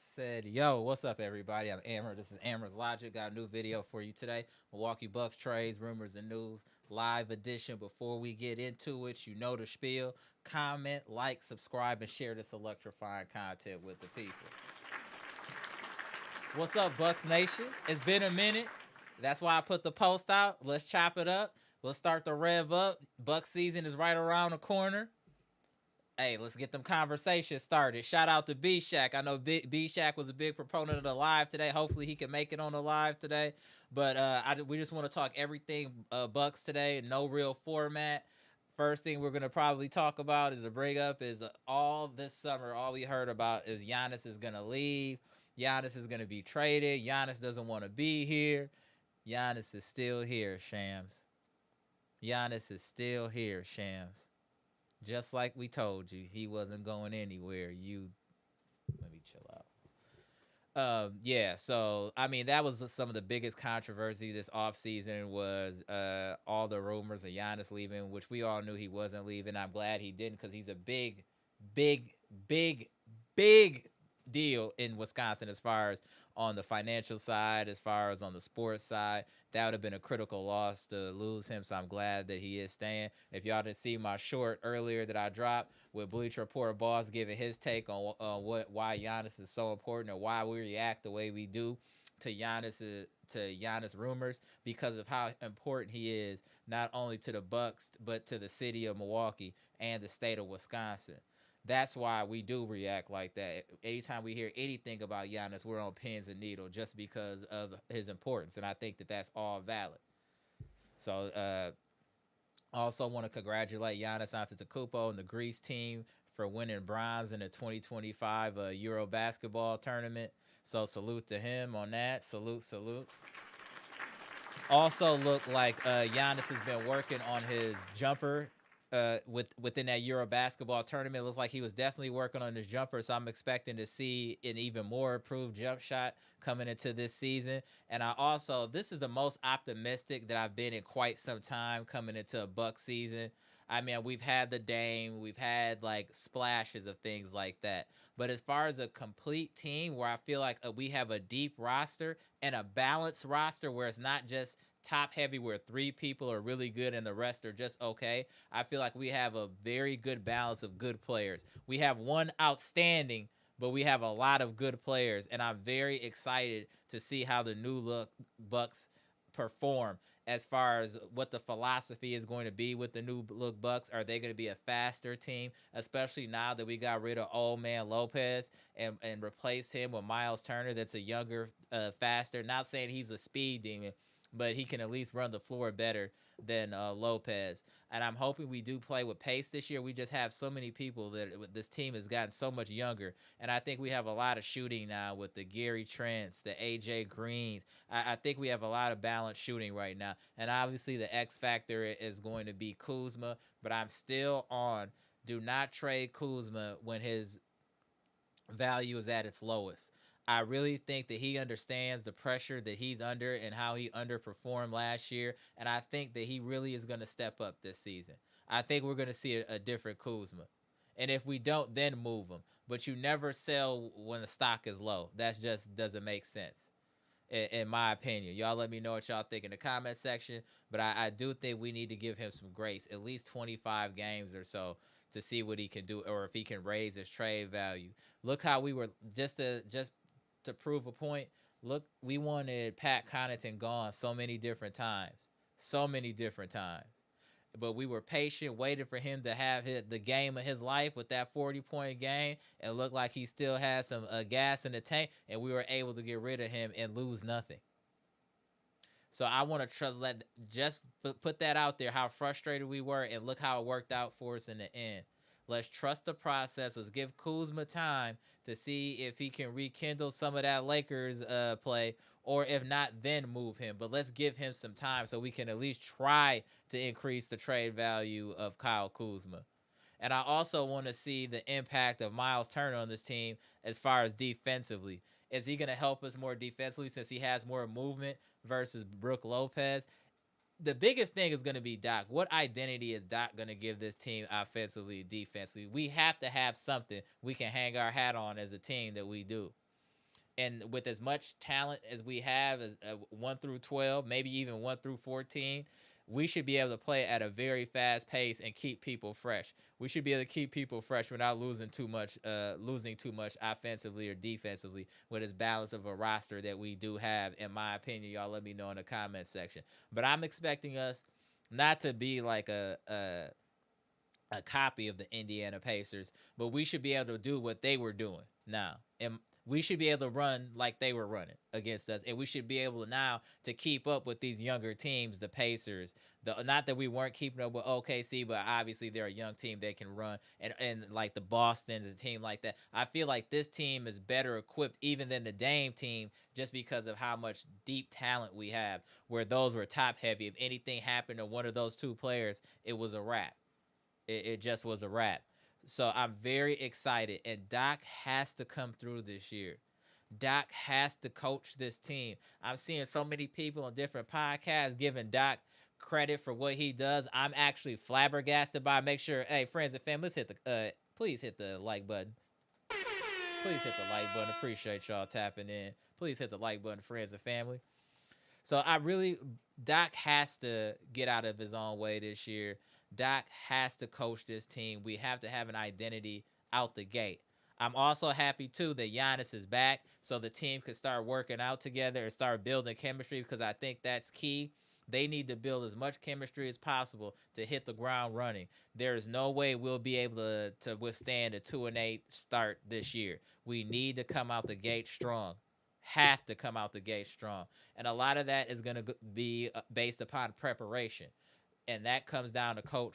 said, yo, what's up, everybody? I'm Amara. This is Amara's Logic. Got a new video for you today. Milwaukee Bucks trades, rumors, and news. Live edition. Before we get into it, you know the spiel. Comment, like, subscribe, and share this electrifying content with the people. What's up, Bucks Nation? It's been a minute. That's why I put the post out. Let's chop it up. Let's start the rev up. Bucks season is right around the corner. Hey, let's get them conversations started. Shout out to B Shack. I know B Shack was a big proponent of the live today. Hopefully he can make it on the live today. But we just want to talk everything Bucks today. No real format. First thing we're gonna probably talk about is a bring up is all this summer. All we heard about is Giannis is gonna leave. Giannis is gonna be traded. Giannis doesn't want to be here. Giannis is still here, Shams. Giannis is still here, Shams. Just like we told you, he wasn't going anywhere. Let me chill out. Yeah, so I mean that was some of the biggest controversy this offseason was all the rumors of Giannis leaving, which we all knew he wasn't leaving. I'm glad he didn't because he's a big, big, big, big deal in Wisconsin as far as on the financial side, as far as on the sports side. That would have been a critical loss to lose him. So I'm glad that he is staying. If y'all didn't see my short earlier that I dropped with Bleacher Report boss giving his take on why Giannis is so important and why we react the way we do to Giannis rumors because of how important he is not only to the Bucks but to the city of Milwaukee and the state of Wisconsin. That's why we do react like that. Anytime we hear anything about Giannis, we're on pins and needles just because of his importance, and I think that that's all valid. So, also want to congratulate Giannis Antetokounmpo and the Greece team for winning bronze in the 2025 Euro basketball tournament. So salute to him on that. Salute, salute. Also look like Giannis has been working on his jumper within that Euro basketball tournament. It looks like he was definitely working on his jumper, so I'm expecting to see an even more improved jump shot coming into this season. And this is the most optimistic that I've been in quite some time coming into a Buck season. I mean, we've had the Dame, we've had like splashes of things like that. But as far as a complete team where I feel like we have a deep roster and a balanced roster where it's not just top heavy where three people are really good and the rest are just okay. I feel like we have a very good balance of good players. We have one outstanding, but we have a lot of good players, and I'm very excited to see how the new look Bucks perform as far as what the philosophy is going to be with the new look Bucks. Are they going to be a faster team, especially now that we got rid of old man Lopez and replaced him with Myles Turner that's a younger, faster, not saying he's a speed demon, but he can at least run the floor better than Lopez. And I'm hoping we do play with pace this year. We just have so many people that this team has gotten so much younger. And I think we have a lot of shooting now with the Gary Trents, the A.J. Greens. I think we have a lot of balanced shooting right now. And obviously the X factor is going to be Kuzma. But I'm still on, do not trade Kuzma when his value is at its lowest. I really think that he understands the pressure that he's under and how he underperformed last year. And I think that he really is going to step up this season. I think we're going to see a different Kuzma. And if we don't, then move him. But you never sell when the stock is low. That just doesn't make sense, in my opinion. Y'all let me know what y'all think in the comment section. But I do think we need to give him some grace, at least 25 games or so, to see what he can do or if he can raise his trade value. Look how we were just to prove a point. Look, we wanted Pat Connaughton gone so many different times. So many different times. But we were patient, waiting for him to have the game of his life with that 40-point game. It looked like he still had some gas in the tank, and we were able to get rid of him and lose nothing. So I want to just put that out there, how frustrated we were, and look how it worked out for us in the end. Let's trust the process. Let's give Kuzma time to see if he can rekindle some of that Lakers play, or if not, then move him. But let's give him some time so we can at least try to increase the trade value of Kyle Kuzma. And I also want to see the impact of Myles Turner on this team as far as defensively. Is he going to help us more defensively since he has more movement versus Brook Lopez? The biggest thing is going to be Doc. What identity is Doc going to give this team offensively, defensively? We have to have something we can hang our hat on as a team that we do. And with as much talent as we have, as 1 through 12, maybe even 1 through 14, we should be able to play at a very fast pace and keep people fresh. We should be able to keep people fresh without losing too much offensively or defensively, with this balance of a roster that we do have. In my opinion, y'all let me know in the comment section. But I'm expecting us not to be like a copy of the Indiana Pacers, but we should be able to do what they were doing now. And we should be able to run like they were running against us. And we should be able to now to keep up with these younger teams, the Pacers. Not that we weren't keeping up with OKC, but obviously they're a young team that can run. And like the Boston's a team like that. I feel like this team is better equipped even than the Dame team, just because of how much deep talent we have, where those were top heavy. If anything happened to one of those two players, it was a wrap. It just was a wrap. So I'm very excited. And Doc has to come through this year. Doc has to coach this team. I'm seeing so many people on different podcasts giving Doc credit for what he does. I'm actually flabbergasted by it. Make sure, hey, friends and family, please hit the like button. Please hit the like button. Appreciate y'all tapping in. Please hit the like button, friends and family. So Doc has to get out of his own way this year. Doc has to coach this team. We have to have an identity out the gate. I'm also happy, too, that Giannis is back so the team could start working out together and start building chemistry, because I think that's key. They need to build as much chemistry as possible to hit the ground running. There is no way we'll be able to withstand a 2-8 start this year. We need to come out the gate strong. Have to come out the gate strong. And a lot of that is going to be based upon preparation. And that comes down to coach.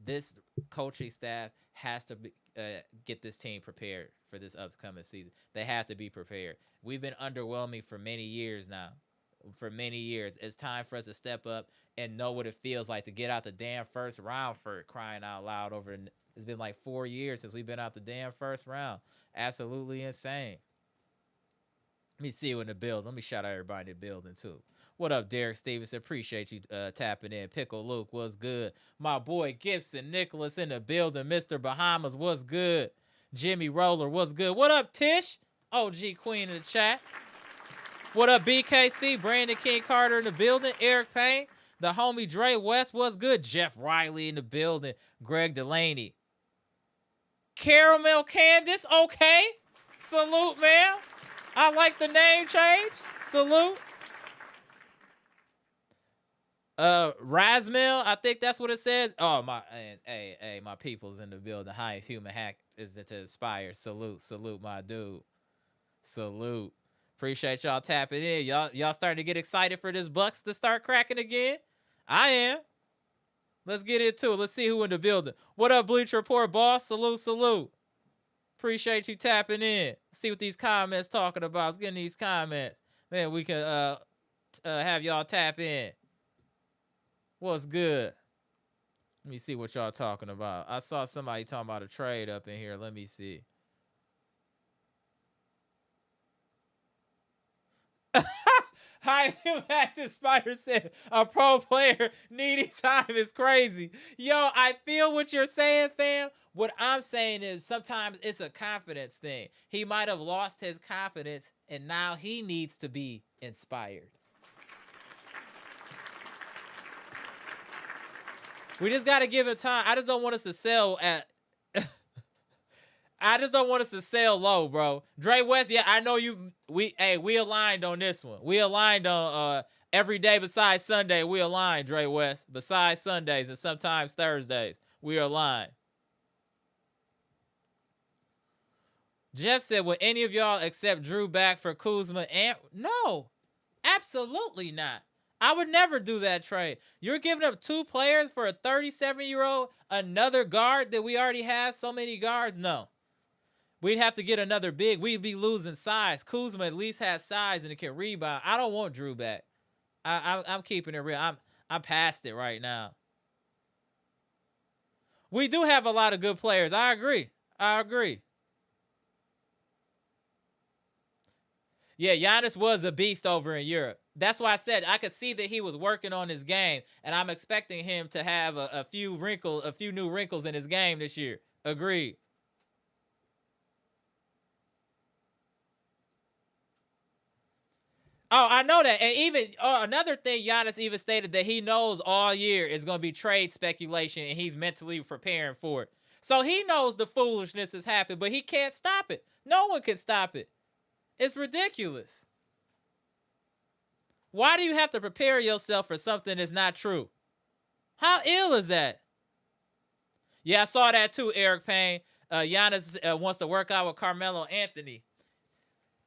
This coaching staff has to get this team prepared for this upcoming season. They have to be prepared. We've been underwhelming for many years now. For many years. It's time for us to step up and know what it feels like to get out the damn first round, for crying out loud. It's been like 4 years since we've been out the damn first round. Absolutely insane. Let me see you in the building. Let me shout out everybody in the building, too. What up, Derek Stevenson? Appreciate you tapping in. Pickle Luke, what's good? My boy Gibson Nicholas in the building. Mr. Bahamas, what's good? Jimmy Roller, what's good? What up, Tish? OG Queen in the chat. What up, BKC? Brandon King Carter in the building. Eric Payne. The homie Dre West, what's good? Jeff Riley in the building. Greg Delaney. Caramel Candace, okay. Salute, man. I like the name change. Salute. Razmil, I think that's what it says. Oh, my people's in the building. Highest human hack is to inspire. Salute, my dude. Salute. Appreciate y'all tapping in. Y'all starting to get excited for this Bucks to start cracking again? I am. Let's get into it. Let's see who in the building. What up, Bleach Report boss? Salute. Appreciate you tapping in. See what these comments talking about. Let's get in these comments. Man, we can have y'all tap in. What's good? Let me see what y'all talking about. I saw somebody talking about a trade up in here. Let me see. High Active Spider said a pro player needing time is crazy. Yo, I feel what you're saying, fam. What I'm saying is sometimes it's a confidence thing. He might have lost his confidence and now he needs to be inspired. We just got to give it time. I just don't want us to sell at... I just don't want us to sell low, bro. Dre West, yeah, I know you. We aligned on this one. We aligned on every day besides Sunday. We aligned, Dre West. Besides Sundays and sometimes Thursdays, we are aligned. Jeff said, "Would any of y'all accept Drew back for Kuzma?" And no, absolutely not. I would never do that trade. You're giving up 2 players for a 37-year-old, another guard that we already have so many guards? No. We'd have to get another big. We'd be losing size. Kuzma at least has size and it can rebound. I don't want Drew back. I'm keeping it real. I'm past it right now. We do have a lot of good players. I agree. Yeah, Giannis was a beast over in Europe. That's why I said I could see that he was working on his game, and I'm expecting him to have a few new wrinkles in his game this year. Agreed. Oh, I know that. And even another thing, Giannis even stated that he knows all year is going to be trade speculation and he's mentally preparing for it. So he knows the foolishness has happened, but he can't stop it. No one can stop it. It's ridiculous. Why do you have to prepare yourself for something that's not true? How ill is that? Yeah, I saw that too, Eric Payne. Giannis wants to work out with Carmelo Anthony.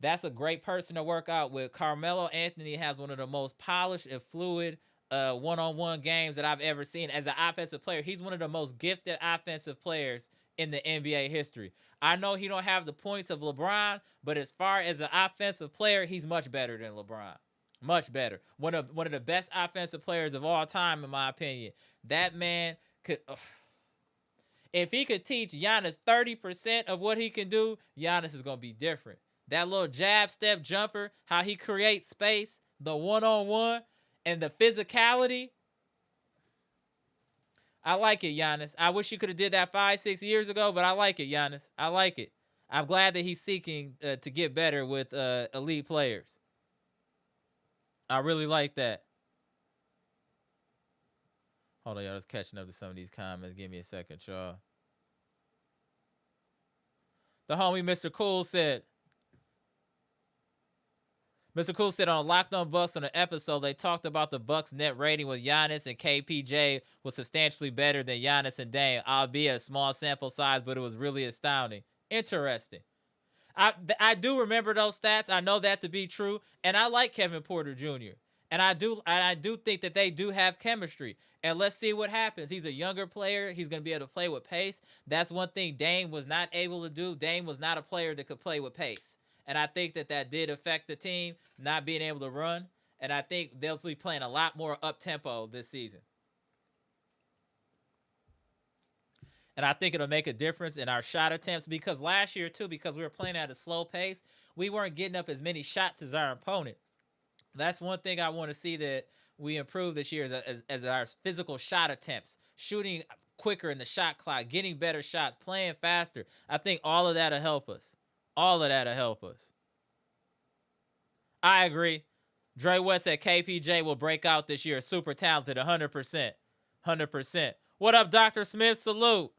That's a great person to work out with. Carmelo Anthony has one of the most polished and fluid one-on-one games that I've ever seen as an offensive player. He's one of the most gifted offensive players in the NBA history. I know he don't have the points of LeBron, but as far as an offensive player, he's much better than LeBron. Much better. One of the best offensive players of all time, in my opinion. That man could... if he could teach Giannis 30% of what he can do, Giannis is going to be different. That little jab step jumper, how he creates space, the one-on-one, and the physicality. I like it, Giannis. I wish you could have did that 5-6 years ago, but I like it, Giannis. I like it. I'm glad that he's seeking to get better with elite players. I really like that. Hold on, y'all. Just catching up to some of these comments. Give me a second, y'all. The homie Mr. Cool said, Mr. Cool said on Locked On Bucks on an episode, they talked about the Bucks net rating with Giannis and KPJ was substantially better than Giannis and Dame, albeit a small sample size, but it was really astounding. Interesting. I do remember those stats. I know that to be true, and I like Kevin Porter Jr. And I do think that they do have chemistry. And let's see what happens. He's a younger player. He's going to be able to play with pace. That's one thing Dame was not able to do. Dame was not a player that could play with pace. And I think that did affect the team not being able to run. And I think they'll be playing a lot more up-tempo this season. And I think it'll make a difference in our shot attempts because last year, too, because we were playing at a slow pace, we weren't getting up as many shots as our opponent. That's one thing I want to see that we improve this year as our physical shot attempts, shooting quicker in the shot clock, getting better shots, playing faster. I think all of that will help us. All of that will help us. I agree. Dre West said KPJ will break out this year. Super talented, 100%. 100%. What up, Dr. Smith? Salute.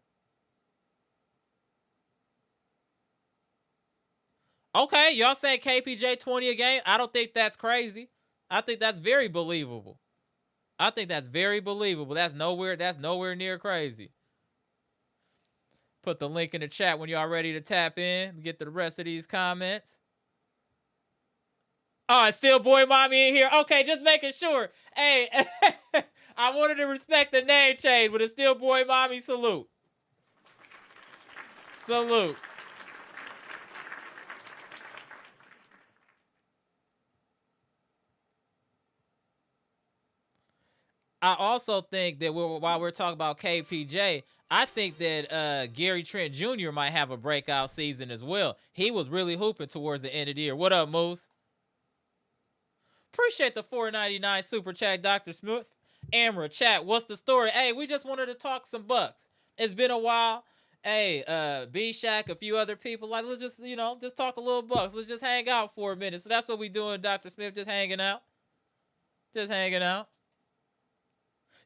Okay, y'all saying KPJ 20 a game? I don't think that's crazy. I think that's very believable. That's nowhere near crazy. Put the link in the chat when y'all ready to tap in. Get to the rest of these comments. Oh, it's still Boy Mommy in here. Okay, just making sure. Hey, I wanted to respect the name change, but it's still Boy Mommy. Salute. Salute. I also think that while we're talking about KPJ, I think that Gary Trent Jr. might have a breakout season as well. He was really hooping towards the end of the year. What up, Moose? Appreciate the $4.99 super chat, Dr. Smith. Amara, chat, what's the story? Hey, we just wanted to talk some Bucks. It's been a while. Hey, B-Shack, a few other people, like, let's just, just talk a little Bucks. Let's just hang out for a minute. So that's what we doing, Dr. Smith, just hanging out. Just hanging out.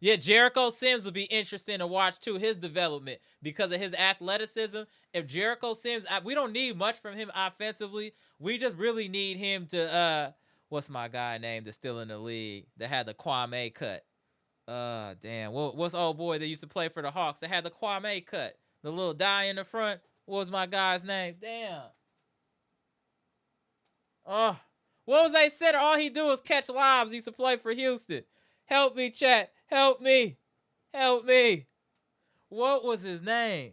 Yeah, Jericho Sims will be interesting to watch, too, his development because of his athleticism. If Jericho Sims, we don't need much from him offensively. We just really need him to, what's my guy name that's still in the league that had the Kwame cut? Damn. What's old boy that used to play for the Hawks that had the Kwame cut? The little die in the front? What was my guy's name? Damn. Oh, what was they said? All he do is catch lobs. He used to play for Houston. Help me, chat. Help me. Help me. What was his name?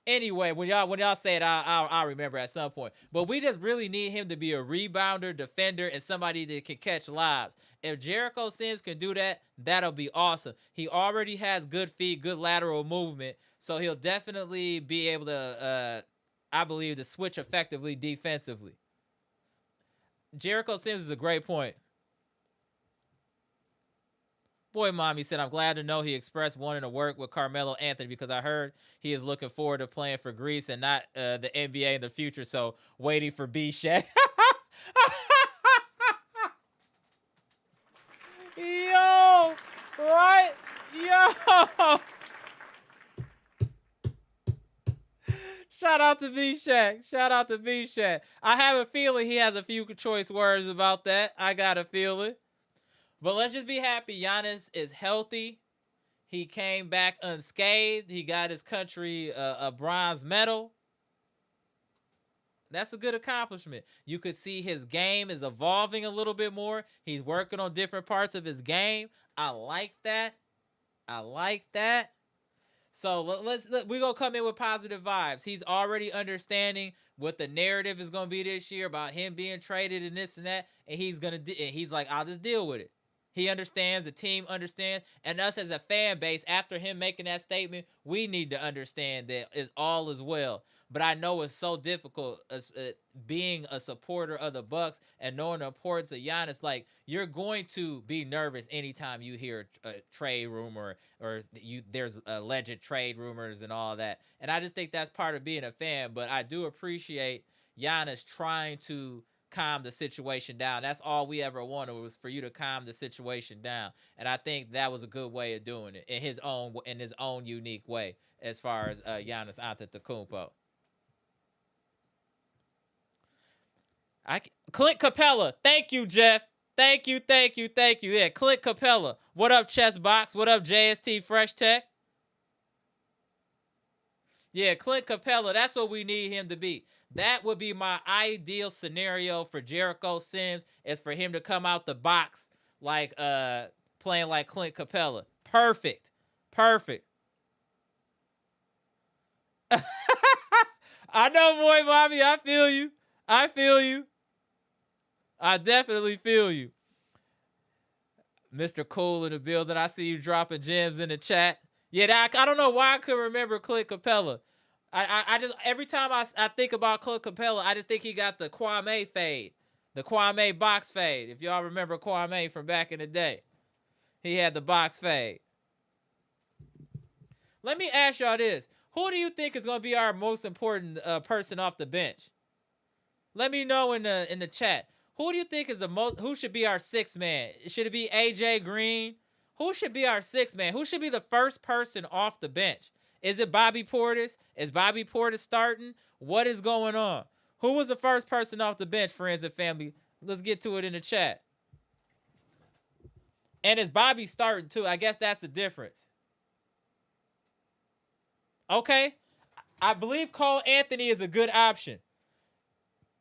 Anyway, when y'all say it, I'll remember at some point. But we just really need him to be a rebounder, defender, and somebody that can catch lobs. If Jericho Sims can do that, that'll be awesome. He already has good feet, good lateral movement, so he'll definitely be able to, I believe, to switch effectively defensively. Jericho Sims is a great point. Boy Mommy said, I'm glad to know he expressed wanting to work with Carmelo Anthony because I heard he is looking forward to playing for Greece and not the NBA in the future, so waiting for B-Shack. Yo, right? Yo. Shout out to B-Shack. Shout out to B-Shack. I have a feeling he has a few choice words about that. I got a feeling. But let's just be happy Giannis is healthy. He came back unscathed. He got his country a bronze medal. That's a good accomplishment. You could see his game is evolving a little bit more. He's working on different parts of his game. I like that. I like that. So we're going to come in with positive vibes. He's already understanding what the narrative is going to be this year about him being traded and this and that. And he's like, I'll just deal with it. He understands, the team understands, and us as a fan base, after him making that statement, we need to understand that it's all is well. But I know it's so difficult being a supporter of the Bucks and knowing the importance of Giannis. Like, you're going to be nervous anytime you hear a trade rumor or there's alleged trade rumors and all that. And I just think that's part of being a fan. But I do appreciate Giannis trying to calm the situation down. That's all we ever wanted, was for you to calm the situation down. And I think that was a good way of doing it in his own unique way, as far as Giannis Antetokounmpo. Clint Capella. Thank you, Jeff. Thank you. Yeah, Clint Capella. What up, Chessbox? What up, JST Fresh Tech? Yeah, Clint Capella. That's what we need him to be. That would be my ideal scenario for Jericho Sims, is for him to come out the box like playing like Clint Capella. Perfect. I know, boy, Bobby. I feel you. I definitely feel you. Mr. Cool in the building. I see you dropping gems in the chat. Yeah, I don't know why I couldn't remember Clint Capella. I just, every time I think about Clint Capella, I just think he got the Kwame fade. The Kwame box fade. If y'all remember Kwame from back in the day. He had the box fade. Let me ask y'all this. Who do you think is going to be our most important person off the bench? Let me know in the chat. Who do you think is who should be our sixth man? Should it be AJ Green? Who should be our sixth man? Who should be the first person off the bench? Is it Bobby Portis? Is Bobby Portis starting? What is going on? Who was the first person off the bench, friends and family? Let's get to it in the chat. And is Bobby starting too? I guess that's the difference. Okay. I believe Cole Anthony is a good option.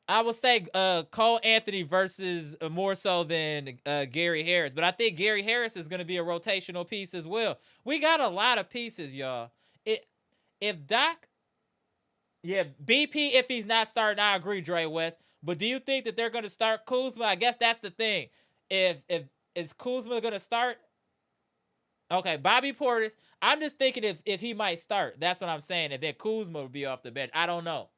I would say Cole Anthony versus more so than Gary Harris. But I think Gary Harris is going to be a rotational piece as well. We got a lot of pieces, y'all. If Doc, yeah, BP, if he's not starting, I agree, Dre West. But do you think that they're going to start Kuzma? I guess that's the thing. If is Kuzma going to start? Okay, Bobby Portis. I'm just thinking if he might start. That's what I'm saying. And then Kuzma will be off the bench. I don't know.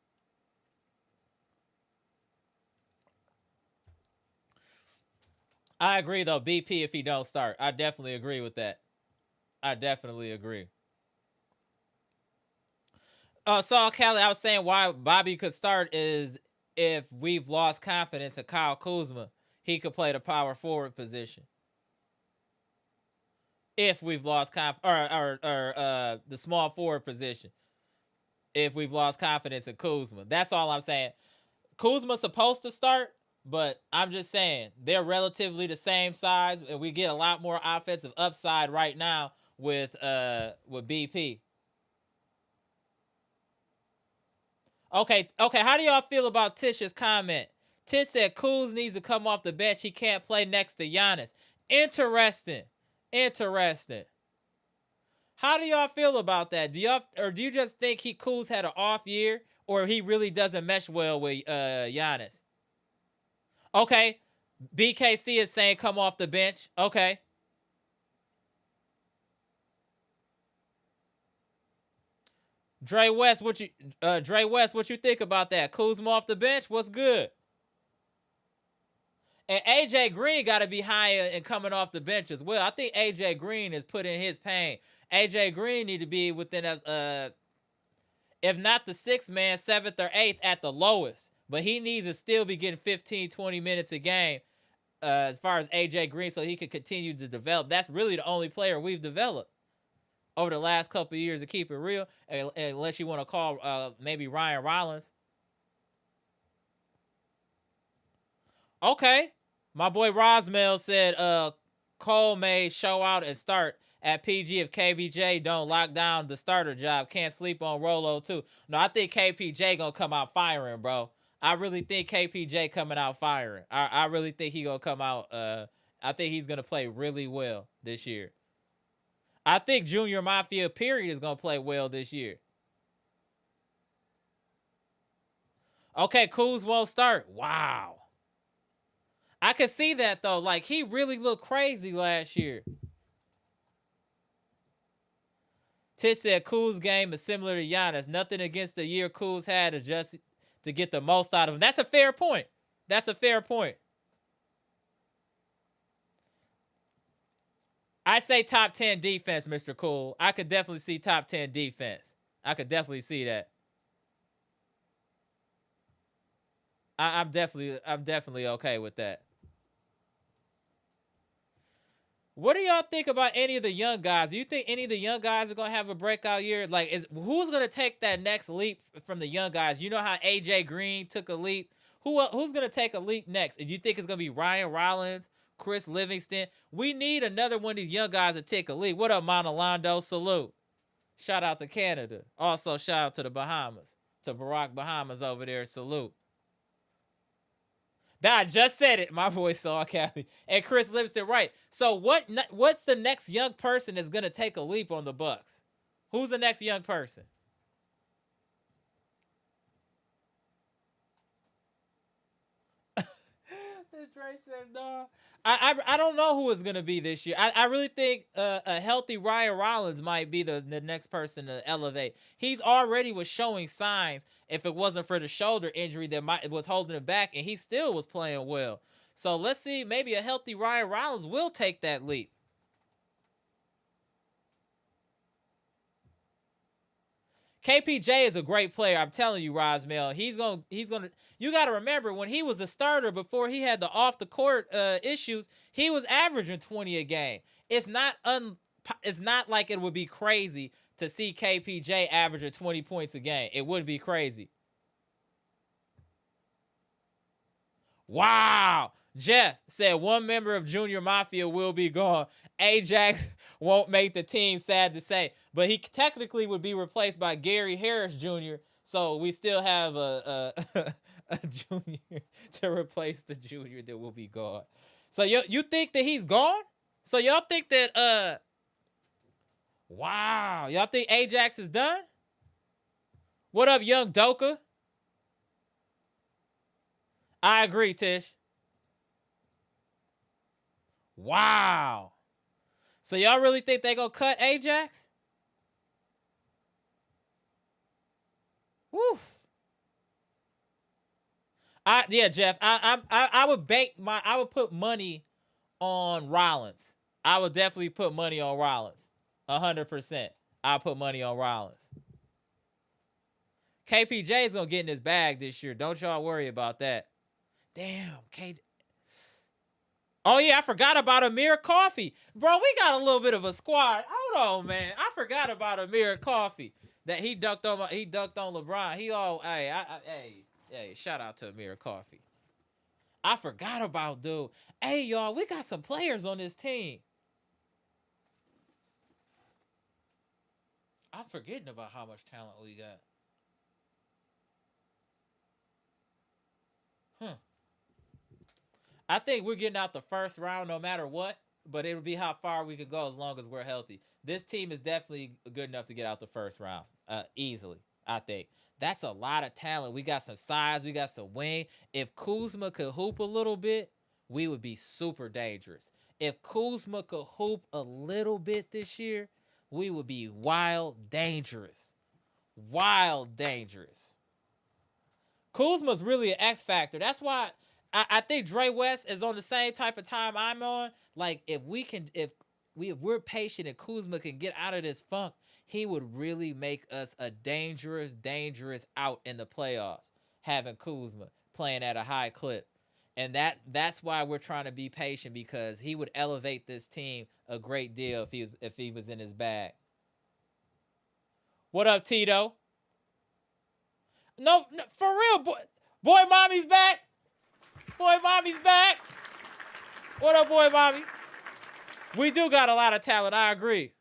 I agree, though, BP, if he don't start. I definitely agree with that. I definitely agree. Saul Kelly, I was saying why Bobby could start is if we've lost confidence in Kyle Kuzma, he could play the power forward position. If we've lost the small forward position. If we've lost confidence in Kuzma. That's all I'm saying. Kuzma's supposed to start, but I'm just saying they're relatively the same size, and we get a lot more offensive upside right now with BP. Okay. How do y'all feel about Tish's comment? Tish said Kuz needs to come off the bench. He can't play next to Giannis. Interesting. How do y'all feel about that? Do you just think Kuz had an off year, or he really doesn't mesh well with Giannis? Okay. BKC is saying come off the bench. Okay. Dre West, what you think about that? Kuzma off the bench? What's good? And AJ Green got to be higher and coming off the bench as well. I think AJ Green is putting his pain. AJ Green need to be within us, if not the 6th man, 7th or 8th at the lowest. but he needs to still be getting 15, 20 minutes a game as far as AJ Green, so he can continue to develop. That's really the only player we've developed over the last couple of years, to keep it real, unless you want to call maybe Ryan Rollins. Okay. My boy Rosmel said Cole may show out and start at PG if KPJ don't lock down the starter job. Can't sleep on Rolo too. No, I think KPJ gonna come out firing, bro. I really think KPJ coming out firing. I really think he gonna come out. I think he's gonna play really well this year. I think Junior Mafia period is gonna play well this year. Okay, Kuz won't start. Wow. I could see that though. Like, he really looked crazy last year. Tish said Kuz game is similar to Giannis. Nothing against the year Kuz had, just to get the most out of him. That's a fair point. That's a fair point. I say top 10 defense, Mr. Cool. I could definitely see top 10 defense. I could definitely see that. I'm definitely okay with that. What do y'all think about any of the young guys? Do you think any of the young guys are gonna have a breakout year? Like, who's gonna take that next leap from the young guys? You know how AJ Green took a leap. Who's gonna take a leap next? Do you think it's gonna be Ryan Rollins, Chris Livingston? We need another one of these young guys to take a leap. What up, Monalando? Salute. Shout out to Canada. Also, shout out to the Bahamas, to Barack Bahamas over there. Salute. I just said it. My boy Saul Cali and Chris Livingston, right? So what's the next young person that's gonna take a leap on the Bucks? Who's the next young person? Dre says no. I don't know who it's gonna be this year. I really think a healthy Ryan Rollins might be the next person to elevate. He's already was showing signs. If it wasn't for the shoulder injury that was holding him back, and he still was playing well. So let's see. Maybe a healthy Ryan Rollins will take that leap. KPJ is a great player. I'm telling you, Rosmel. He's gonna. You got to remember, when he was a starter before he had the off the court issues, he was averaging 20 a game. It's not like it would be crazy to see KPJ averaging 20 points a game. It would be crazy. Wow. Jeff said one member of Junior Mafia will be gone. Ajax won't make the team, sad to say. But he technically would be replaced by Gary Harris Jr. So we still have a junior to replace the junior that will be gone. So you think that he's gone? So y'all think that wow, y'all think Ajax is done? What up, young Doka? I agree, Tish. Wow. So y'all really think they gonna cut Ajax? Woo. Yeah, Jeff. I would put money on Rollins. I would definitely put money on Rollins. 100%. I'll put money on Rollins. KPJ is gonna get in his bag this year. Don't y'all worry about that. Damn, Oh yeah, I forgot about Amir Coffee. Bro, we got a little bit of a squad. Hold on, man. I forgot about Amir Coffee. That he dunked on LeBron. Hey, shout out to Amir Coffee. I forgot about dude. Hey, y'all, we got some players on this team. I'm forgetting about how much talent we got. Huh. I think we're getting out the first round no matter what, but it'll be how far we could go as long as we're healthy. This team is definitely good enough to get out the first round easily, I think. That's a lot of talent. We got some size. We got some wing. If Kuzma could hoop a little bit, we would be super dangerous. If Kuzma could hoop a little bit this year, we would be wild dangerous. Wild dangerous. Kuzma's really an X factor. That's why I think Dre West is on the same type of time I'm on. Like, if we're patient and Kuzma can get out of this funk, he would really make us a dangerous out in the playoffs. having Kuzma playing at a high clip. And that's why we're trying to be patient, because he would elevate this team a great deal if he was in his bag. What up, Tito? No, for real, boy, mommy's back. Boy, mommy's back. What up, boy, mommy? We do got a lot of talent. I agree.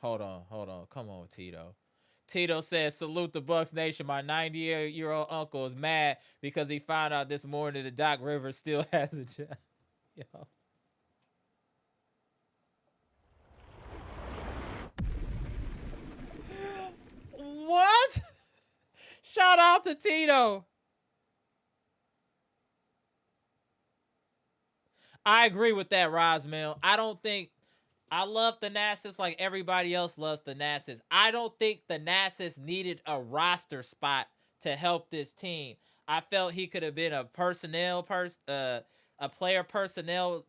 Hold on. Come on, Tito. Tito says, salute the Bucks Nation. My 98-year-old uncle is mad because he found out this morning that Doc Rivers still has a job. Yo. What? Shout out to Tito. I agree with that, Rosmil. I love Thanasis like everybody else loves Thanasis. I don't think Thanasis needed a roster spot to help this team. I felt he could have been a player personnel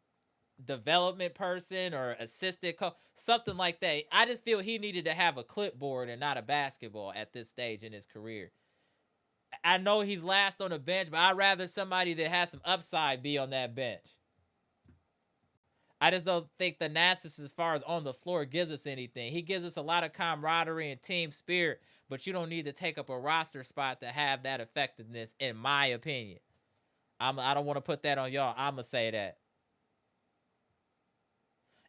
development person or assistant coach, something like that. I just feel he needed to have a clipboard and not a basketball at this stage in his career. I know he's last on the bench, but I'd rather somebody that has some upside be on that bench. I just don't think Thanasis, as far as on the floor, gives us anything. He gives us a lot of camaraderie and team spirit, but you don't need to take up a roster spot to have that effectiveness, in my opinion. I don't want to put that on y'all. I'm going to say that.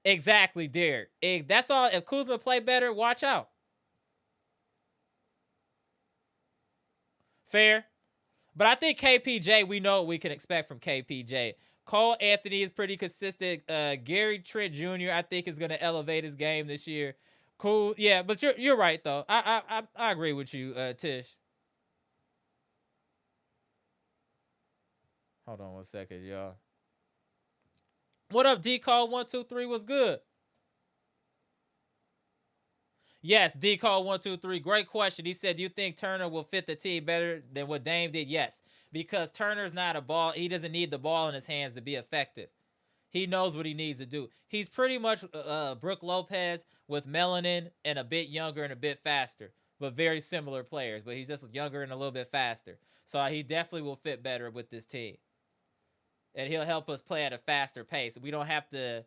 Exactly, Derek. That's all. If Kuzma play better, watch out. Fair. But I think KPJ, we know what we can expect from KPJ. Cole Anthony is pretty consistent. Gary Trent Jr., I think, is going to elevate his game this year. Cool. Yeah, but you're right, though. I agree with you, Tish. Hold on one second, y'all. What up, D-Call123? What's good? Yes, D-Call123. Great question. He said, do you think Turner will fit the team better than what Dame did? Yes, because Turner's not a ball. He doesn't need the ball in his hands to be effective. He knows what he needs to do. He's pretty much Brook Lopez with melanin and a bit younger and a bit faster, but very similar players. But he's just younger and a little bit faster. So he definitely will fit better with this team. And he'll help us play at a faster pace. We don't have to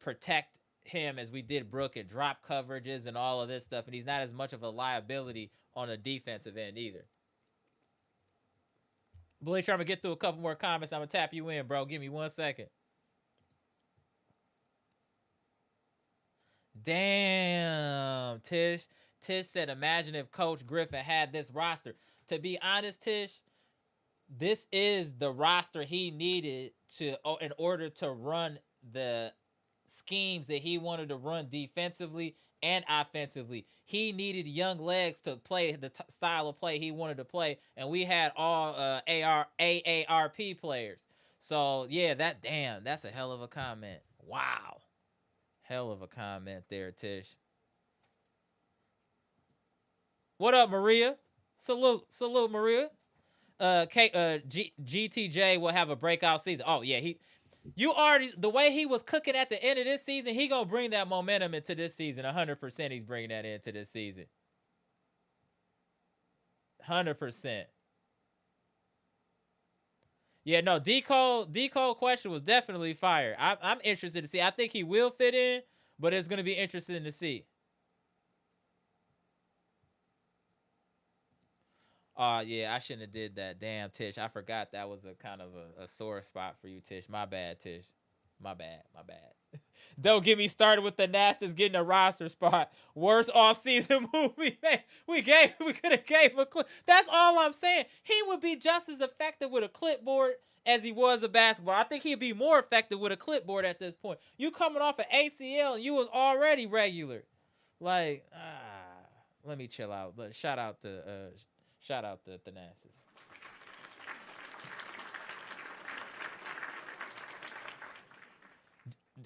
protect him as we did Brook and drop coverages and all of this stuff. And he's not as much of a liability on the defensive end either. Bleacher, I'm going to get through a couple more comments. I'm going to tap you in, bro. Give me 1 second. Damn, Tish. Tish said, imagine if Coach Griffin had this roster. To be honest, Tish, this is the roster he needed in order to run the schemes that he wanted to run defensively and offensively. He needed young legs to play the style of play he wanted to play, and we had all AARP players. So yeah, that's a hell of a comment. Wow, hell of a comment there, Tish. What up, Maria? Salute, Maria. GTJ will have a breakout season. Oh yeah, the way he was cooking at the end of this season, he gonna bring that momentum into this season. 100%, he's bringing that into this season. 100%. Yeah, no, D-Cole question was definitely fire. I'm interested to see. I think he will fit in, but it's gonna be interesting to see. Yeah, I shouldn't have did that. Damn, Tish. I forgot that was a kind of a sore spot for you, Tish. My bad, Tish. My bad. Don't get me started with the Nastas getting a roster spot. Worst offseason move we made. We could have gave him a clip. That's all I'm saying. He would be just as effective with a clipboard as he was a basketball. I think he'd be more effective with a clipboard at this point. You coming off an ACL and you was already regular. Like, let me chill out. Shout out to Thanasis.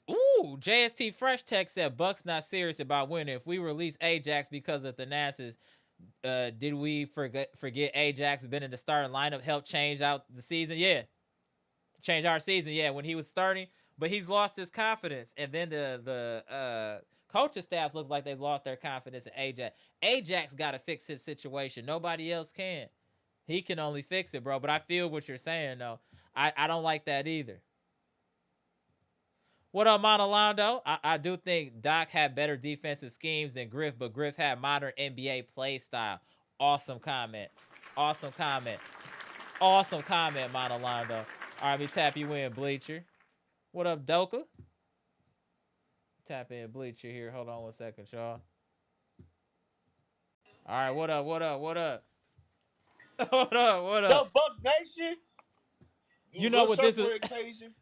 Ooh, JST Fresh Tech said Bucks not serious about winning. If we release Ajax because of Thanasis, did we forget Ajax been in the starting lineup, helped change out the season? Yeah. Change our season, yeah, when he was starting. But he's lost his confidence. And then the Coaching staffs looks like they've lost their confidence in Ajax. Ajax got to fix his situation. Nobody else can. He can only fix it, bro. But I feel what you're saying, though. I don't like that either. What up, Monalando? I do think Doc had better defensive schemes than Griff, but Griff had modern NBA play style. Awesome comment. Awesome comment. Awesome comment, Monalando. All right, let me tap you in, Bleacher. What up, Doka? Tap in Bleacher here. Hold on 1 second, y'all. All right, what up, what up, what up? What up, what up? The Buck Nation. You know what this is? Occasion.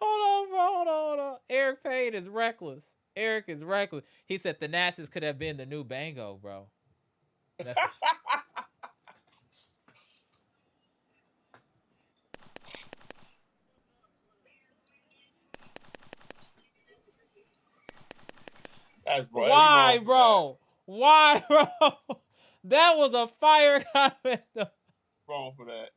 Hold on, bro. Hold on. Eric Payne is reckless. Eric is reckless. He said Thanasis could have been the new Bango, bro. That's bro. why, bro? Why, bro? That was a fire comment. Wrong for that.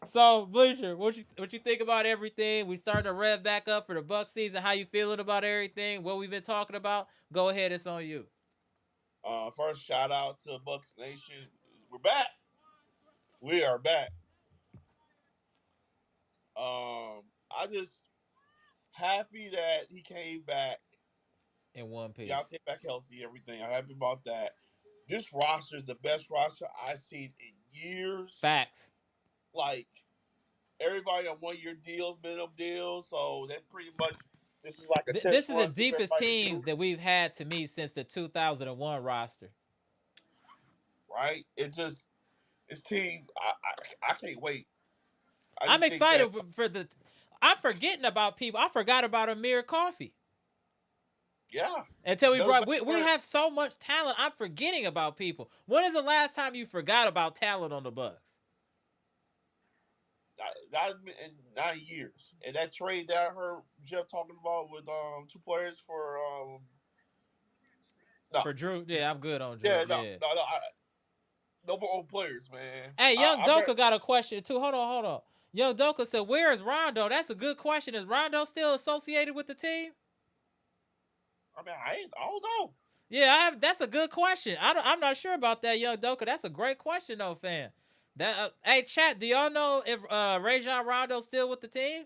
So, Bleacher, what you think about everything? We starting to rev back up for the Buck season. How you feeling about everything? What we've been talking about? Go ahead, it's on you. First, shout out to Bucks Nation. We're back. We are back. I just happy that he came back in one piece. Y'all came back healthy. Everything. I'm happy about that. This roster is the best roster I've seen in years. Facts. Like everybody on 1-year deals, minimum deals, so they pretty much. This is like a test. This is the deepest team that we've had to me since the 2001 roster. Right? It's just this team. I can't wait. I'm excited for the. I'm forgetting about people. I forgot about Amir Coffee. Yeah. Until we brought, we have so much talent. I'm forgetting about people. When is the last time you forgot about talent on the Bucks? Not in 9 years. And that trade that I heard Jeff talking about with 2 players for for Drew. Yeah, I'm good on Drew. Yeah, no more old players, man. Hey, Young Doka got a question too. Hold on. Young Doka said, "Where is Rondo?" That's a good question. Is Rondo still associated with the team? I mean, I don't know. Yeah, that's a good question. I'm not sure about that, Young Doka. That's a great question, though, fam. Hey, chat, do y'all know if Rajon Rondo's still with the team?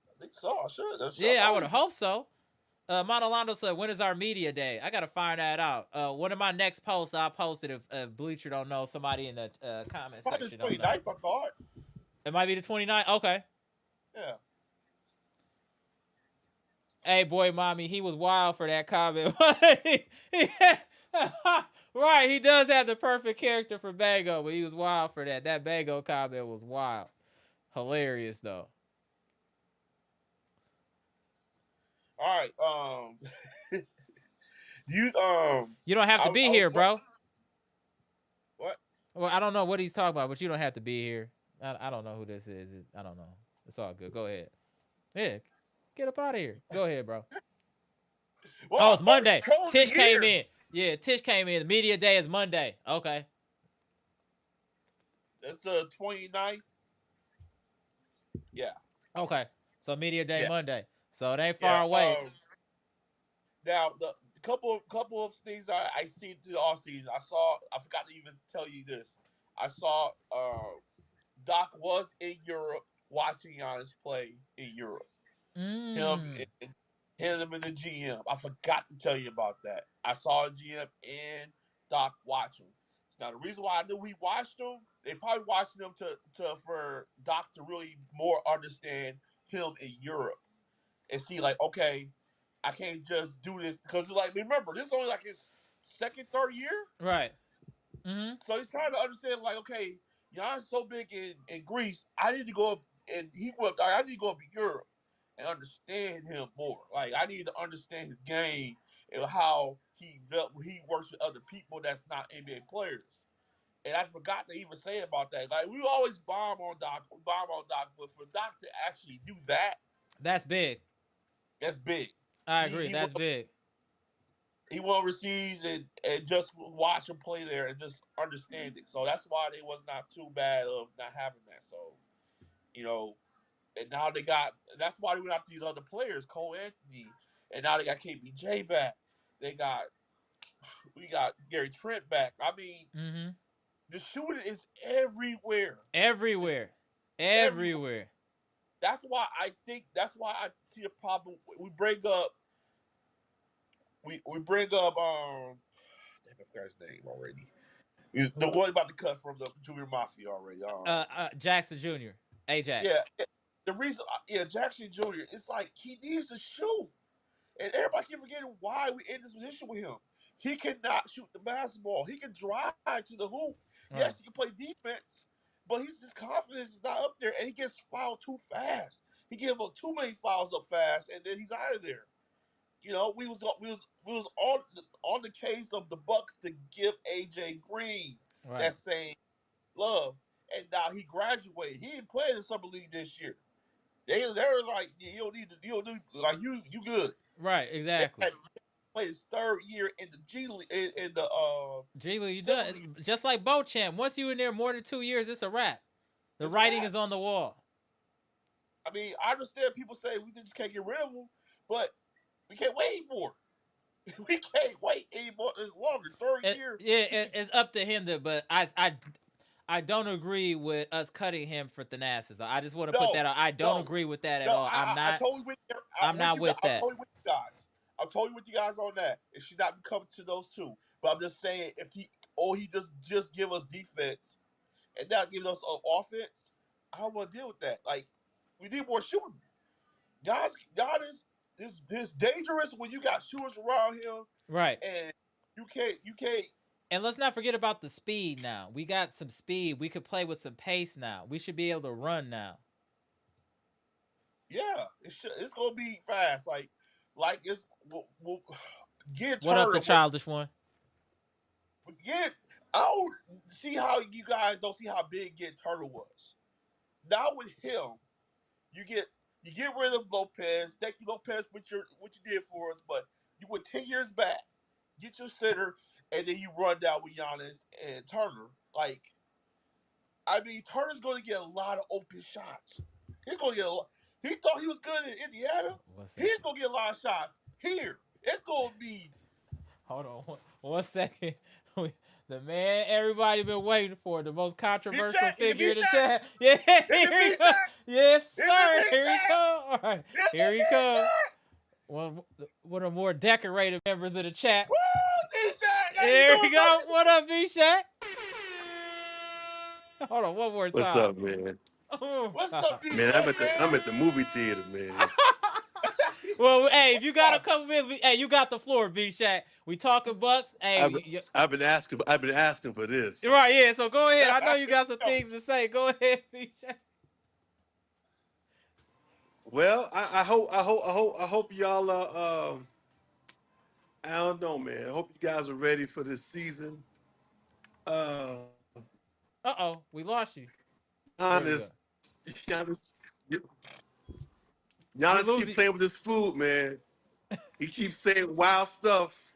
I think so. I should. Yeah, I would hope so. Monalando said, "When is our media day?" I gotta find that out. One of my next posts, I'll post it if Bleacher don't know. Somebody in the comment section don't know. 29th, I thought. It might be the 29th. Okay. Yeah. Hey, boy, mommy, he was wild for that comment. Right, he does have the perfect character for Bango, but he was wild for that. That Bango comment was wild. Hilarious, though. All right. You don't have to be here, bro. What? Well, I don't know what he's talking about, but you don't have to be here. I don't know who this is. I don't know. It's all good. Go ahead. Yeah, get up out of here. Go ahead, bro. Well, it's Monday. Tish came in. Yeah, Tish came in. The media day is Monday. Okay. It's the 29th. Yeah. Okay. So media day Monday. So it ain't far away. Now the couple of things I see through the offseason. I forgot to even tell you this. I saw Doc was in Europe watching Giannis play in Europe. Him and the GM. I forgot to tell you about that. I saw a GM and Doc watch him. Now the reason why I knew he watched him, they probably watched him for Doc to really more understand him in Europe and see like, okay, I can't just do this because like remember this is only like his second, third year, right? Mm-hmm. So he's trying to understand like, okay, Giannis so big in Greece, I need to go up and he went. I need to go up in Europe and understand him more. Like I need to understand his game and how he works with other people that's not NBA players. And I forgot to even say about that. Like we always bomb on Doc, but for Doc to actually do that, that's big. That's big. I agree. That's big. He went overseas and just watch him play there and just understand it. So that's why it was not too bad of not having that. So, And now they got. That's why they went after these other players, Cole Anthony, and now they got KBJ back. We got Gary Trent back. I mean, Mm-hmm. the shooting is everywhere. It's Everywhere. everywhere. Everywhere. That's why I see a problem. We bring up damn, I forgot his name already. The one about to cut from the Junior Mafia already. Jackson Jr. Ajax. Yeah, the reason, Jackson Jr. It's like he needs to shoot, and everybody keep forgetting why we in this position with him. He cannot shoot the basketball. He can drive to the hoop. Right. Yes, he can play defense, but his confidence is not up there, and he gets fouled too fast. He gave up too many fouls up fast, and then he's out of there. We was on the case of the Bucks to give AJ Green Right. that same love, and now he graduated. He didn't play in the summer league this year. They're like, you don't need, like you good. Right. Exactly. He played his third year in the G League in the G League, you summer done league. just like Beauchamp. Once you in there more than 2 years, it's a wrap. The It's writing that. is on the wall. I mean, I understand people say we just can't get rid of him, but we can't wait anymore. We can't wait anymore. It's longer. Third year. It's up to him to. But I don't agree with us cutting him for Thanasis. I just want to put No, that out. I don't no, agree with that at no. all. I totally with I'm not you guys. with I'm that. totally with you guys. I'm totally with you guys on that. It should not be coming to those two. But I'm just saying, if he just give us defense and not give us offense, I don't want to deal with that. Like, we need more shooting. Giannis is dangerous when you got shooters around him, Right. and you can't. And let's not forget about the speed now. We got some speed. We could play with some pace now. We should be able to run now. Yeah, it's gonna be fast. Like we'll get What up, the Turner. childish one? Get I don't see how you guys don't see how big Get Turner was. Now with him, you get rid of Lopez. Thank you, Lopez, for what you did for us. But you went 10 years back, get your center, and then you run down with Giannis and Turner. Like, I mean, Turner's going to get a lot of open shots. He's going to get a lot. He thought he was good in Indiana. He's going to get a lot of shots here. It's going to be. Hold on 1 second. The man everybody been waiting for, the most controversial figure in the chat. Yeah, here he comes. Yes, sir. Here he comes. All right, here he comes. One of the more decorated members of the chat. Woo, D-Shack! Here we go. What up, B-Shack? Hold on, one more time. What's up, man? What's up, man? I'm at the movie theater, man. Well, hey, if you got a couple minutes, hey, you got the floor, B-Shack. We talking Bucks. Hey, I've been asking for this. Right, yeah. So go ahead. I know you got some things to say. Go ahead, B-Shack. Well, I hope y'all I don't know, man. I hope you guys are ready for this season. We lost you. Giannis keep playing with his food, man. He keeps saying wild stuff.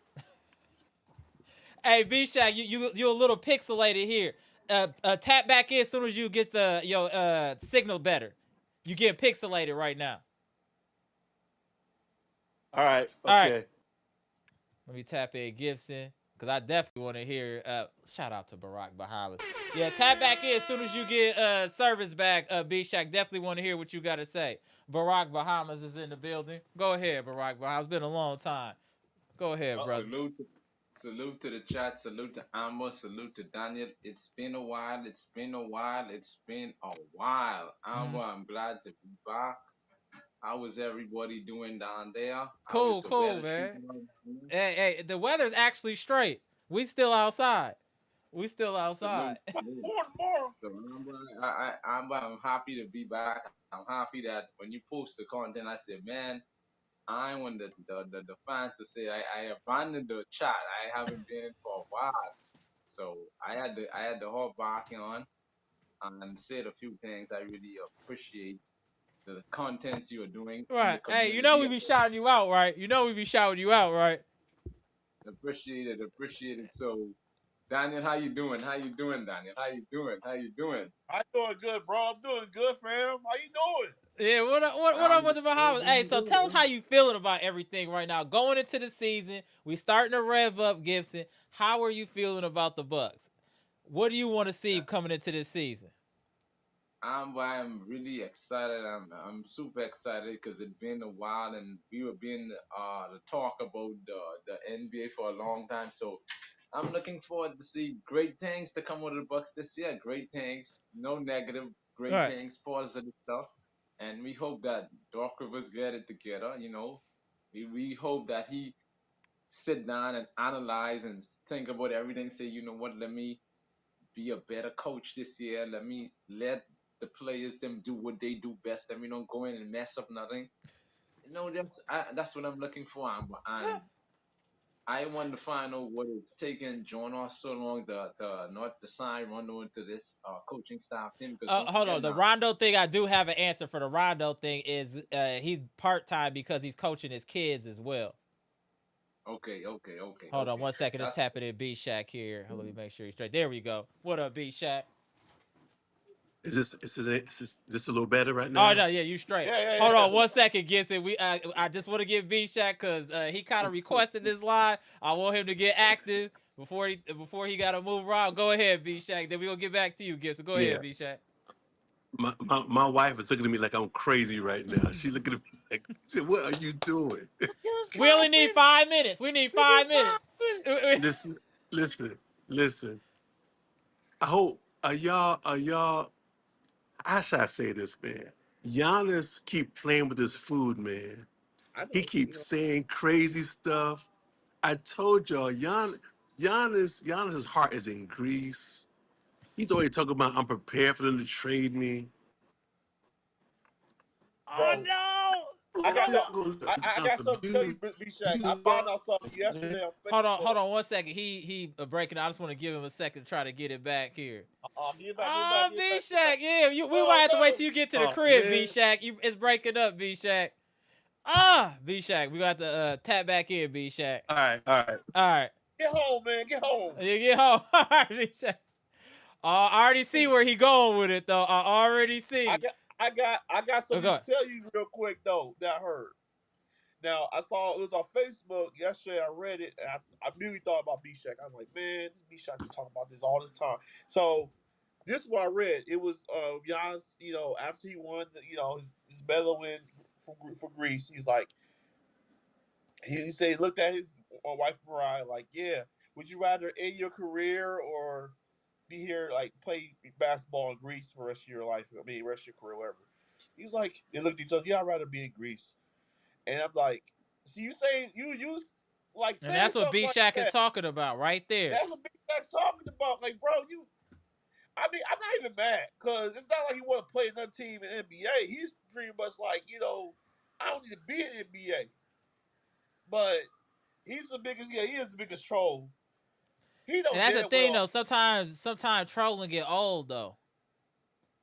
Hey, B-Shack, you a little pixelated here. Tap back in as soon as you get your signal better. You getting pixelated right now. All right. Okay. All right. Let me tap in Gibson, because I definitely want to hear. Shout out to Barack Bahamas. Yeah, tap back in as soon as you get service back, B-Shack. Definitely want to hear what you got to say. Barack Bahamas is in the building. Go ahead, Barack Bahamas. It's been a long time. Go ahead, brother. Salute to the chat. Salute to Amber. Salute to Daniel. It's been a while. Amber, I'm glad to be back. How was everybody doing down there? Cool, man. Hey, the weather's actually straight. We still outside. So, Amber, I'm happy to be back. I'm happy that when you post the content, I said, man, I want the fans to say I abandoned the chat. I haven't been in for a while, so I had to hop back on and said a few things. I really appreciate the contents you are doing. Right. Hey, we be shouting you out, right? Appreciate it. So, Daniel, how you doing, Daniel? How you doing? I'm doing good, bro. I'm doing good, fam. How you doing? Yeah, what up with the Bahamas? Hey, so tell us how you feeling about everything right now. Going into the season, we starting to rev up, Gibson. How are you feeling about the Bucks? What do you want to see coming into this season? I'm really excited. I'm super excited because it's been a while and we were being to talk about the NBA for a long time. So I'm looking forward to see great things to come out of the Bucks this year. Great things, no negative, All great right. things, positive stuff. And we hope that Doc Rivers get it together. We hope that he sit down and analyze and think about everything. Say, you know what, let me be a better coach this year. Let me let the players them do what they do best. Let me don't go in and mess up nothing. That's what I'm looking for. And I want to find out what it's taking John off so long the not the sign run into this coaching staff team because don't Hold forget on. The now. Rondo thing, I do have an answer for the Rondo thing. Is he's part time because he's coaching his kids as well. Hold on Okay. 1 second. Let's That's tap it in B Shack here. Let me make sure he's straight. There we go. What up, B Shack? Is this a little better right Oh now? no, yeah, you straight. Yeah. Hold on 1 second, Gibson. I just want to give B Shack because he kind of requested this live. I want him to get active before he got to move around. Go ahead, B Shack. Then we gonna get back to you, Gibson. Go Yeah. ahead, B Shack. My wife is looking at me like I'm crazy right now. She's looking at me like, she said, "What are you doing?" We only need 5 minutes. We need 5 minutes. listen, listen, listen. I hope are y'all. How should I say this, man? Giannis keep playing with his food, man. I He know. keeps saying crazy stuff. I told y'all, Giannis's heart is in Greece. He's always talking about I'm prepared for them to trade me. Oh Bro, no! I got Come no. on. I got something to tell you, B Shack. I found out something yesterday on Hold Facebook. on 1 second. He breaking. I just want to give him a second to try to get it back here. Get it back, Oh, get it B back, get it back. Shack, yeah, we might Oh have to wait no! till you get to the Oh crib, B man, Shack. It's breaking up, B Shack. B Shack, we got to tap back in, B Shack. all right, all right. All right, Get home, man. Get home. you get home. All right, B Shack. I already see where he going with it though. I already I see. got, I got something Okay. to tell you real quick though that I heard. Now I saw it was on Facebook yesterday. I read it and I immediately thought about B Shack. I'm like, man, this B Shack been talking about this all this time. So this is what I read. It was Giannis, after he won, his medal win for Greece. He's like, he said he looked at his wife Mariah like, yeah, would you rather end your career or be here like play basketball in Greece for the rest of your life? I mean, rest of your career, whatever. He was like, they looked at each other. Yeah, I'd rather be in Greece. And I'm like, so you say you like And saying that's what something B like Shack is that? talking about right there. That's what Big Mac's talking about. Like, bro, you. I mean, I'm not even mad because it's not like he want to play another team in NBA. He's pretty much like, I don't need to be in NBA. But he's the biggest. Yeah, he is the biggest troll. He And know that's the damn thing well though. Sometimes trolling get old though.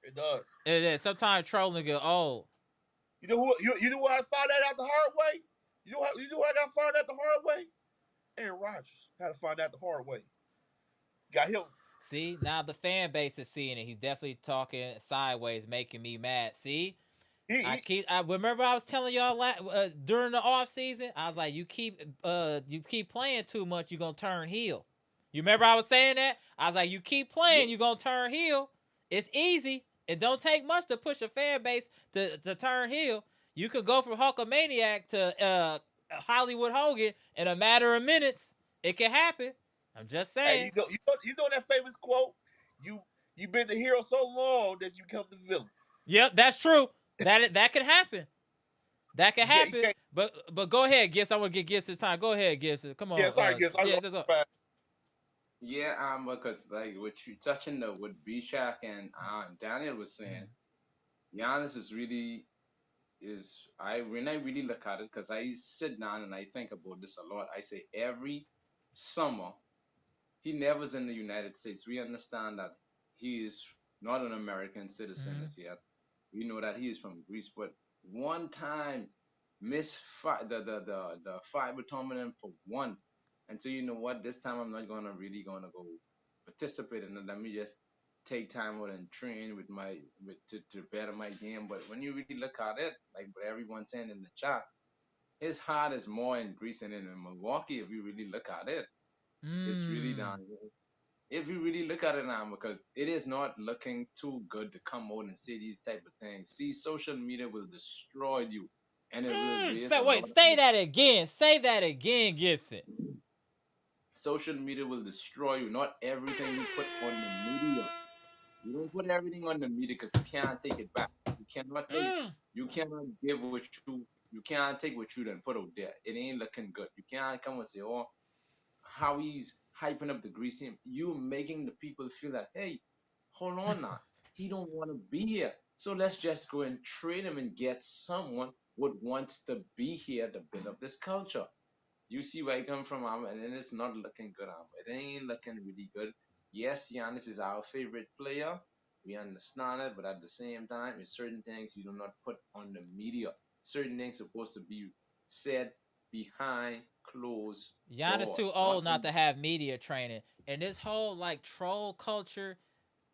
it does. Sometimes trolling get old. You know what I found that out the hard way? You know what I got to find out the hard way? Aaron Rodgers had to find out the hard way. Got him. See, now the fan base is seeing it. He's definitely talking sideways, making me mad. See, He I remember I was telling y'all during the off season. I was like, you keep playing too much, you're gonna turn heel. You remember I was saying that? I was like, you keep yeah. playing, you're gonna turn heel. It's easy. It don't take much to push a fan base to turn heel. You could go from Hulkamaniac to Hollywood Hogan in a matter of minutes. It can happen. I'm just Hey, saying. you know that famous quote? You you've been the hero so long that you become the villain. Yep, that's true. That can happen. That can You happen. can't. But go ahead, Gibson. I want to get Gibson time. Go ahead, Gibson. Come Yeah, on. sorry, guys. I Yeah, wrote that's all. fast. yeah, because like what you touching the what B Shack and Daniel was saying, Giannis is really is I when I really look at it because I sit down and I think about this a lot. I say every summer he never's in the United States. We understand that he is not an American citizen Mm-hmm. as yet. We know that he is from Greece, but one time missed the fiber tournament for one. And so you know what? This time I'm not gonna really gonna go participate in it. Let me just take time out and train to better my game. But when you really look at it, like what everyone's saying in the chat, his heart is more in Greece than in Milwaukee. If you really look at it, it's really Mm. down. If you really look at it now, because it is not looking too good to come out and say these type of things. See, social media will destroy you, and it will raise a So wait, lot say of that again. Say that again, Gibson. social media will destroy you. Not everything you put on the media. You don't put everything on the media because you can't take it back. You cannot take. Mm. You cannot give what you. You can't take what you done put out there. It ain't looking good. You can't come and say, "Oh, how he's hyping up the grease team." You making the people feel that, hey, hold on now, he don't want to be here. So let's just go and trade him and get someone what wants to be here to build up this culture. You see where I come from, and then it's not looking good, It ain't looking really good. Yes, Giannis is our favorite player. We understand it, but at the same time, it's certain things you do not put on the media. Certain things supposed to be said behind closed Giannis too doors, not old not in. to have media training, and this whole like troll culture.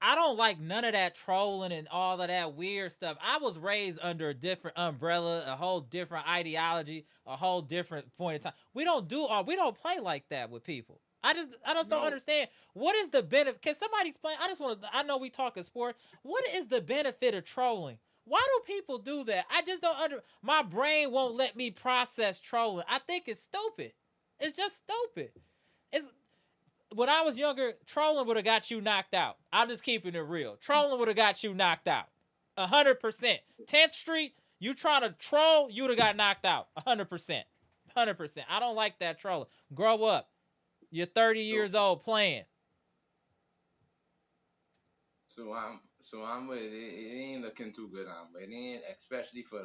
I don't like none of that trolling and all of that weird stuff. I was raised under a different umbrella, a whole different ideology, a whole different point in time. We don't play like that with people. I just don't No. understand what is the benefit. Can somebody explain? I know we talking sport. What is the benefit of trolling? Why do people do that? I just don't my brain won't let me process trolling. I think it's stupid. It's just stupid. It's When I was younger, trolling would have got you knocked out. I'm just keeping it real. Trolling would have got you knocked out. 100%. 10th Street, you trying to troll, you would have got knocked out. 100%. 100%. I don't like that trolling. Grow up. You're 30 So years old playing. so it ain't looking too good, It ain't, especially for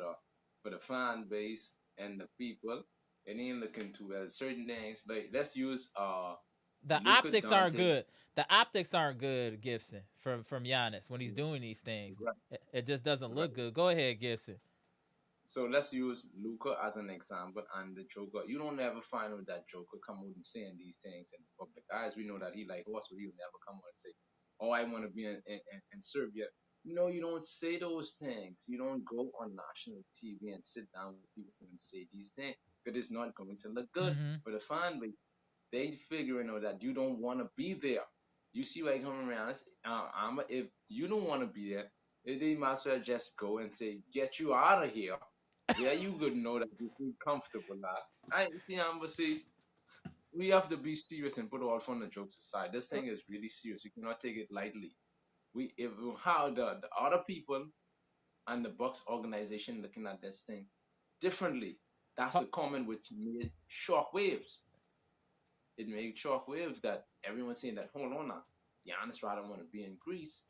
the fan base and the people. It ain't looking too well. Certain things, like let's use The Luka optics aren't Dante. good. The optics aren't good, Gibson, from Giannis when he's doing these things. Right, It just doesn't right. look good. Go ahead, Gibson. So let's use Luca as an example and the Joker. You don't ever find out that Joker come out and saying these things in the public eyes. We know that he like Horst, but he'll never come out and say, "Oh, I want to be in Serbia." No, you don't say those things. You don't go on national TV and sit down with people and say these things because it's not going to look good Mm-hmm. for the fan base. They figuring out that you don't want to be there. You see why I come around? If you don't want to be there, they might as well just go and say, "Get you out of here." Where you could know that you feel comfortable now. I see, but see, we have to be serious and put all fun and jokes aside. This thing is really serious. You cannot take it lightly. We if how the other people and the Bucks organization looking at this thing differently. That's the comment which made shockwaves. It made shockwaves that everyone's saying that, hold on now, Giannis rather want to be in Greece.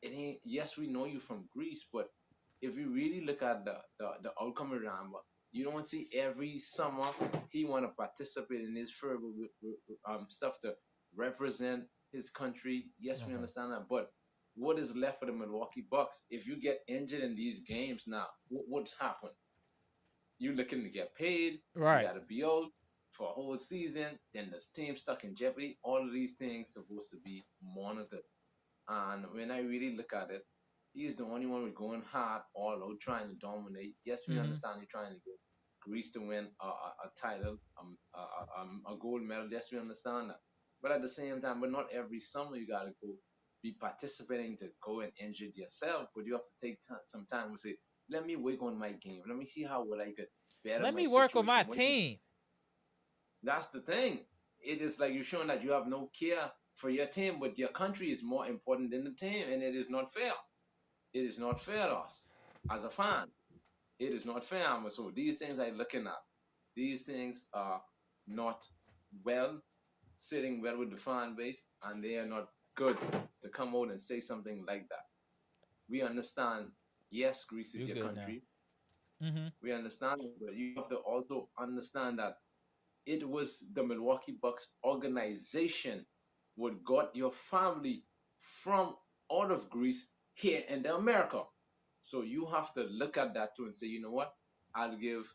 It ain't, yes, we know you from Greece, but if you really look at the outcome around, you don't see every summer he want to participate in his further stuff to represent his country. Yes, we Uh-huh. understand that, but what is left for the Milwaukee Bucks? If you get injured in these games now, what's happened? You're looking to get paid. You Right. got to be out for a whole season. Then the team stuck in jeopardy. All of these things supposed to be monitored. And when I really look at it, he is the only one with going hard all out, trying to dominate. Yes, we Mm-hmm. understand you're trying to get Greece to win a title, a gold medal. Yes, we understand that. But at the same time, but not every summer you gotta go be participating to go and injure yourself. But you have to take some time to say, let me work on my game. Let me see how would I could better Let my me work with my situation. team. That's the thing. It is like you're showing that you have no care for your team, but your country is more important than the team, and it is not fair. It is not fair to us as a fan. It is not fair. So these things I'm looking at, these things are not well, sitting well with the fan base, and they are not good to come out and say something like that. We understand, yes, Greece is You your good now. country. Mm-hmm. We understand, but you have to also understand that it was the Milwaukee Bucks organization what got your family from out of Greece here in America. So you have to look at that too and say, you know what? I'll give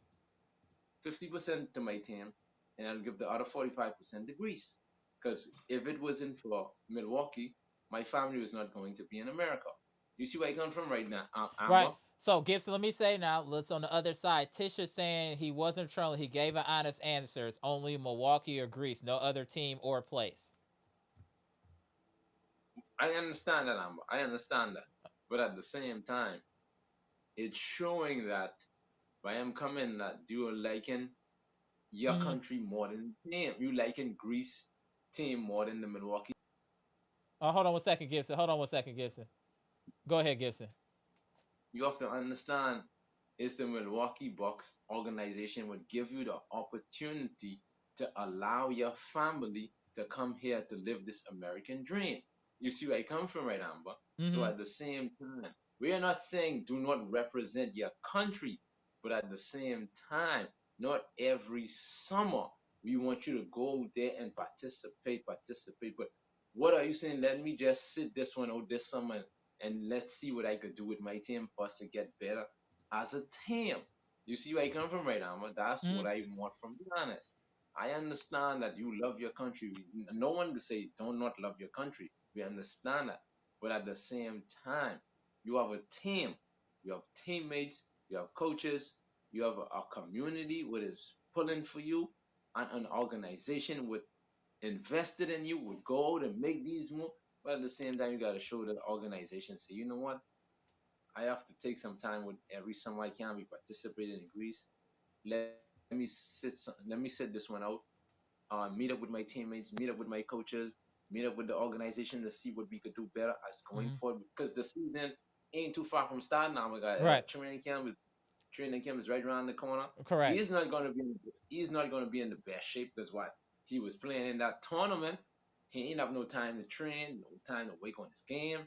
50% to my team and I'll give the other 45% to Greece. Because if it wasn't for Milwaukee, my family was not going to be in America. You see where I come from right now, Right. Amber? So Gibson, let me say now, let's on the other side. Tisha saying he wasn't trolling. He gave an honest answer. It's only Milwaukee or Greece, no other team or place. I understand that, Amber. I understand that. But at the same time, it's showing that I am coming that you are liking your Mm-hmm. country more than the team. You liking Greece team more than the Milwaukee. Oh, hold on one second, Gibson. Hold on one second, Gibson. Go ahead, Gibson. You have to understand is the Milwaukee Bucks organization would give you the opportunity to allow your family to come here to live this American dream. You see where I come from, right, Amber? So Mm-hmm. at the same time, we are not saying do not represent your country, but at the same time, not every summer we want you to go there and participate. But what are you saying? Let me just sit this one out this summer and let's see what I could do with my team for us to get better as a team. You see where I come from, right, Amma? That's Mm-hmm. what I want from Giannis. I understand that you love your country. No one will say don't not love your country. We understand that. But at the same time, you have a team, you have teammates, you have coaches, you have a community what is pulling for you, and an organization with invested in you, would go out and make these moves. But at the same time, you got to show the organization, say, you know what? I have to take some time with every summer I can be participating in Greece. Let me sit this one out. Meet up with my teammates, meet up with my coaches, meet up with the organization to see what we could do better as going Mm-hmm. forward. Because the season ain't too far from starting now. My guy, Right. training camp is right around the corner. Correct. He's not going to be in the best shape because what he was playing in that tournament. He ain't have no time to train, no time to wake on his game.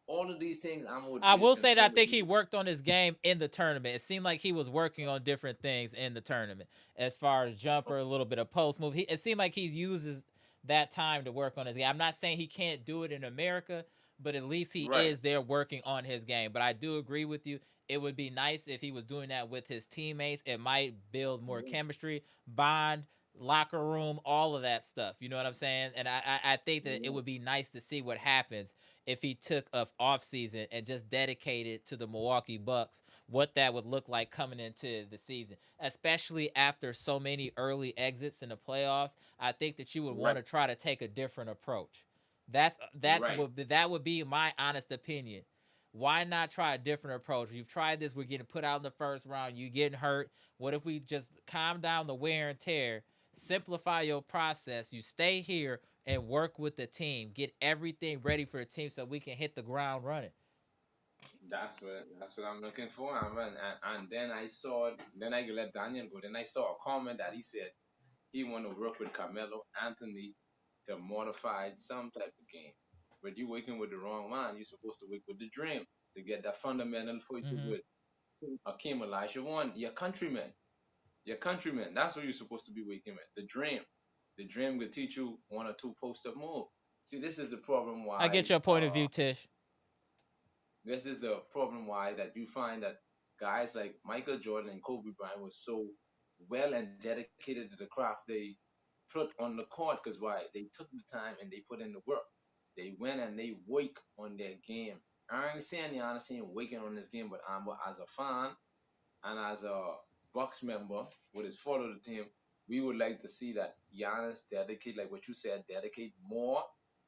All of these things, I'm would I be as will say that I concerned with think he you. worked on his game in the tournament. It seemed like he was working on different things in the tournament, as far as jumper, a little bit of post move. It seemed like he uses that time to work on his game. I'm not saying he can't do it in America, but at least he Right, is there working on his game. But I do agree with you. It would be nice if he was doing that with his teammates. It might build more chemistry, bond, locker room, all of that stuff. You know what I'm saying? And I think that it would be nice to see what happens if he took a off season and just dedicated to the Milwaukee Bucks, what that would look like coming into the season, especially after so many early exits in the playoffs. I think that you would want right, to try to take a different approach. That's right. what that would be my honest opinion. Why not try a different approach? You've tried this. We're getting put out in the first round. You getting hurt. What if we just calm down the wear and tear, simplify your process? You stay here and work with the team. Get everything ready for the team so we can hit the ground running. That's what I'm looking for. And then I saw then I let Daniel go. Then I saw a comment that he said he want to work with Carmelo Anthony to modify some type of game. But you working with the wrong man. You're supposed to work with the dream to get that fundamental for you Mm-hmm. with Akeem Olajuwon, your countryman. Your countryman. That's what you're supposed to be working with. The dream. The dream will teach you one or two post up move. See, this is the problem I why get your point of view, Tish. this is the problem why that you find that guys like Michael Jordan and Kobe Bryant was so well and dedicated to the craft they put on the court because why they took the time and they put in the work. They went and they work on their game. I ain't saying Giannis ain't working on his game, but as a fan and as a Bucks member with his follow the team, we would like to see that Giannis dedicate, like what you said, dedicate more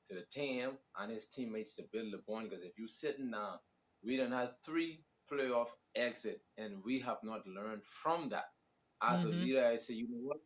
to the team and his teammates to build the bond. Because if you sitting down, we don't have three playoff exit, and we have not learned from that. As a Mm-hmm. leader, I say, you know what?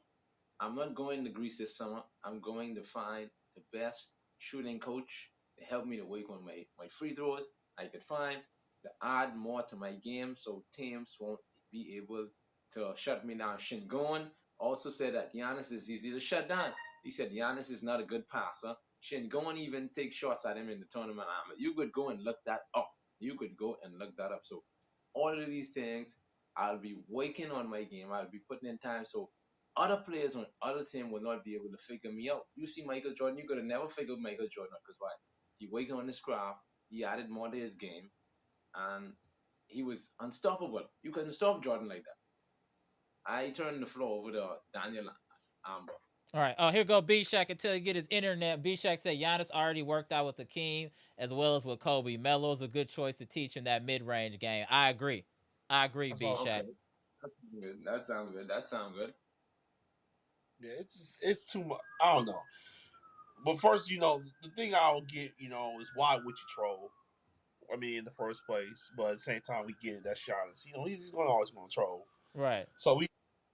I'm not going to Greece this summer. I'm going to find the best shooting coach to help me to work on my free throws I could find to add more to my game so teams won't be able to shut me down. Shingon also said that Giannis is easy to shut down. He said Giannis is not a good passer. Shingon even take shots at him in the tournament. You could go and look that up. You could go and look that up. So all of these things, I'll be working on my game. I'll be putting in time. So other players on other team will not be able to figure me out. You see Michael Jordan, you could have never figured Michael Jordan out because why? He working on his craft, he added more to his game, and he was unstoppable. You couldn't stop Jordan like that. I turn the floor over to Daniel Amber. All right. Oh, here go B Shack until he get his internet. B Shack said Giannis already worked out with Akeem as well as with Kobe. Melo's a good choice to teach him that mid range game. I agree. I agree, That's B all. Shack. Okay, that sounds good. That sounds good. That sounds good. Yeah, it's too much. I don't know. But first, the thing I don't get, is why would you troll? I mean, in the first place. But at the same time, we get it. That's Giannis. He's going to always going to troll. Right. So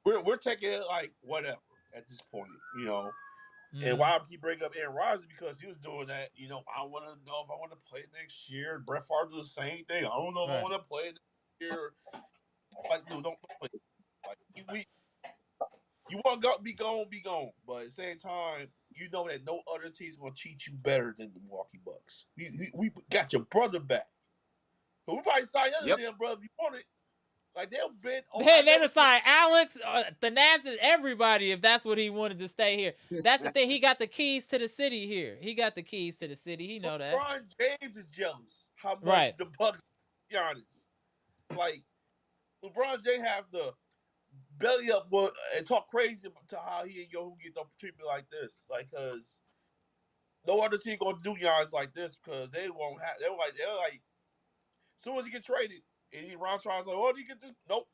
we're taking it like whatever at this point. And Mm-hmm. why I keep bringing up Aaron Rodgers because he was doing that. I want to know if I want to play next year. Brett Favre does the same thing. I don't know if I Right. want to play next year. Like, dude, don't play. Like, you want to go, be gone. But at the same time, you know that no other team's going to treat you better than the Milwaukee Bucks. We got your brother back. So we probably sign the other Yep. damn brother if you want it. Like they've been. Oh, I Then they never seen. decide Alex, Thanasis, everybody, if that's what he wanted to stay here. That's the thing. He got the keys to the city here. He got the keys to the city. He know that. LeBron James is jealous how much Right. the Bucks Giannis. Like LeBron James have the belly up and talk crazy to how he and Yo get the treatment like this. Like, cause no other team gonna do Giannis like this because they won't have. They're like, as soon as he get traded, and he Ron tries like, oh, did you get this? Nope.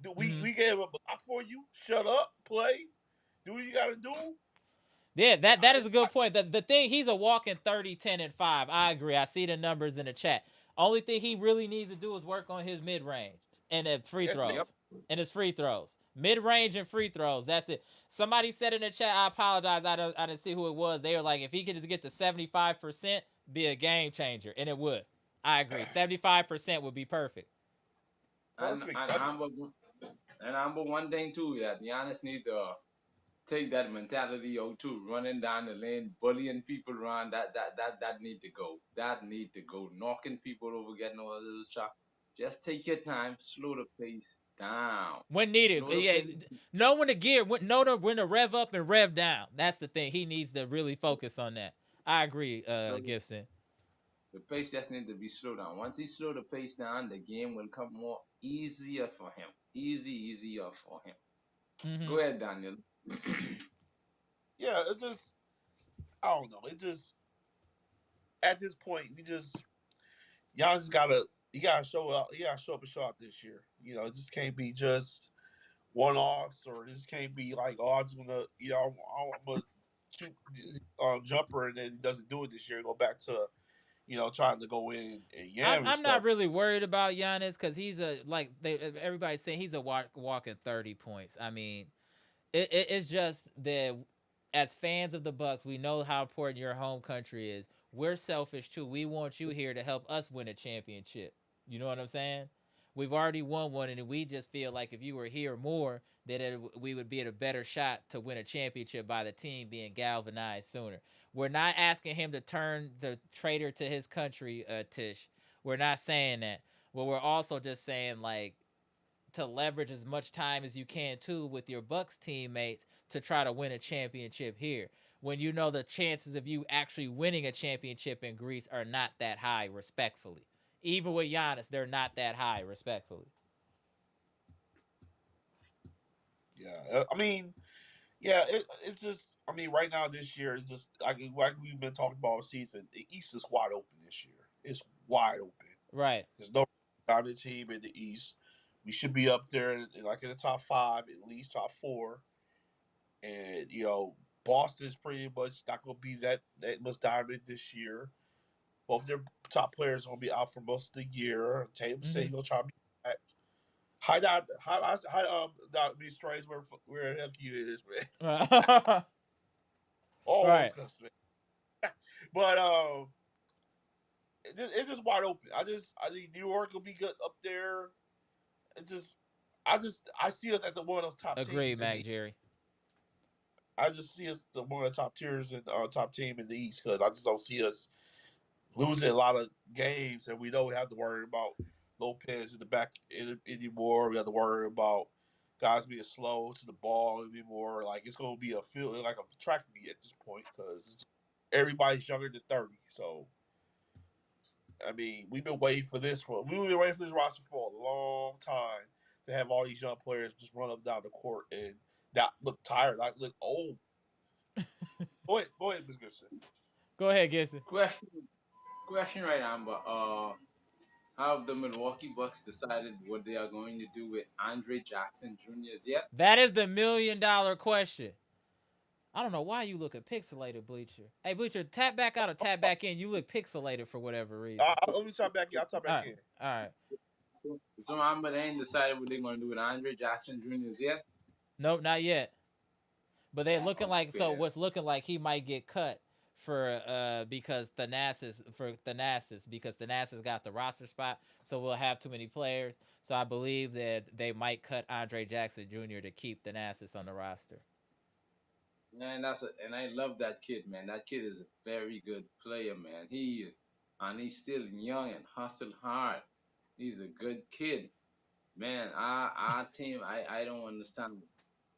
Do we Mm-hmm. we gave a block for you? Shut up, play. Do what you gotta do. Yeah, that I, is a good point. The thing, he's a walking 30, 10, and 5. I agree. I see the numbers in the chat. Only thing he really needs to do is work on his mid range and free that's it. Yep. throws. And his free throws. Mid range and free throws. That's it. Somebody said in the chat, I apologize. I didn't see who it was. They were like, if he could just get to 75%, be a game changer. And it would. I agree. 75% would be perfect. And Perfect. and I'm but one thing too that Giannis need to take that mentality out too. Running down the lane, bullying people around. That need to go. That need to go. Knocking people over, getting all this shot. Just take your time. Slow the pace down. When needed. Slow the Yeah, pace. know when to gear, know when to rev up and rev down. That's the thing. He needs to really focus on that. I agree, Slow Gibson. the pace just need to be slowed down. Once he slow the pace down, the game will come more easier for him. Easier for him. Mm-hmm. Go ahead, Daniel. Yeah, it's just I don't know. It just at this point y'all just gotta you gotta show up. You gotta show up and show out this year. It just can't be just one offs or this can't be like oh I'm just gonna I'm gonna shoot jumper and then he doesn't do it this year. Go back to trying to go in and I'm yam and I'm stuff. not really worried about Giannis because he's a like everybody's saying he's a walking 30 points. I mean, it's just that as fans of the Bucks, we know how important your home country is. We're selfish too. We want you here to help us win a championship. You know what I'm saying? We've already won one, and we just feel like if you were here more, that we would be at a better shot to win a championship by the team being galvanized sooner. We're not asking him to turn the traitor to his country, Tish. We're not saying that. But we're also just saying like to leverage as much time as you can too with your Bucks teammates to try to win a championship here. When you know the chances of you actually winning a championship in Greece are not that high, respectfully. Even with Giannis, they're not that high, respectfully. Yeah, I mean, yeah, it's just I mean right now this year it's just like we've been talking about all season. The East is wide open this year. It's wide open. Right. There's no dominant team in the East. We should be up there like in the top five, at least top four. And Boston's pretty much not going to be that much dominant this year. Both their top players are going to be out for most of the year. Tatum said Mm-hmm. he's going to try to be back. Hi, Dr. B. Strays, where the heck you is, man. Right. Almost cuss, man. But it's just wide open. I think New York will be good up there. It just I see us at the one of those top Agree, teams in Mac the. Jerry. I just see us the one of the top tiers and top team in the East because I just don't see us losing a lot of games, and we know we have to worry about Lopez in the back anymore. We have to worry about guys being slow to the ball anymore. Like it's going to be a field like a track meet at this point because everybody's younger than 30. So I mean, we've been waiting for this roster for a long time to have all these young players just run up down the court and that look tired. I look old. Go ahead, Ms. Gibson. Go ahead, Gibson. Question right now, but have the Milwaukee Bucks decided what they are going to do with Andre Jackson Jr. yet? That is the $1 million question. I don't know why you look pixelated, Bleacher. Hey, Bleacher, tap back out or tap back in. You look pixelated for whatever reason. Let me try back in. I'll try All back right, in. all right. So Amber, they ain't decided what they're going to do with Andre Jackson Jr. yet? Nope, not yet. But they're looking like Okay. what's looking like he might get cut for because Thanasis got the roster spot, so we'll have too many players. So I believe that they might cut Andre Jackson Jr. to keep Thanasis on the roster. And and I love that kid, man. That kid is a very good player, man. He is, and he's still young and hustle hard. He's a good kid, man. Our team, I don't understand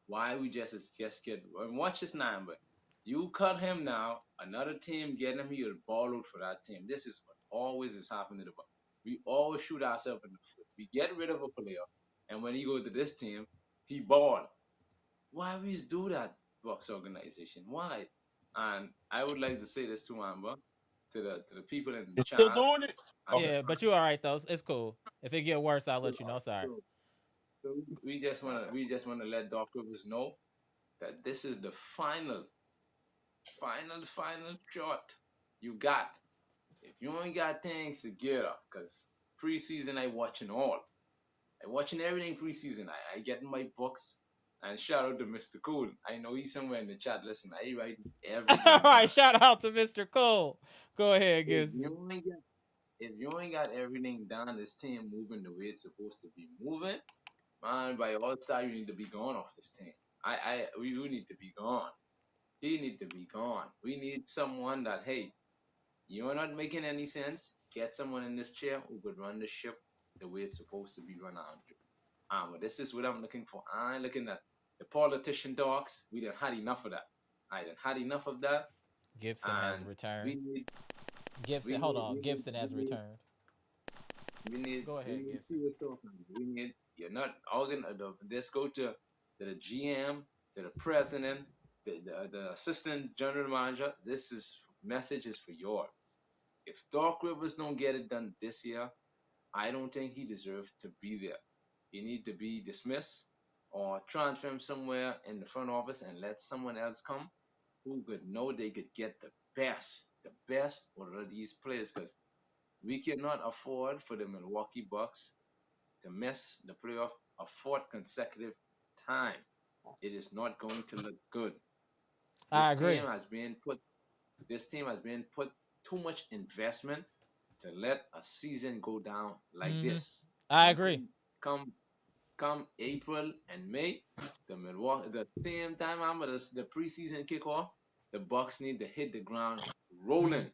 why we just get and watch this now, but you cut him now, another team get him, he will ball out for that team. This is what always is happening to the Bucks. We always shoot ourselves in the foot. We get rid of a player, and when he go to this team, he ball. Why we do that, Bucks organization? Why? And I would like to say this to Amber, to the people in the You're still chat. doing it? And Okay. Yeah, but you all right though. It's cool. If it get worse, I'll so, let you know. Sorry. so, so we just wanna let Doc Rivers know that this is the final shot you got. If you ain't got things together, because preseason I watching all. I watching everything preseason. I get my books and shout out to Mr. Cool. I know he's somewhere in the chat. Listen, I write All everything right, down. shout out to Mr. Cole. Go ahead, If Gibson. you ain't got if you ain't got everything down, this team moving the way it's supposed to be moving, man, by all star you need to be gone off this team. We need to be gone. He need to be gone. We need someone that, hey, you're not making any sense. Get someone in this chair who could run the ship the way it's supposed to be run, Andre. This is what I'm looking for. I ain't looking at the politician talks. We done had enough of that. I done had enough of that. Gibson has And returned. we need Gibson, we hold need on. we need Gibson we has need returned. Go we ahead, need Gibson. serious talking. We need you're not organ let's go to the GM, to the president, the assistant general manager. This is message is for you. If Doc Rivers don't get it done this year, I don't think he deserves to be there. He need to be dismissed or transfer him somewhere in the front office and let someone else come who could know they could get the best out of these players because we cannot afford for the Milwaukee Bucks to miss the playoff a fourth consecutive time. It is not going to look good. I This team agree. has been put this team has been put too much investment to let a season go down like Mm-hmm. this. I And agree. come April and May, the same time I'm the preseason kickoff, the Bucks need to hit the ground Mm-hmm. rolling.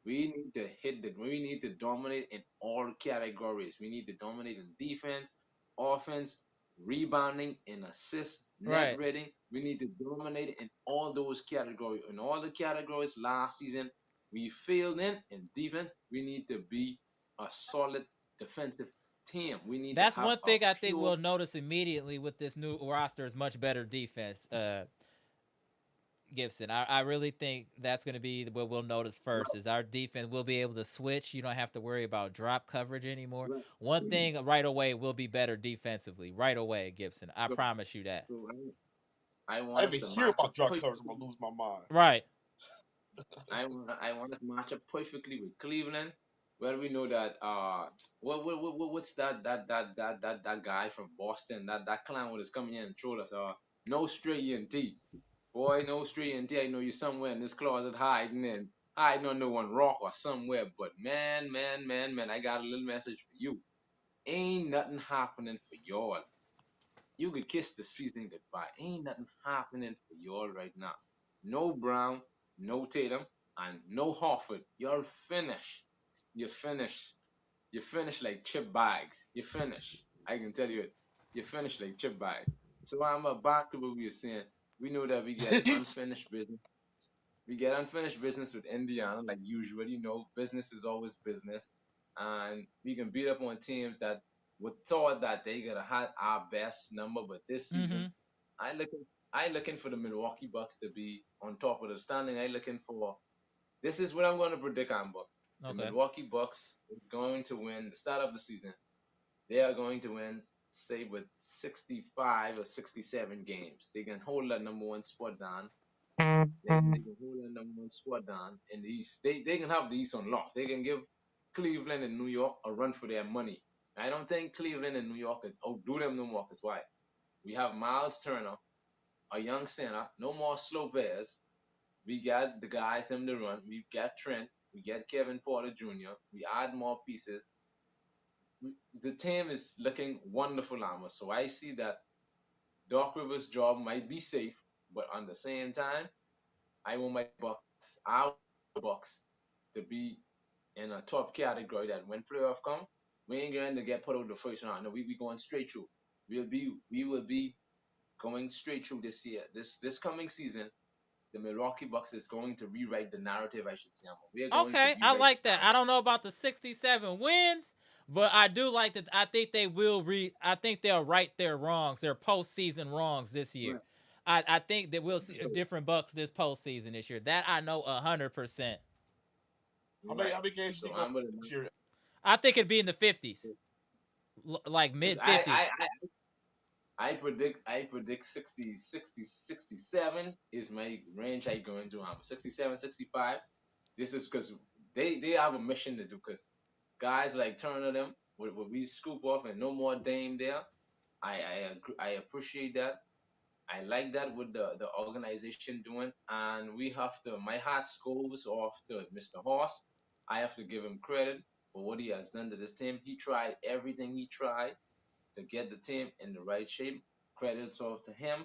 We need to dominate in all categories. We need to dominate in defense, offense, rebounding, and assist, net Right. rating. We need to dominate in all those categories. In all the categories last season, we failed in defense. We need to be a solid defensive team. We need to That's have one a thing I think pure we'll notice immediately with this new roster is much better defense. Gibson, I really think that's going to be what we'll notice first is our defense will be able to switch. You don't have to worry about drop coverage anymore. right. One thing right away will be better defensively. Right away, Gibson. I So, promise you that. so I I want us even to hear match up about drug coverage. I'm perfectly. gonna lose my mind. Right. I want us to match up perfectly with Cleveland. Well, we know that what's that guy from Boston that clown was coming in and troll us no straight ENT boy no straight ENT. I know you somewhere in this closet hiding under one rock or somewhere. But man, I got a little message for you. Ain't nothing happening for y'all. You could kiss the season goodbye. Ain't nothing happening for y'all right now. No Brown, no Tatum, and no Horford. Y'all finished. You finished. You finished like chip bags. You finished. I can tell you it. You finished like chip bags. So I'm back to what we were saying. We know that we get unfinished business. We get unfinished business with Indiana, like usual. You know, business is always business, and we can beat up on teams that would thought that they could have had our best number, but this season, Mm-hmm. I look I looking for the Milwaukee Bucks to be on top of the standing. I looking for. This is what I'm going to predict, Amber. The Okay. Milwaukee Bucks is going to win the start of the season. They are going to win, say, with 65 or 67 games. They can hold that number one spot down. They can hold that number one spot down in the East. They can have the East on lock. They can give Cleveland and New York a run for their money. I don't think Cleveland and New York can outdo them no more. Because why? We have Myles Turner, a young center, no more Lopez. We got the guys them to run. We got Trent. We got Kevin Porter Jr. We add more pieces. The team is looking wonderful, Alma. So I see that Doc Rivers' job might be safe, but on the same time, I want my Bucks, our Bucks, to be in a top category that when playoff come, we ain't going to get put out the first round. No, we going straight through. We will be going straight through this year. This coming season, the Milwaukee Bucks is going to rewrite the narrative, I should say. We are going to Okay, I rewrite like the that. I don't know about the 67 wins, but I do like that. I think they will I think they'll right their wrongs, their postseason wrongs this year. narrative. I think that we'll see a So, different Bucks this postseason this year. That I know 100%. How right. many games you So think gonna I'm gonna. win this year? I think it'd be in the 50s, like Because mid 50s. I predict 67 is my range I go into. 67, 65. This is because they have a mission to do. Because guys like Turner them, what we scoop off and no more Dame there. I appreciate that. I like that with the organization doing, and we have to. My hat goes off to Mr. Horst. I have to give him credit for what he has done to this team. He tried everything he tried to get the team in the right shape. Credits off to him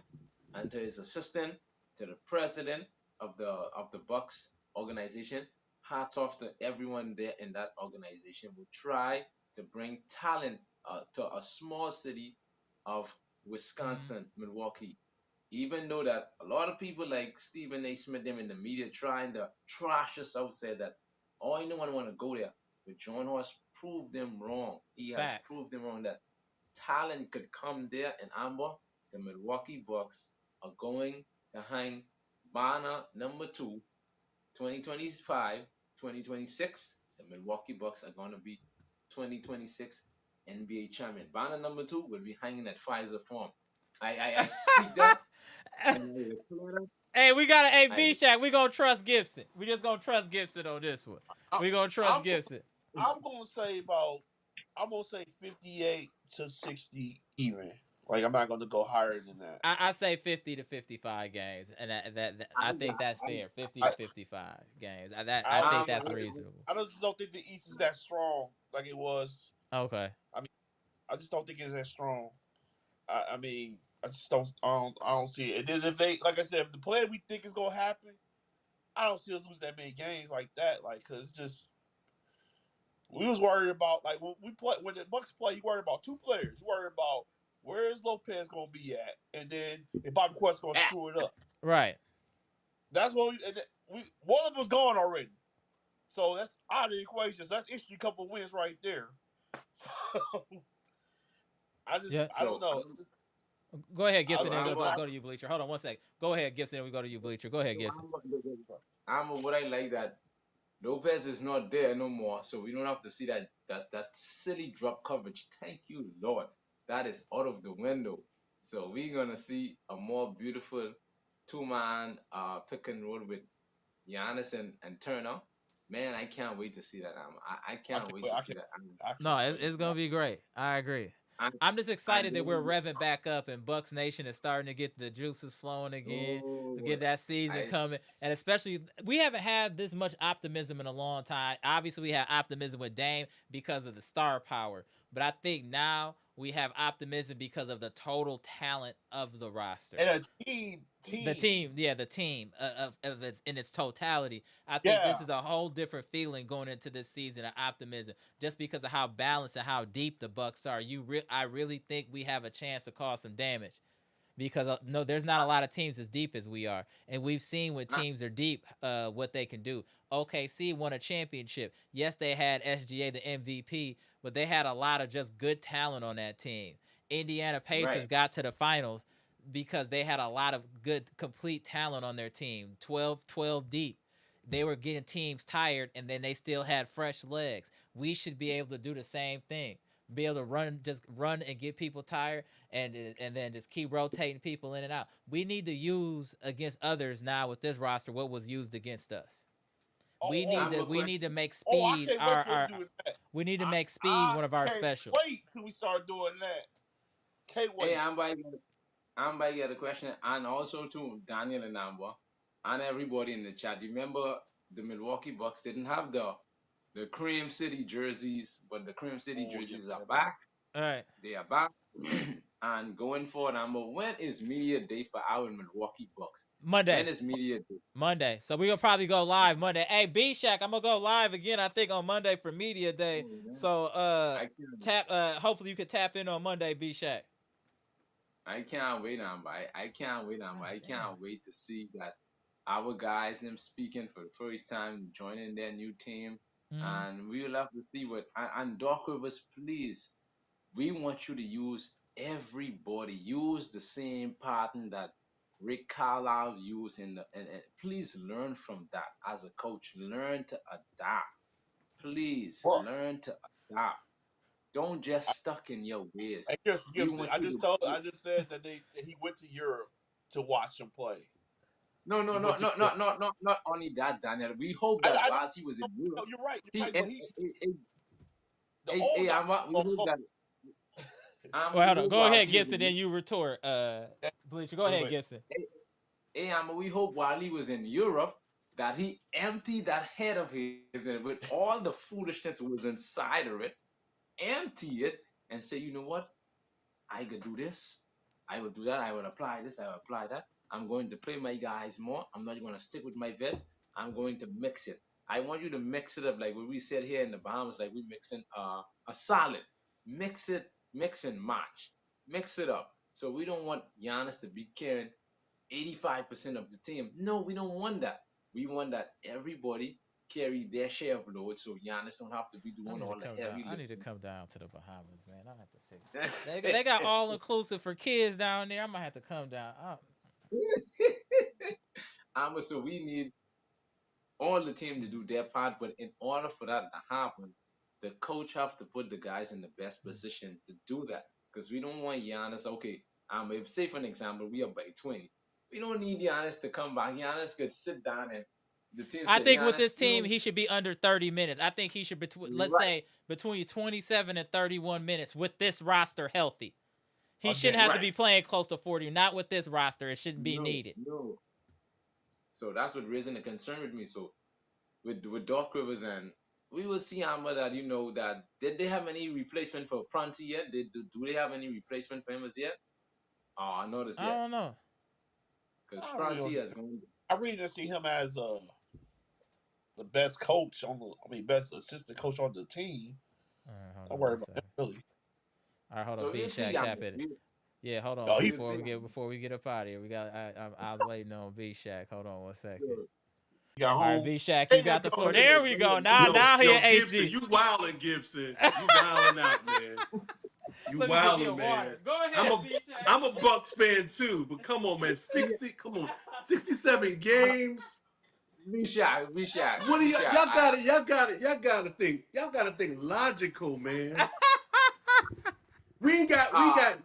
and to his assistant, to the president of the Bucks organization. Hats off to everyone there in that organization who try to bring talent to a small city of Mm-hmm. Wisconsin, Milwaukee. Even though that a lot of people like Stephen A. Smith them in the media trying to trash us out, said that oh, no one want to go there. But John Horst proved them wrong. He has Facts. proved them wrong that talent could come there in Amber. The Milwaukee Bucks are going to hang banner number 2, 2025, 2026. The Milwaukee Bucks are going to be 2026 NBA champion. Banner number 2 will be hanging at Pfizer Farm. I speak that and I declare that. Hey, we got a I, B Shack. We gonna trust Gibson. We just gonna trust Gibson on this one. I, We gonna trust I'm Gibson. I'm gonna say about I'm gonna say 58 to 60 even. Like I'm not gonna go higher than that. I say 50 to 55 games, and I think that's fair. 50 to I 55 games. I I think I'm, that's I, reasonable. I just don't think the East is that strong like it was. Okay. I mean, I just don't think it's that strong. I mean, I just I don't see it. And then if they, like I said, if the play we think is gonna happen, I don't see us losing that many games like that. Like, cause it's just we was worried about like when the Bucks play, you worried about two players. You worried about where is Lopez gonna be at, and then if Bobby Quest gonna screw it up. Right. That's what we one of them was gone already. So that's out of the equation. So that's issue a couple of wins right there. So Yeah. I don't so know. Go ahead, so Gibson. Then I'm, go to you, Bleacher. Hold on one second. Go ahead, Gibson. Then we go to you, Bleacher. Go ahead, so Gibson. what I like that Lopez is not there no more, so we don't have to see that silly drop coverage. Thank you, Lord. That is out of the window. So we're gonna see a more beautiful two-man pick and roll with Giannis and Turner. Man, I can't wait to see that. I I can't can't wait wait. to see that. I No, can't wait. it's gonna be great. I agree. And, I'm just and excited that we're revving back up and Bucks Nation is starting to get the juices flowing again. To oh, get that season I coming, and especially we haven't had this much optimism in a long time. Obviously, we had optimism with Dame because of the star power, but I think now we have optimism because of the total talent of the roster. And a The team. team, yeah, the team of its in its totality. I think Yeah. this is a whole different feeling going into this season of optimism, just because of how balanced and how deep the Bucks are. I really think we have a chance to cause some damage because no, there's not a lot of teams as deep as we are, and we've seen when I, teams are deep, what they can do. OKC won a championship. Yes, they had SGA the MVP, but they had a lot of just good talent on that team. Indiana Pacers right. got to the finals. because they had a lot of good complete talent on their team, 12 deep. They were getting teams tired, and then they still had fresh legs. We should be able to do the same thing. Be able to run and get people tired, and then just keep rotating people in and out. We need to use against others now with this roster what was used against us. Oh, We oh, need I'm to a we question. need to make oh! I speed can't wait for us our to do that. we need to I make speed I one of our can't specials. wait till we start doing that. Can't Hey, wait. I'm by get a question, and also to Daniel and Amber, and everybody in the chat. Remember, the Milwaukee Bucks didn't have the Cream City jerseys, but the Cream City Oh yeah, jerseys are bring it back. back. All right. They are back. And going forward, Amber, when is media day for our Milwaukee Bucks? When Monday. is media day? Monday. So we'll probably go live Monday. Hey, B Shack, I'm gonna go live again, I think, on Monday for Media Day. Oh, man. So I can't. tap hopefully you can tap in on Monday, B Shack. I can't wait, Amber. I can't wait, Amber. God I damn. can't wait to see that our guys, them speaking for the first time, joining their new team. Mm-hmm. And we will have to see what. And Doc Rivers, please, we want you to use everybody. Use the same pattern that Rick Carlisle used and please learn from that as a coach. Learn to adapt. Please Bro, learn to adapt. Don't just stuck in your ways. hey, Gibson, We Gibson. want you to. I just said that he went to Europe to watch him play. No, no, He no, went to no, Europe. no, no, no, not only that, Daniel. We hope that I whilst he was in know Europe, you're right. You're he right. But the old guys Amma, we hope also. that Well, we hold on. hope Go whilst ahead, he was Gibson, in then you retort. Bleacher. Go Wait, ahead, wait. Gibson. Amma, we hope while he was in Europe that he emptied that head of his and with all the foolishness that was inside of it, empty it and say, you know what? I could do this. I will do that. I will apply this. I will apply that. I'm going to play my guys more. I'm not going to stick with my vets. I'm going to mix it. I want you to mix it up like what we said here in the Bahamas, like we mixing a salad. Mix and match. Mix it up. So we don't want Giannis to be carrying 85% of the team. No, we don't want that. We want that everybody carry their share of load so Giannis don't have to be I doing need to all the come down. heavy I need to lifting. come down to the Bahamas, man. I have to figure. They got all inclusive for kids down there. I might have to come down. So we need all the team to do their part, but in order for that to happen, the coach have to put the guys in the best position to do that. Because we don't want Giannis. Okay, if say for an example, we are by 20. We don't need Giannis to come back. Giannis could sit down and the team I said, think with Giannis, this team, he should be under 30 minutes. I think he should let's right, say between 27 and 31 minutes with this roster healthy. He Again, shouldn't have to right. be playing close to 40. Not with this roster. It shouldn't be No, needed. no. So that's what raising the concern with me. So with Doc Rivers and we will see Amber that that did they have any replacement for Prunty yet? Do they have any replacement for him as yet? Oh, not as I yet. don't know. Because I really Prunty don't. has gone. I really didn't see him as the best coach on the. I mean, best assistant coach on the team. All right, hold Don't on worry one about that. second. Really. All right, hold on. So B we'll see Shack Amber. tap it. Yeah, hold on. No, he. We'll see Amber. Before we get up out of here, we got. I was waiting on B Shack. Hold on one second. Sure. He got All right, home. B Shack, you Hey, there, got the go floor. ahead. There we Go go. ahead. Go ahead. Now he in Yo, Gibson, HD. you wildin', Gibson. You wildin' out, man. You Let me get me a wildin', man. water. Go I'm ahead, a B Shack. I'm a Bucks fan too, but come on, man. 67 games. Vishak. What do y'all gotta think logical, man. Uh,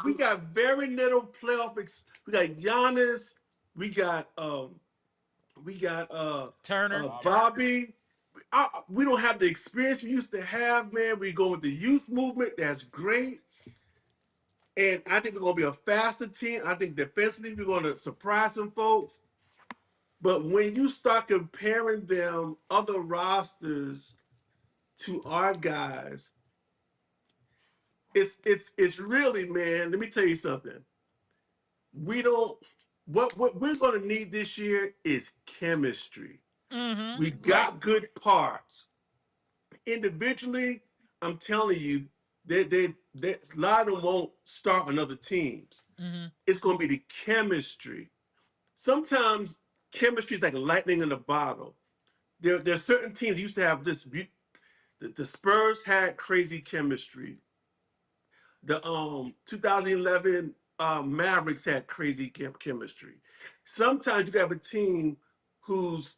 We got very little playoff we got Giannis, we got Turner. Bobby. We don't have the experience we used to have, man. We go with the youth movement. That's great. And I think we're going to be a faster team. I think defensively we're going to surprise some folks. But when you start comparing them, other rosters, to our guys, it's really, man, let me tell you something. We don't what we're going to need this year is chemistry. Mm-hmm. We right. got good parts. Individually, I'm telling you, a lot of them won't start on other teams. Mm-hmm. It's going to be the chemistry. Sometimes chemistry is like lightning in a bottle. There are certain teams that used to have this. The Spurs had crazy chemistry. The 2011 Mavericks had crazy chemistry. Sometimes you have a team whose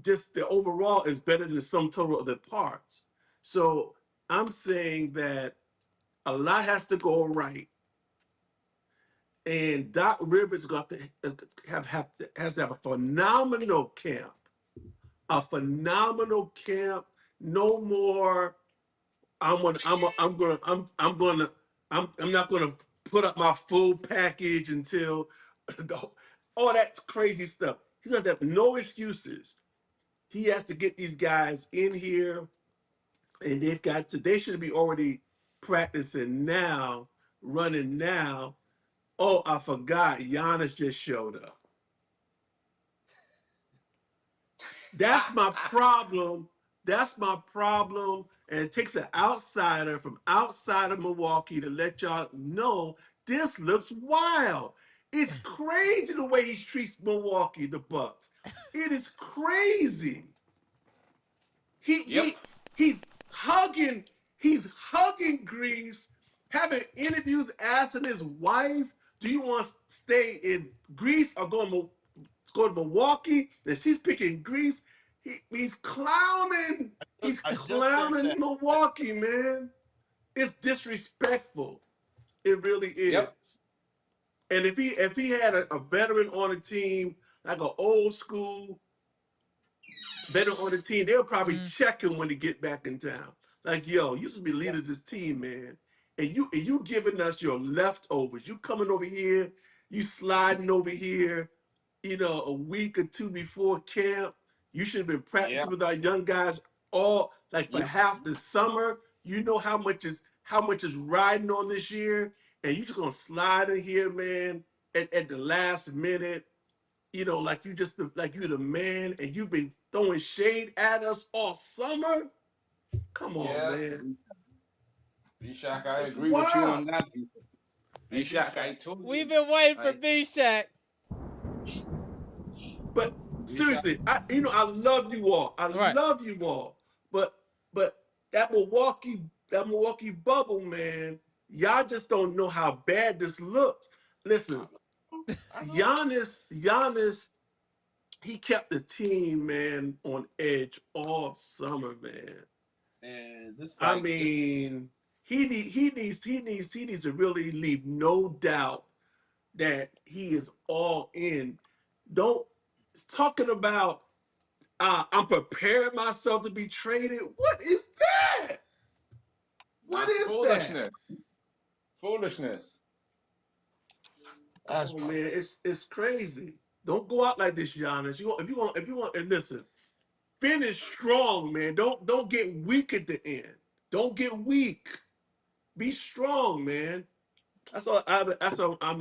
just the overall is better than the sum total of the parts. So I'm saying that a lot has to go right, and Doc Rivers got to has to have a phenomenal camp, No more. I'm not gonna put up my full package until all that crazy stuff. He doesn't have no excuses. He has to get these guys in here, and they should be already practicing now, running now. Oh, I forgot, Giannis just showed up. That's my problem. That's my problem. And it takes an outsider from outside of Milwaukee to let y'all know this looks wild. It's crazy the way he treats Milwaukee, the Bucks. It is crazy. He Yep. he's hugging Greece, having interviews asking his wife, do you want to stay in Greece or go to Milwaukee? And she's picking Greece. He's clowning. He's I just said clowning that. Milwaukee, man. It's disrespectful. It really is. Yep. And if he had a veteran on the team, like an old school veteran on the team, they'll probably check him when he get back in town. Like, yo, you should be leader of this team, man. And you giving us your leftovers. You coming over here, you sliding over here, a week or two before camp. You should have been Yeah. practicing with our young guys all like for Yep. half the summer. You know how much is riding on this year, and you just gonna slide in here, man, at the last minute. Like you're the man, and you've been throwing shade at us all summer. Come on, Yes, man. B-Shack, I It's agree with you wild. on that. B-Shack, I told you. We've been waiting for I B-Shack. But B-Shack, seriously, I love you all. I Right. love you all. But that Milwaukee bubble, man, y'all just don't know how bad this looks. Listen, I know. Giannis, he kept the team, man, on edge all summer, man. And this I like mean, he needs to really leave no doubt that he is all in. Don't talking about I'm preparing myself to be traded. What is that? What that's is that? foolishness. Foolishness. that's Oh man, it's crazy. Don't go out like this, Giannis. If you want, and listen, finish strong, man. Don't get weak at the end. Don't get weak. Be strong, man. That's all. I'm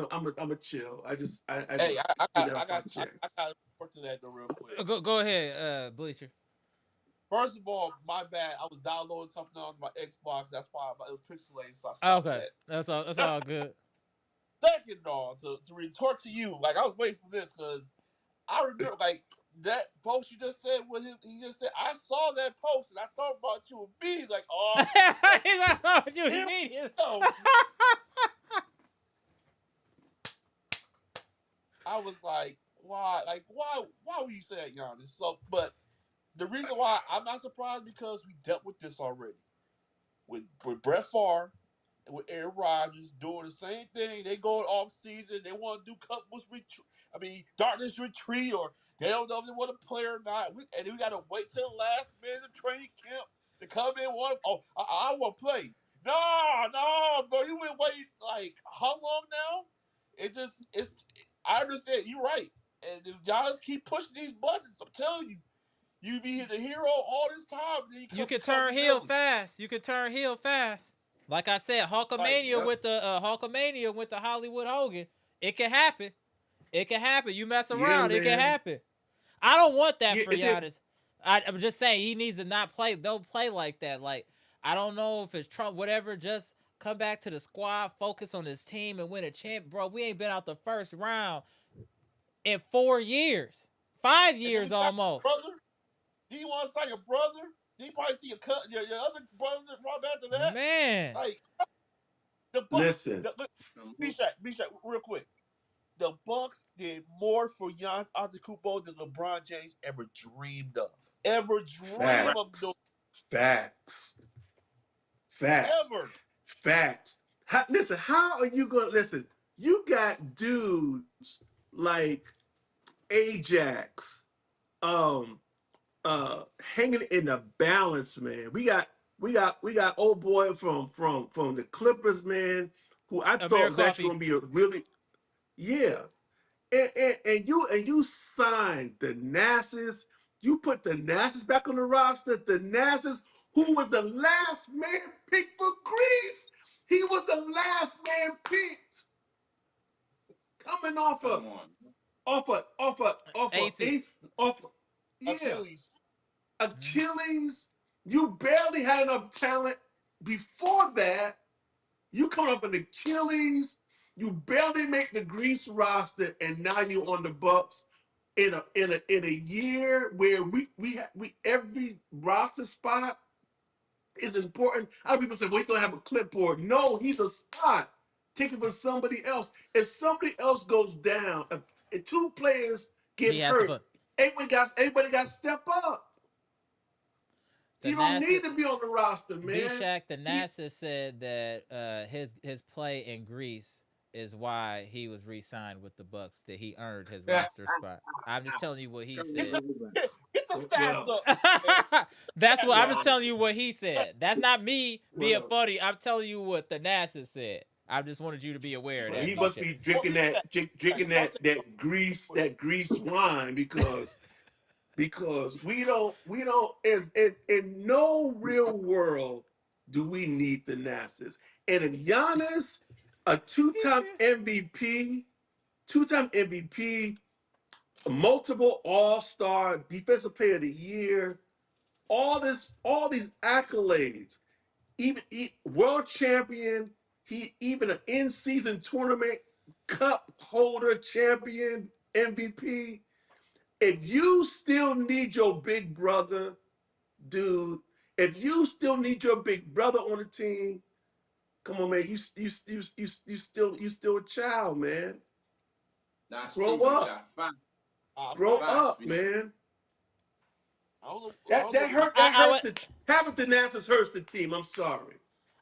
a chill. I hey, just get that I off my got I chest. got to report to that though real quick. Go ahead, Bleacher. First of all, my bad. I was downloading something on my Xbox. That's why it was pixelated, so I stopped Okay, that. that's all good. Second, though, to retort to you, like I was waiting for this because I remember like that post you just said with him. He just said I saw that post and I thought about you and me. Like, oh, like, He's like, oh, you here we genius. go. I was like, why? Like, why would you say that, Giannis? So, but the reason why I'm not surprised because we dealt with this already with Brett Favre and with Aaron Rodgers doing the same thing. They go off season. They want to do couples retreat. I mean, darkness retreat, or they don't know if they want to play or not. And we got to wait till the last minute of training camp to come in. I want to play. No, bro. You been waiting like how long now? It's. I understand. You're right. And if y'all just keep pushing these buttons, I'm telling you, you be the hero all this time. Then You can become turn the heel villain. fast. Like I said, Hulkamania Yep. with the Hulkamania with the Hollywood Hogan. It can happen. It can happen. You mess Yeah, around, it can man. happen. I don't want that Yeah, for it did. Giannis. I'm just saying he needs to not play. Don't play like that. Like I don't know if it's Trump, whatever. Just come back to the squad, focus on his team, and win a champ, bro. We ain't been out the first round in 4 years, 5 And then years we sign almost. brother. Do you want to sign your brother? Do you probably see your other brother right after that? Man, Like, The Bucks. Listen, B-Shaq, real quick. The Bucks did more for Giannis Antetokounmpo than LeBron James ever dreamed of. Ever dream of doing. facts, facts, facts, Ever. facts. Listen, how are you gonna listen? You got dudes like Ajax, um, hanging in the balance, man. We got old boy from the Clippers, man, who I thought Amir was actually Coffee. gonna be a really yeah. And you signed the Thanasis. You put the Thanasis back on the roster. The Thanasis, who was the last man picked for Greece. He was the last man picked. Coming off Come of on. off of off of off of AC. ace off yeah. Achilles. Mhm. Achilles. You barely had enough talent before that. You come up in Achilles. You barely make the Greece roster, and now you on the Bucks in a year where we every roster spot is important. Other people say, "Well, he's gonna have a clipboard." No, he's a spot taken for somebody else. If somebody else goes down, if two players get He has to hurt, put everybody got to step up. the You don't need NASA. to be on the roster, B man. Shack, the He, NASA said that his play in Greece is why he was re-signed with the Bucks. That he earned his roster spot. I'm just telling you what he Come said. on, man. Get the stats well, up, man. That's what Stats I'm up. just well, telling you what he said. That's not me being well. funny. I'm telling you what the NASA said. I just wanted you to be aware of Well, that, he B must Shack. be What drinking is that? drinking Bust it that grease wine because we don't as in no real world do we need the Thanasis. And if Giannis, a two-time MVP, multiple All-Star, Defensive Player of the Year, all these accolades, even world champion, he even an in-season tournament cup holder, champion, MVP. If you still need your big brother, dude, if you still need your big brother on the team, come on, man, you still a child, man. That's Grow true, up, Bishop. Facts, grow Facts. facts, up, Bishop. man. I don't know. I That don't know. that hurt. I, That I hurts would the having the Nassas hurts the team. I'm sorry.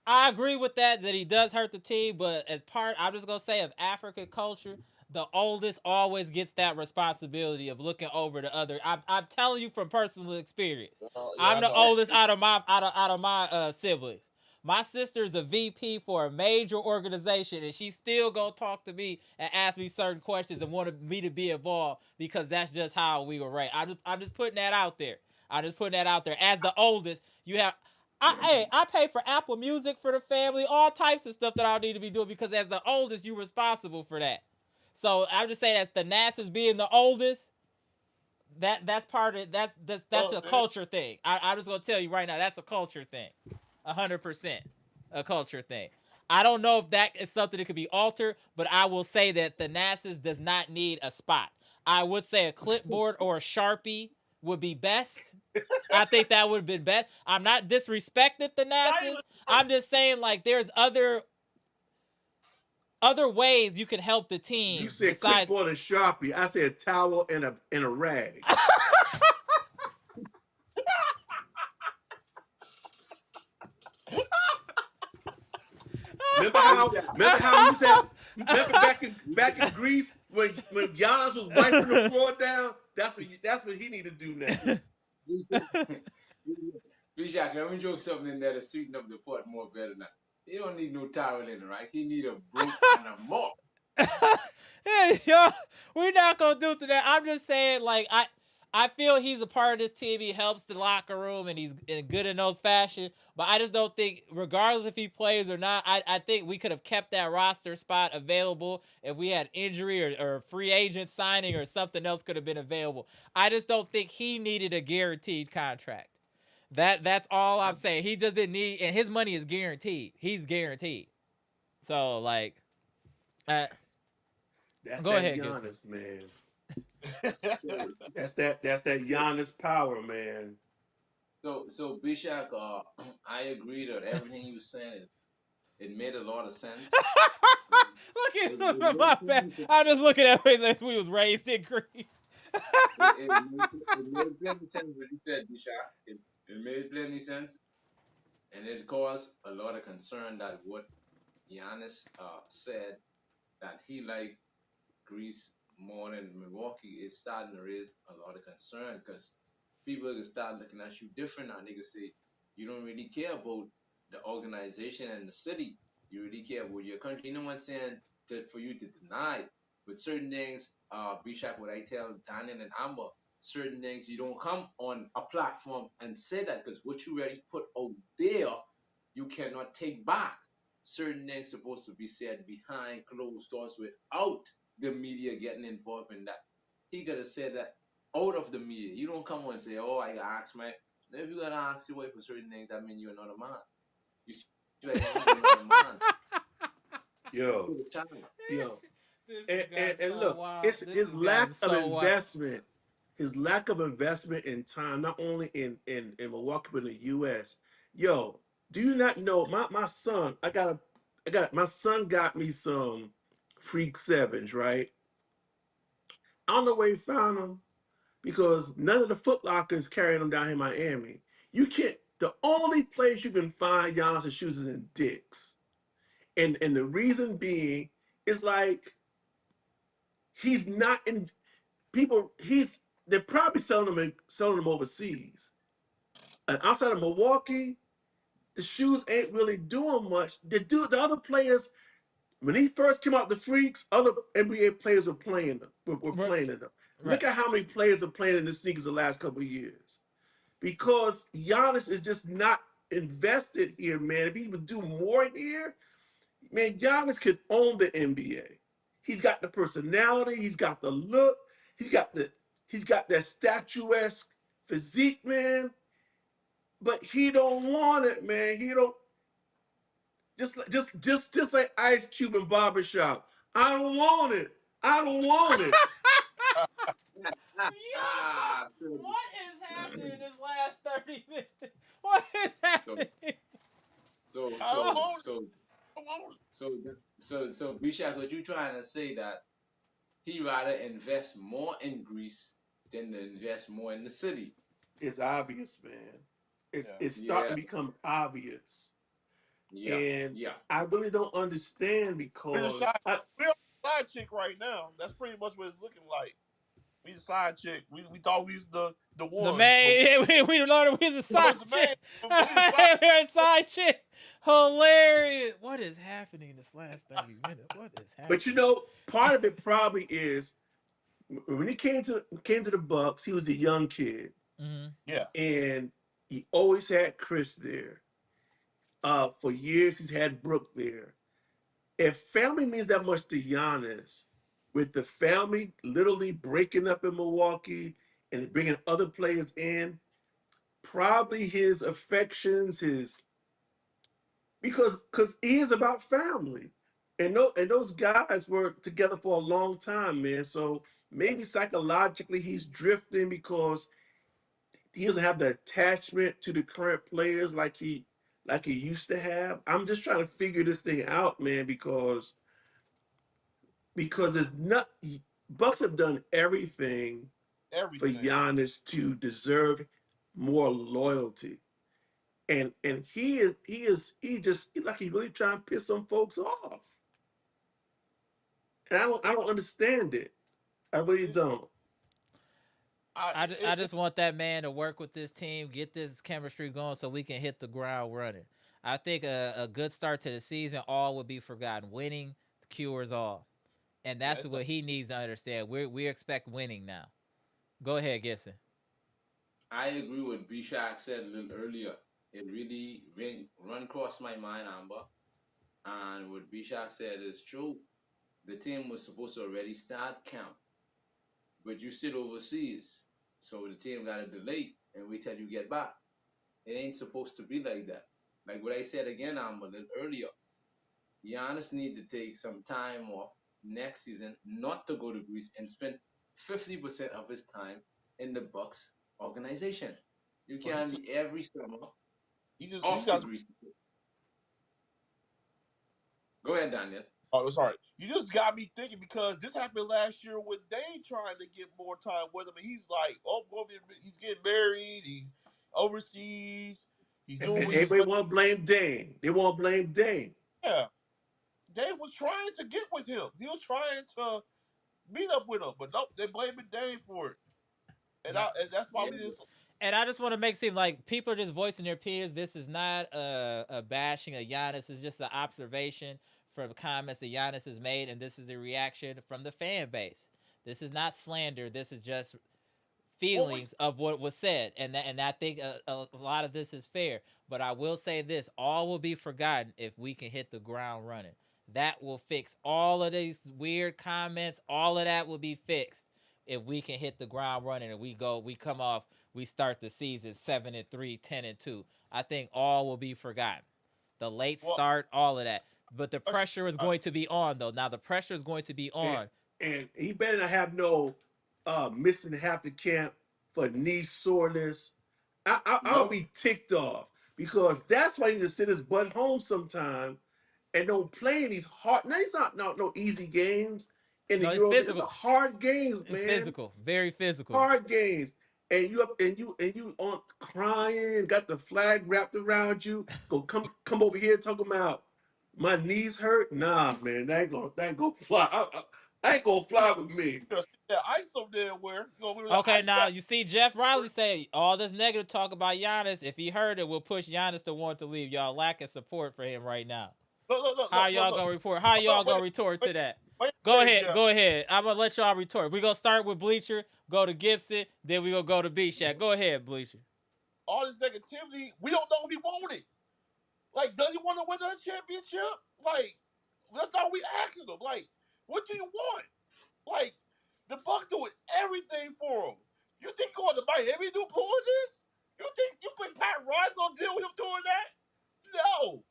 I agree with that he does hurt the team, but as part, I'm just gonna say, of African culture, the oldest always gets that responsibility of looking over the other. I'm telling you from personal experience. Yeah, I'm I the know. oldest out of my siblings. My sister's a VP for a major organization, and she still gonna talk to me and ask me certain questions and wanted me to be involved because that's just how we were raised. I'm just putting that out there. I'm just putting that out there. As the oldest, you have I pay for Apple Music for the family, all types of stuff that I need to be doing because as the oldest, you're responsible for that. So I'm just saying, as the NASA's being the oldest, that's part of that's a Man. culture thing. I'm just gonna tell you right now, that's a culture thing, 100% a culture thing. I don't know if that is something that could be altered, but I will say that the NASA's does not need a spot. I would say a clipboard or a Sharpie would be best. I think that would have been best. I'm not disrespecting the NASA's. I'm just saying, like, there's other ways you can help the You team said besides. clipboard and Sharpie. I said towel and a rag. Remember how? Bishop. Remember how you said? Remember back in Greece when Giannis was wiping the floor down? That's what he need to do now. Bishop. Bishop, let me joke something in there to sweeten up the pot more better now. He don't need no towel in it, right? He need a brook and a mop. Hey, yo, we're not gonna do that. I'm just saying, like, I feel he's a part of this team. He helps the locker room, and he's good in those fashion. But I just don't think, regardless if he plays or not, I think we could have kept that roster spot available if we had injury or free agent signing or something else could have been available. I just don't think he needed a guaranteed contract. That's all I'm saying. He just didn't need, and his money is guaranteed. He's guaranteed. So like, uh, That's go that ahead, Gibson. Giannis, man. So, That's that Giannis power, man. so Bishop, I agree that everything you were saying is It made a lot of sense. It My made bad. plenty sense. I'm just looking at ways that we was raised in Greece. It made plenty sense what you said, Bishop. It made plenty sense, and it caused a lot of concern that what Giannis said that he like Greece more than Milwaukee is starting to raise a lot of concern because people can start looking at you different now. They can say you don't really care about the organization and the city. You really care about your country. No one's saying for you to deny, but certain things, Bishop, what I tell Daniel and Amber, certain things you don't come on a platform and say that because what you already put out there, you cannot take back. Certain things supposed to be said behind closed doors without the media getting involved in that. He gotta say that out of the media. You don't come on and say, "Oh, I gotta ask my." If you gotta ask your wife for certain things, that means you're not a man. You see, right now you're not a man. You Yo, put a child. yo, This and, has and, gotten and so look, wild. it's This his has gotten lack of so wild. investment, his lack of investment in time, not only in Milwaukee but in the U.S. Yo, do you not know my son? My son got me some Freak Sevens, right? I don't know where he found them because none of the Foot Lockers carrying them down here in Miami. You can't. The only place you can find Giannis shoes is in Dick's, and the reason being is like he's not in people. They're probably selling them overseas. And outside of Milwaukee, the shoes ain't really doing much. The other players when he first came out the Freaks, other NBA players were playing them. Were Right. playing in them. Right. Look at how many players are playing in the sneakers the last couple of years. Because Giannis is just not invested here, man. If he would do more here, man, Giannis could own the NBA. He's got the personality, he's got the look, he's got the he's got that statuesque physique, man. But he don't want it, man. He don't just like Ice Cube and Barbershop. I don't want it. I don't want it. Yo, what is happening in this last 30 minutes? What is so, happening? so, I don't so, want so, I don't want so, Bishop, what you trying to say that he rather invest more in Greece than to invest more in the city? It's obvious, man. yeah. It's starting Yeah, to become obvious. yeah, And yeah. I really don't understand We're the because side we're on the side chick right now. That's pretty much what it's looking like. We the side chick. We thought we was the The one. But main, we learned we're the no, side it's the man. chick. But we the side We're a side chick. Hilarious. What is happening this last 30 minutes? What is but you happening? know, part of it probably is when he came to the Bucks, he was a young kid. Mm-hmm. Yeah. And he always had Chris there. For years he's had Brook there. If family means that much to Giannis, with the family literally breaking up in Milwaukee and bringing other players in, probably his affections, his because he is about family, and those guys were together for a long time, man. So maybe psychologically he's drifting because he doesn't have the attachment to the current players like he used to have. I'm just trying to figure this thing out, man, because there's not Bucks have done everything for Everything. Giannis to deserve more loyalty. And he like he really trying to piss some folks off. And I don't understand it. I really It, don't. I just want that man to work with this team, get this chemistry going so we can hit the ground running. I think a good start to the season, all would be forgotten. Winning cures all. And yeah, that's what he needs to understand. We expect winning now. Go ahead, Gibson. I agree with Bishak said a little earlier. It really run across my mind, Amber. And what Bishak said is true. The team was supposed to already start camp, but you sit overseas, so the team got a delay, and wait till you get back. It ain't supposed to be like that. Like what I said again, Amber, a little earlier. Giannis need to take some time off next season, not to go to Greece and spend 50% of his time in the Bucks organization. You well, can't be every summer he just off the got Greece. Go ahead, Daniel. Oh, sorry. You just got me thinking because this happened last year with Dane trying to get more time with him, and he's like, "Oh, he's getting married. He's overseas. He's And doing what he's everybody doing." want to blame Dane. They want to blame Dane. Yeah, Dane was trying to get with him. He was trying to meet up with him, but nope, they blaming Dane for it, and that's why Yeah. we just. And I just want to make it seem like people are just voicing their opinions. This is not a bashing of Giannis. It's just an observation from comments that Giannis has made, and this is the reaction from the fan base. This is not slander. This is just Well, we, feelings of what was said, and I think a lot of this is fair. But I will say this: all will be forgotten if we can hit the ground running. That will fix all of these weird comments. All of that will be fixed if we can hit the ground running and we come off, we start the season 7-3, 10-2. I think all will be forgotten. The late well, start, all of that. But the uh, pressure is going to be on though. Now the pressure is going to be And, on. and he better not have no missing half the camp for knee soreness. I'll Nope. be ticked off because that's why he need to sit his butt home sometime and don't play in these hard. Now it's not no easy games in the No, it's Euro. It's a physical. hard games, It's man. physical. Very physical. Hard games. And you up and you on crying, got the flag wrapped around you. Go come over here talking about my knees hurt. Nah, man, that ain't gonna fly. I ain't gonna fly with me. you know, that ISO there where Okay, now got you see Jeff Riley say all this negative talk about Giannis. If he heard it, will push Giannis to want to leave. Y'all lacking support for him right now. How y'all gonna report? How y'all gonna retort wait, to that? wait, Go wait, ahead, Jeff. go ahead. I'm gonna let y'all retort. We gonna start with Bleacher, go to Gibson, then we gonna go to B Shack. Go ahead, Bleacher. All this negativity, we don't know if he want it. Like, does he want to win a championship? Like, that's all we asking him. Like, what do you want? Like, the Bucks doing everything for him. You think going to Miami do pulling this? You think Pat Riley's gonna deal with him doing that? No.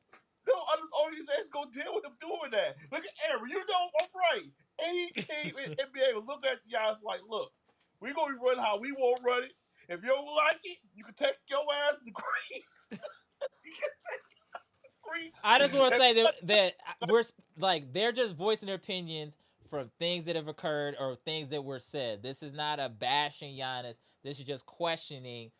No other organization's gonna deal with him doing that. Look at Aaron. You know I'm right. Any team in NBA will look at Giannis like, look, we're gonna be running how we won't run it. If you don't like it, you can take your ass to Greece. You can take I just want to Greece. say that we're like they're just voicing their opinions from things that have occurred or things that were said. This is not a bashing Giannis. This is just questioning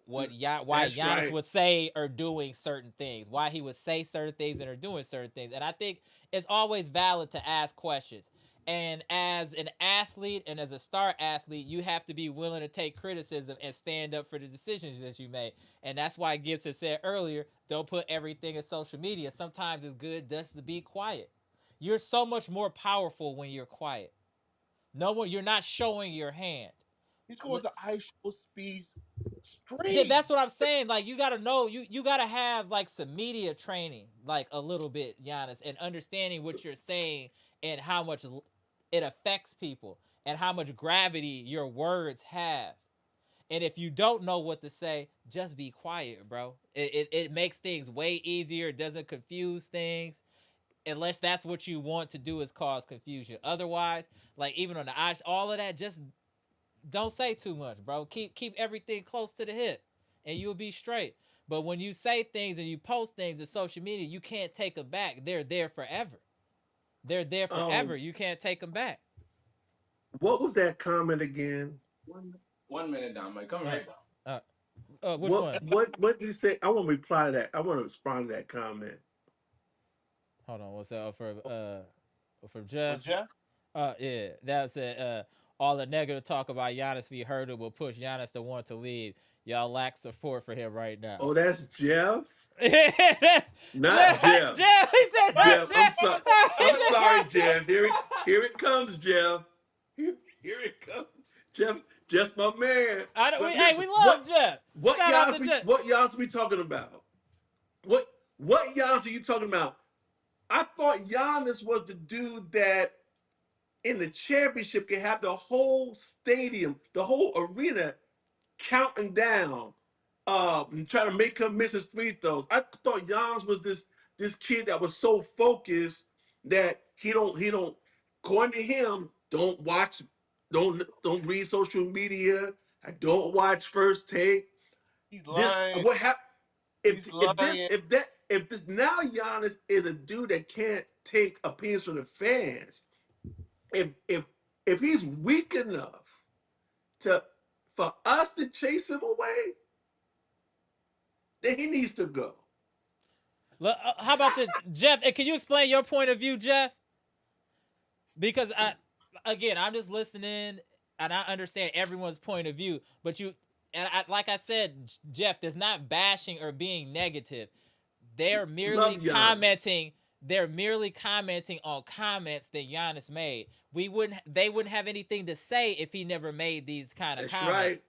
why That's Giannis right. would say or doing certain things, why he would say certain things and are doing certain things. And I think it's always valid to ask questions. And as an athlete and as a star athlete, you have to be willing to take criticism and stand up for the decisions that you made. And that's why Gibson said earlier, don't put everything in social media. Sometimes it's good just to be quiet. You're so much more powerful when you're quiet. No one, you're not showing your hand. He's going to ice show speeds Yeah, straight. that's what I'm saying. Like you gotta know, you gotta have like some media training, like a little bit, Giannis, and understanding what you're saying and how much it affects people and how much gravity your words have. And if you don't know what to say, just be quiet, bro. It makes things way easier. It doesn't confuse things. Unless that's what you want to do is cause confusion. Otherwise, like even on the eyes, all of that, just don't say too much, bro. Keep everything close to the hip, and you'll be straight. But when you say things and you post things in social media, you can't take them back. They're there forever. They're there forever. Um, You can't take them back. what was that comment again? One minute down, Mike. Come Uh, right down. uh, which one? What did he say? I want to reply to that. I want to respond to that comment. Hold on. What's up for Jeff? Was Jeff? Yeah, that's it. All the negative talk about Giannis be heard it will push Giannis to want to leave. Y'all lack support for him right now. Oh, that's Jeff, Jeff, not Jeff. he said not Jeff, I'm Jeff. sorry. He I'm said sorry, not Jeff. Here it comes, Jeff. Here it comes. Jeff, just my man. But Hey, listen, we love Jeff. what Shout out to Giannis Jeff. what Giannis we talking about? What Giannis are you talking about? I thought Giannis was the dude that in the championship can have the whole stadium, the whole arena counting down, and trying to make him miss his free throws. I thought Giannis was this kid that was so focused that he don't according to him, don't read social media. I don't watch first take. He's This lying. what happened He's if this lying. if that if this now Giannis is a dude that can't take opinions from the fans, if if if he's weak enough to for us to chase him away, then he needs to go. How about the Jeff? Can you explain your point of view, Jeff? Because I'm just listening and I understand everyone's point of view, but like I said, Jeff, there's not bashing or being negative. They're Love merely Giannis. commenting. They're merely commenting on comments that Giannis made. They wouldn't have anything to say if he never made these kind of That's comments.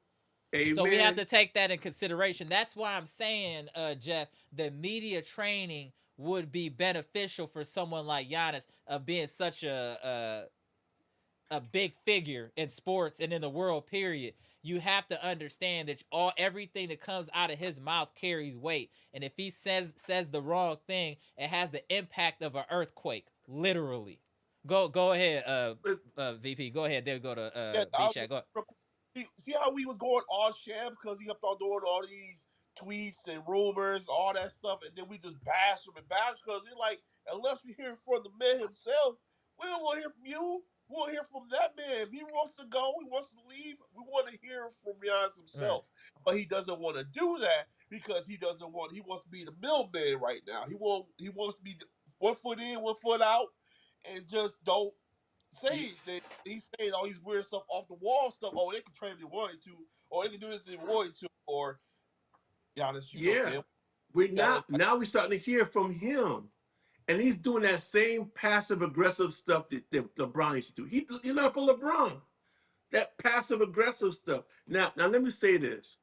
right. So we have Amen. to take that in consideration. That's why I'm saying, Jeff, the media training would be beneficial for someone like Giannis of being such a big figure in sports and in the world. Period. You have to understand that everything that comes out of his mouth carries weight, and if he says the wrong thing, it has the impact of an earthquake, literally. Go ahead, But VP. Go ahead. Then go to Yeah, B I was Shaq. just Go. see how we was going all sham because he kept on doing all these tweets and rumors, all that stuff, and then we just bash him and bash because we're like, unless we hear from the man himself, we don't want to hear from you. We want to hear from that man. If he wants to go, he wants to leave. We want to hear from Giannis Right. himself, but he doesn't want to do that because he doesn't want. He wants to be the middleman right now. He won't. He wants to be 1 foot in, 1 foot out, and just don't say that he's saying all these weird stuff off the wall stuff. Oh, they can trade if they wanted to, or they can do this if they wanted to, or Giannis, you know, yeah, man, we gotta let that. now we're starting to hear from him. And he's doing that same passive aggressive stuff that LeBron used to do. He learned from LeBron. That passive aggressive stuff. Now let me say this.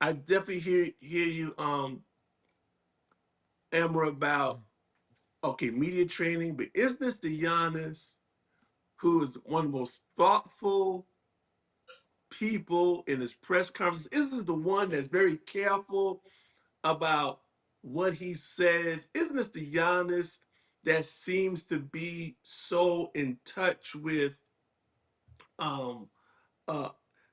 I definitely hear you, Amber, about okay, media training, but is this the Giannis who is one of the most thoughtful people in his press conferences? Is this the one that's very careful about what he says? Isn't this the Giannis that seems to be so in touch with um uh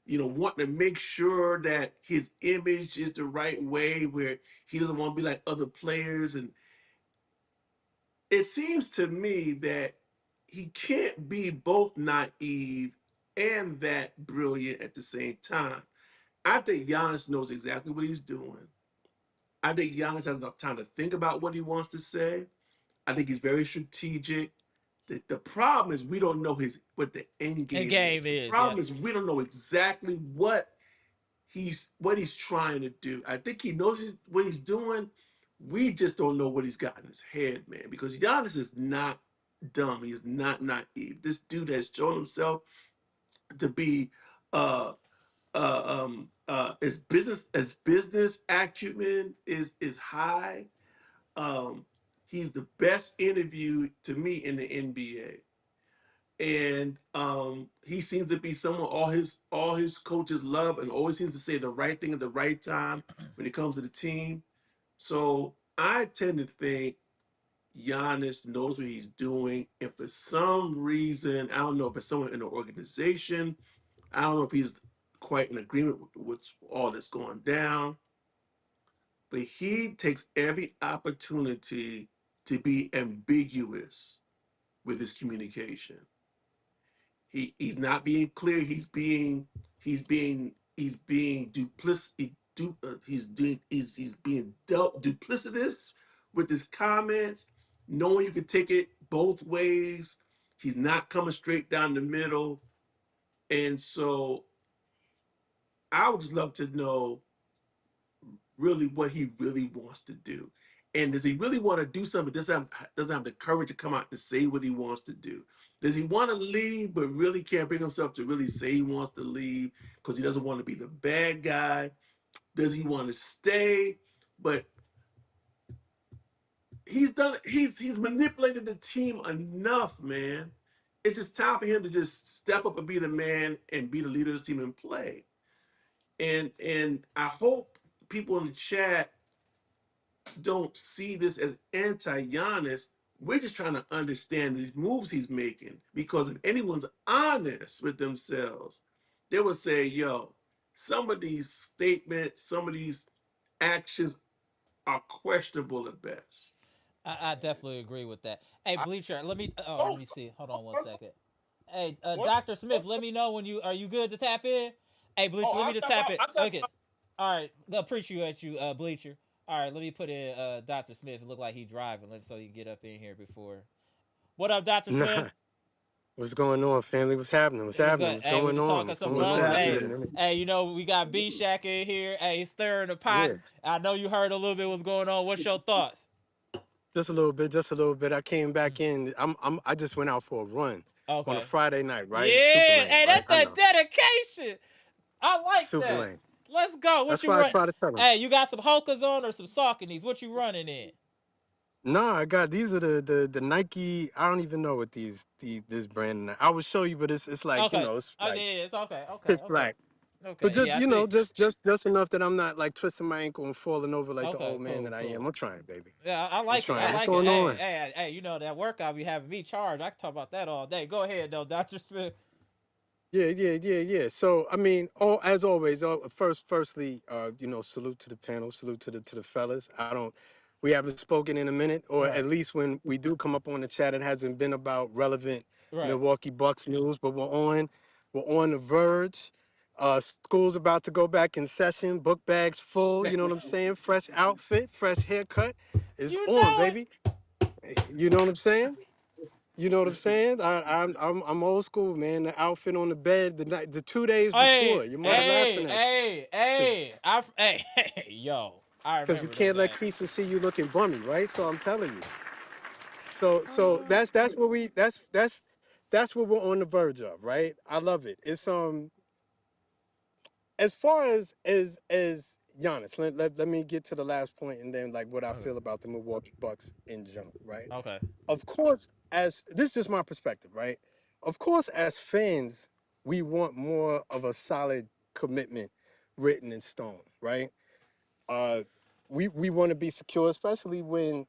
wanting to make sure that his image is the right way where he doesn't want to be like other players? And it seems to me that he can't be both naive and that brilliant at the same time. I think Giannis knows exactly what he's doing. I think Giannis has enough time to think about what he wants to say. I think he's very strategic. The problem is we don't know what the end And game game is. The is, yeah. problem is we don't know exactly what he's trying to do. I think he knows what he's doing. We just don't know what he's got in his head, man. Because Giannis is not dumb. He is not naive. This dude has shown himself to be uh his business acumen is high. Um, he's the best interview to me in the NBA, and he seems to be someone all his coaches love, and always seems to say the right thing at the right time when it comes to the team. So I tend to think Giannis knows what he's doing, and for some reason, I don't know if it's someone in the organization, I don't know if he's quite in agreement with what's all that's going down, but he takes every opportunity to be ambiguous with his communication. He's not being clear. He's being duplicit. He's being duplicitous with his comments, knowing you can take it both ways. He's not coming straight down the middle, and so I would just love to know really what he really wants to do. And does he really want to do something? Doesn't have the courage to come out and say what he wants to do? Does he want to leave, but really can't bring himself to really say he wants to leave because he doesn't want to be the bad guy? Does he want to stay? But he's manipulated the team enough, man. It's just time for him to just step up and be the man and be the leader of the team and play. And I hope people in the chat don't see this as anti-Giannis. We're just trying to understand these moves he's making, because if anyone's honest with themselves, they would say, "Yo, some of these statements, some of these actions are questionable at best. I definitely agree with that. Hey, I Bleacher, let both me see. Hold on one Russell. second. Hey, Once, Doctor Smith, let me know when are you good to tap in? Hey, oh, Bleacher, let me just tap it. I'm talking Okay. about All right, appreciate you, Bleacher. All right, let me put in Doctor Smith. It look like he driving. So you get up in here before. What up, Doctor Smith? Nah, what's going on, family? What's happening? What's It was happening? good. What's Hey, we going just on? talking What's some going What's Bucks. on? It's been Hey, a happening? minute. hey, we got B Shack in here. Hey, he's stirring the pot. Yeah, I know you heard a little bit what's going on. What's your thoughts? just a little bit, just a little bit. I came Mm, back in. I just went out for a run on a okay. Friday night, right? Super Yeah. lane, Hey, right? that's I that know, dedication. I like super that. lane. Let's go. What That's you why I run? try to tell them. Hey, you got some Hokas on or some Sauconys? What you running in? Nah, I got these are the Nike. I don't even know what these this brand. I will show you, but it's like Okay. it's Oh like yeah, it's okay. Okay. pitch Okay. black. But Okay. just Yeah, I see. just enough that I'm not like twisting my ankle and falling over like the Okay. old man Cool. that I am. Cool. I'm trying, baby. Yeah, I I'm like it. I trying. What's like it. going Hey, on? hey. You know that workout be having me charged. I can talk about that all day. Go ahead though, Doctor Smith. Yeah. So I mean, as always, firstly, salute to the panel, salute to the fellas. We haven't spoken in a minute, or at Right. least when we do come up on the chat, it hasn't been about relevant Right. Milwaukee Bucks news. But we're on the verge. School's about to go back in session. Book bags full. You know what I'm saying? Fresh outfit, fresh haircut is You on, know it. baby. You know what I'm saying? You know what I'm saying? I'm old school, man. The outfit on the bed the 2 days Hey, before. Your mother hey, laughing at you hey, hey. Hey, hey, yo. I because you remember them can't let days. Keisha see you looking bummy, right? So I'm telling you. So Uh, that's what we're on the verge of, right? I love it. It's as far as Giannis. Let me get to the last point and then like what I okay. feel about the Milwaukee Bucks in general, right? Okay. Of course, as this is just my perspective, right? Of course, as fans, we want more of a solid commitment written in stone, right? Uh, we want to be secure, especially when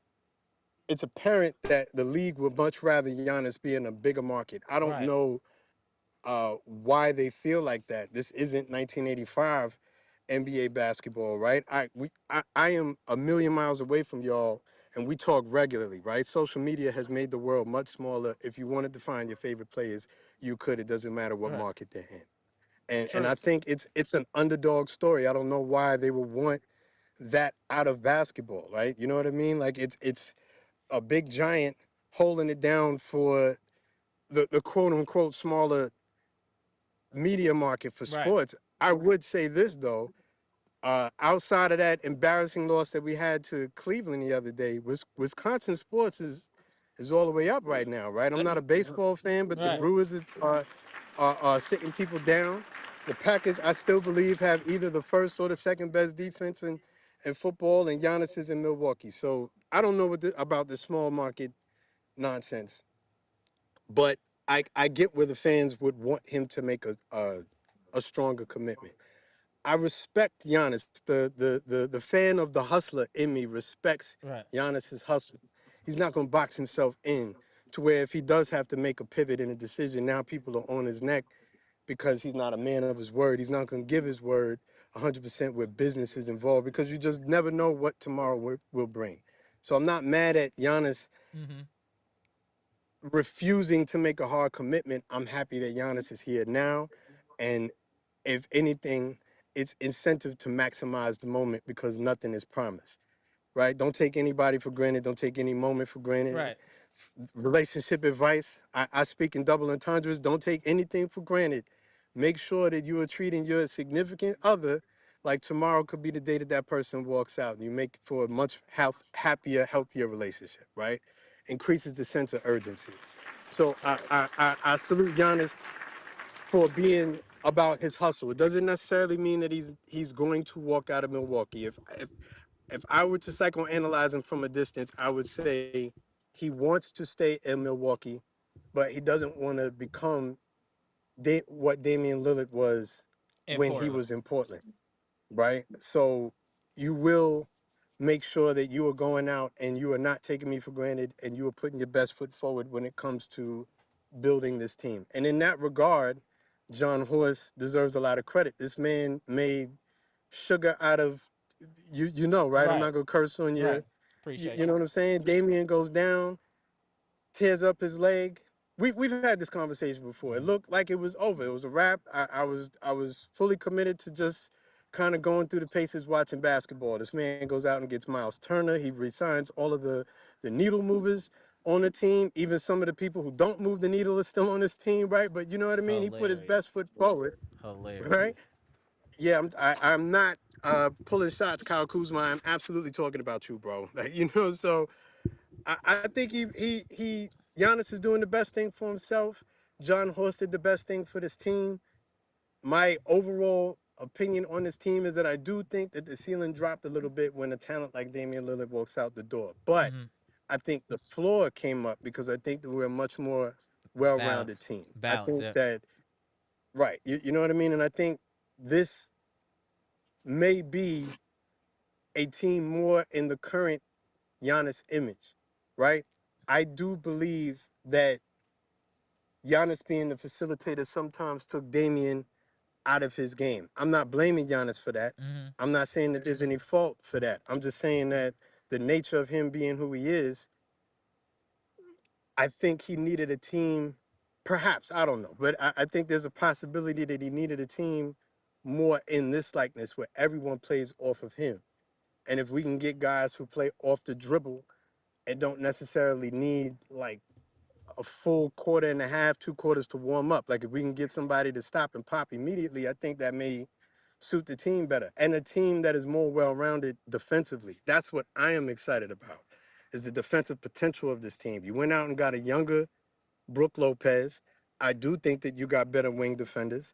it's apparent that the league would much rather Giannis be in a bigger market. I don't Right. know why they feel like that. This isn't 1985 NBA basketball, right? I am a million miles away from y'all, and we talk regularly, right? Social media has made the world much smaller. If you wanted to find your favorite players, you could. It doesn't matter what Right. market they're in. And True. I think it's an underdog story. I don't know why they would want that out of basketball, right? You know what I mean? Like it's a big giant holding it down for the quote unquote smaller media market for Right. sports. I would say this though, outside of that embarrassing loss that we had to Cleveland the other day, Wisconsin sports is all the way up right now, right? I'm Uh, not a baseball fan, but the Right. Brewers are sitting people down. The Packers, I still believe, have either the first or the second best defense in football, and Giannis is in Milwaukee. So I don't know about the small market nonsense, but I get where the fans would want him to make a stronger commitment. I respect Giannis. The fan of the hustler in me respects Right. Giannis's hustle. He's not going to box himself in to where if he does have to make a pivot in a decision, now people are on his neck because he's not a man of his word. He's not going to give his word 100% where business is involved because you just never know what tomorrow will bring. So I'm not mad at Giannis Mm-hmm. refusing to make a hard commitment. I'm happy that Giannis is here now. And if anything, it's incentive to maximize the moment because nothing is promised, right? Don't take anybody for granted. Don't take any moment for granted. Right. Relationship advice, I speak in double entendres. Don't take anything for granted. Make sure that you are treating your significant other like tomorrow could be the day that that person walks out and you make for a much happier, healthier relationship, right? Increases the sense of urgency. So I salute Giannis for being about his hustle. It doesn't necessarily mean that he's going to walk out of Milwaukee. If I were to psychoanalyze him from a distance, I would say he wants to stay in Milwaukee, but he doesn't want to become what Damian Lillard was In when he Portland. was in Portland, right? So you will make sure that you are going out and you are not taking me for granted and you are putting your best foot forward when it comes to building this team. And in that regard, John Horst deserves a lot of credit. This man made sugar out of You know, right? I'm Right. not gonna curse on Right. you. Appreciate You you. know what I'm saying? Damian goes down, tears up his leg. We've had this conversation before. It looked like it was over. It was a wrap. I was fully committed to just kind of going through the paces watching basketball. This man goes out and gets Myles Turner. He resigns all of the needle movers on the team. Even some of the people who don't move the needle are still on this team, right? But you know what I mean? He put his Hilarious. best foot forward, right? Hilarious. Yeah, I'm not pulling shots, Kyle Kuzma. I'm absolutely talking about you, bro. Like, so I think Giannis is doing the best thing for himself. John Horst did the best thing for this team. My overall opinion on this team is that I do think that the ceiling dropped a little bit when a talent like Damian Lillard walks out the door. But Mm-hmm. I think the floor came up because I think that we're a much more well-rounded Balance. team. I Balance. think Yep. that right, you know what I mean? And I think this may be a team more in the current Giannis image, right? I do believe that Giannis being the facilitator sometimes took Damian out of his game. I'm not blaming Giannis for that. Mm-hmm. I'm not saying that there's any fault for that. I'm just saying that the nature of him being who he is, I think he needed a team, perhaps, I don't know, but I think there's a possibility that he needed a team more in this likeness where everyone plays off of him. And if we can get guys who play off the dribble and don't necessarily need like a full quarter and a half, 2 quarters to warm up. Like if we can get somebody to stop and pop immediately, I think that may suit the team better. And a team that is more well-rounded defensively. That's what I am excited about, is the defensive potential of this team. You went out and got a younger Brook Lopez. I do think that you got better wing defenders.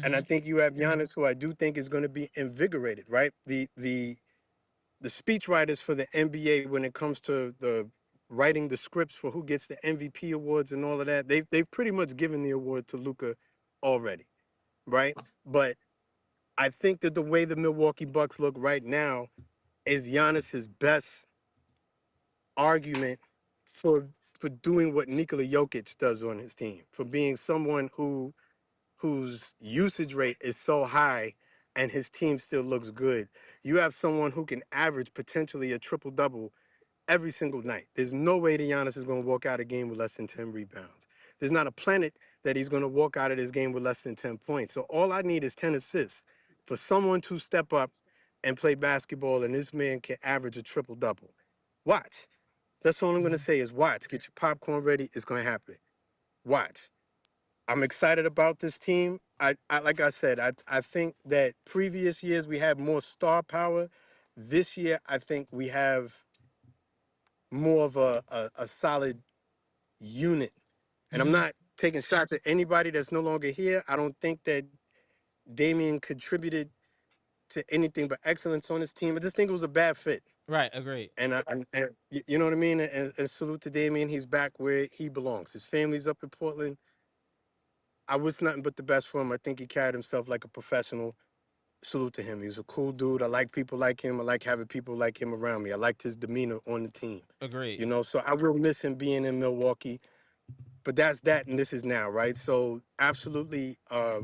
And Mm-hmm. I think you have Giannis, who I do think is going to be invigorated, right? The speech writers for the NBA when it comes to the writing the scripts for who gets the MVP awards and all of that, they've pretty much given the award to Luka already, right? But I think that the way the Milwaukee Bucks look right now is Giannis's best argument for for doing what Nikola Jokic does on his team, for being someone whose usage rate is so high and his team still looks good. You have someone who can average potentially a triple double every single night. There's no way that Giannis is going to walk out a game with less than 10 rebounds. There's not a planet that he's going to walk out of this game with less than 10 points. So all I need is 10 assists for someone to step up and play basketball, and this man can average a triple double. Watch. That's all I'm going to Mm-hmm. say is watch. Get your popcorn ready. It's going to happen. Watch. I'm excited about this team. I like I said, I think that previous years we had more star power. This year, I think we have more of a solid unit. And I'm Mm-hmm. not taking shots at anybody that's no longer here. I don't think that Damian contributed to anything but excellence on his team. I just think it was a bad fit. Right. Agreed. And you know what I mean? And salute to Damian. He's back where he belongs. His family's up in Portland. I wish nothing but the best for him. I think he carried himself like a professional. Salute to him. He was a cool dude. I like people like him. I like having people like him around me. I liked his demeanor on the team. Agreed. So I will miss him being in Milwaukee. But that's that, and this is now, right? So absolutely,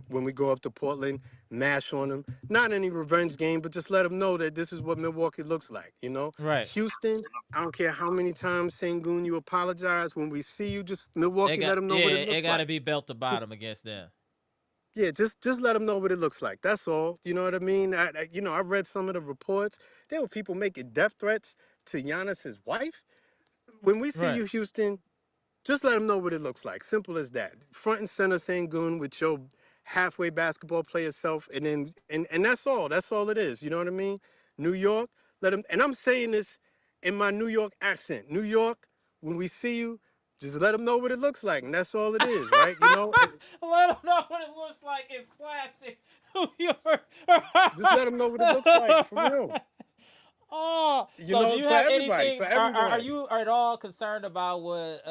when we go up to Portland, mash on them. Not any revenge game, but just let them know that this is what Milwaukee looks like. Right. Houston. I don't care how many times Sengun you apologize. When we see you, just It Milwaukee, let got them know what it yeah. It looks got to like. be belt to Just, bottom against them. yeah, just let them know what it looks like. That's all. You know what I mean? I read some of the reports. There were people making death threats to Giannis's wife. When we see Right. you, Houston, just let them know what it looks like. Simple as that. Front and center Sangoon with your halfway basketball player self, and then and that's all. That's all it is. You know what I mean? New York, let them. And I'm saying this in my New York accent. New York, when we see you, just let them know what it looks like, and that's all it is, right? Let them know what it looks like. It's classic New York. Just let them know what it looks like for real. Oh, so do you For have everybody, anything? for Are everyone. you at all concerned about what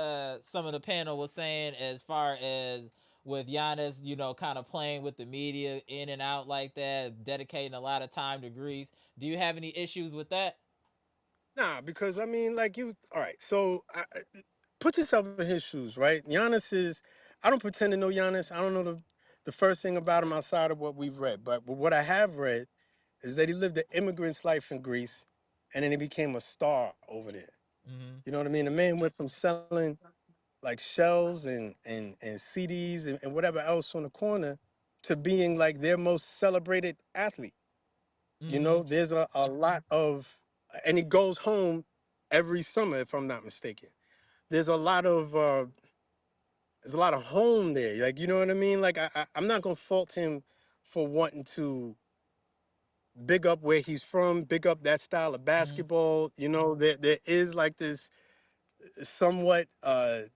some of the panel was saying as far as with Giannis, kind of playing with the media in and out like that, dedicating a lot of time to Greece? Do you have any issues with that? Nah, because I mean, like you. All right, so put yourself in his shoes, right? Giannis is. I don't pretend to know Giannis. I don't know the first thing about him outside of what we've read, but what I have read is that he lived an immigrant's life in Greece, and then he became a star over there. Mm-hmm. You know what I mean? The man went from selling like shells and CDs and whatever else on the corner to being like their most celebrated athlete. You Mm-hmm. know, there's a lot of, and he goes home every summer if I'm not mistaken. There's a lot of there's a lot of home there. Like, you know what I mean? Like I'm not gonna fault him for wanting to big up where he's from, big up that style of Mm-hmm. basketball. You know, there is like this somewhat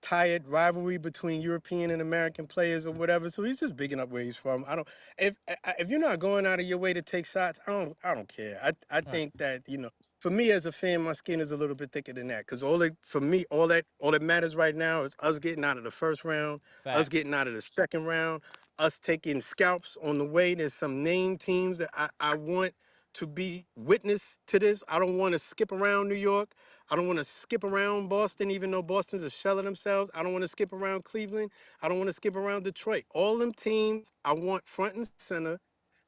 tired rivalry between European and American players or whatever. So he's just bigging up where he's from. I don't if you're not going out of your way to take shots, I don't care. I Right. think that, you know, for me as a fan, my skin is a little bit thicker than that. Because for me, all that matters right now is us getting out of the first round, us Facts. getting out of the second round, us taking scalps on the way. There's some name teams that I want to be witness to this. I don't want to skip around New York. I don't want to skip around Boston, even though Boston's a shell of themselves. I don't want to skip around Cleveland. I don't want to skip around Detroit. All them teams I want front and center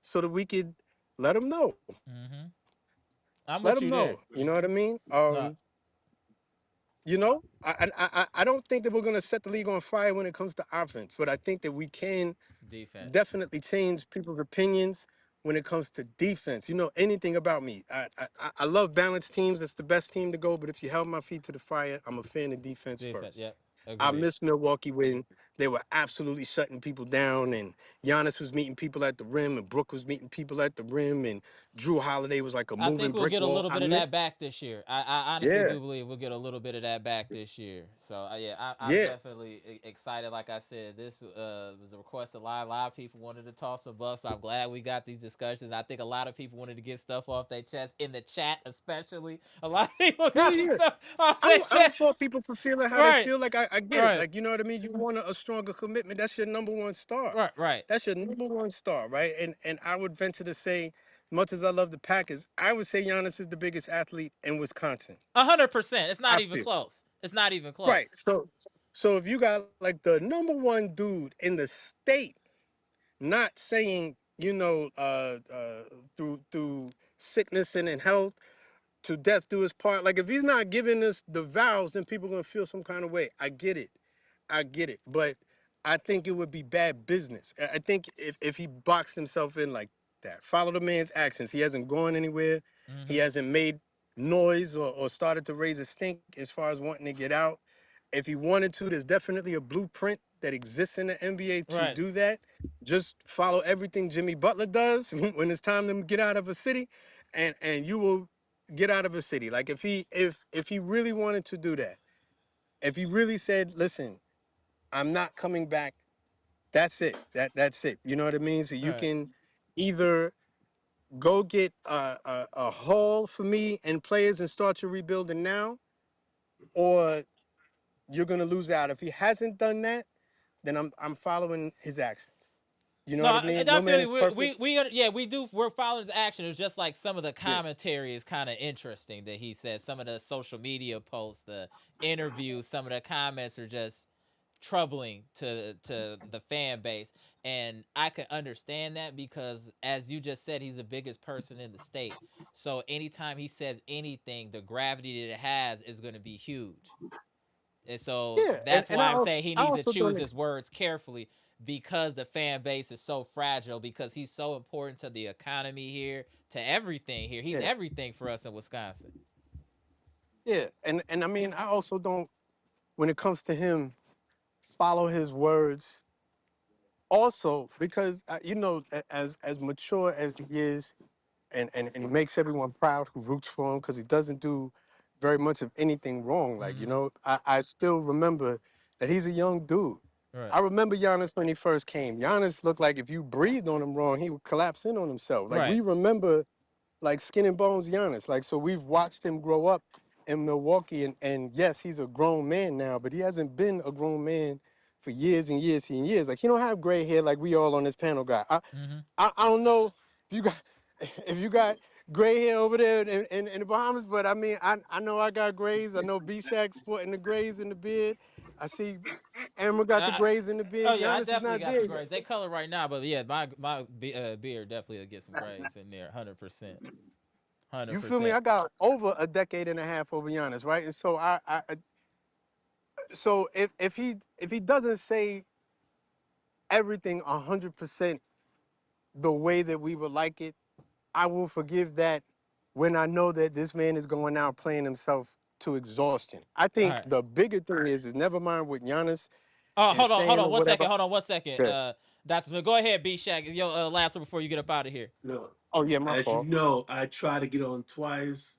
so that we could let them know. Mm-hmm. I'm Let with them you know. there. You know what I mean? No You know, I don't think that we're going to set the league on fire when it comes to offense, but I think that we can defense. definitely change people's opinions when it comes to defense. You know anything about me? I love balanced teams. That's the best team to go. But if you held my feet to the fire, I'm a fan of defense Defense. first. Yep. I Agreed. miss Milwaukee when they were absolutely shutting people down, and Giannis was meeting people at the rim, and Brook was meeting people at the rim, and Drew Holiday was like a I think moving we'll brick get a wall. little I bit of miss, that back this year. I honestly yeah, do believe we'll get a little bit of that back this year. So yeah, I'm yeah, definitely excited. Like I said, this was a requested line. A lot of people wanted to toss some bucks. I'm glad we got these discussions. I think a lot of people wanted to get stuff off their chest in the chat, especially. A lot of people yeah, got some yeah. stuff off I their don't I don't chest. fault people for feeling how they Right, feel. Like I get it. right, Like, you know what I mean? You want a stronger commitment. That's your number one star. right. That's your number one star, right? And I would venture to say, much as I love the Packers, I would say Giannis is the biggest athlete in Wisconsin. 100%. It's not I even feel. close. It's not even Right. close. So if you got like the number one dude in the state, not saying, you know, through sickness and in health, to death do his part. Like if he's not giving us the vows, then people are gonna feel some kind of way. I get it. I get it. But I think it would be bad business. I think if he boxed himself in like that, follow the man's actions. He hasn't gone anywhere. He Mm-hmm. hasn't made noise or started to raise a stink as far as wanting to get out. If he wanted to, there's definitely a blueprint that exists in the NBA to Right. do that. Just follow everything Jimmy Butler does when it's time to get out of a city, and you will get out of a city. Like if he really wanted to do that, if he really said, "Listen, I'm not coming back," that's it. That's it. You know what I mean? So you Right. can either go get a haul for me and players and start your rebuilding now, or you're gonna lose out. If he hasn't done that, then I'm following his actions. You know No, what I mean? I No man feel you. is perfect. Yeah, we do. We're following his action. It's just like some of the Yeah. commentary is kind of interesting that he says. Some of the social media posts, the interviews, some of the comments are just troubling to the fan base, and I can understand that because, as you just said, he's the biggest person in the state. So anytime he says anything, the gravity that it has is going to be huge. And so Yeah. And that's and I why I'm also saying he I needs to also choose don't. his words carefully because the fan base is so fragile because he's so important to the economy here, to everything here. He's Yeah. everything for us in Wisconsin. Yeah. And I mean, I also don't. When it comes to him, follow his words. Also, because you know, as mature as he is, and he makes everyone proud who roots for him because he doesn't do very much of anything wrong. Like, you Mm-hmm. know, I still remember that he's a young dude. Right. I remember Giannis when he first came. Giannis looked like if you breathed on him wrong, he would collapse in on himself. Like Right. we remember like skin and bones Giannis. Like so we've watched him grow up in Milwaukee and yes, he's a grown man now, but he hasn't been a grown man for years and years and years. Like he don't have gray hair like we all on this panel got. Mm-hmm. I don't know if you got if you got gray hair over there in the Bahamas, but I mean, I know I got grays. I know B-Shack sporting the grays in the beard. I see Amber got the I, grays in the oh beard. yeah, I Giannis is definitely not got the there yet. grays. They color right now, but yeah, my beard definitely will get some grays in there, 100%, hundred You feel me? percent. I got over a decade and a half over Giannis, right? And so so if he doesn't say everything 100% the way that we would like it, I will forgive that when I know that this man is going out playing himself to exhaustion. I All think right. the bigger thing is never mind what Giannis Oh, is hold saying on or one whatever. second. Hold on one second. Yeah. Dr. Smith, go ahead, B Shack. Your last one before you get up out of here. No, Oh yeah, my as you fault. know, I tried to get on twice.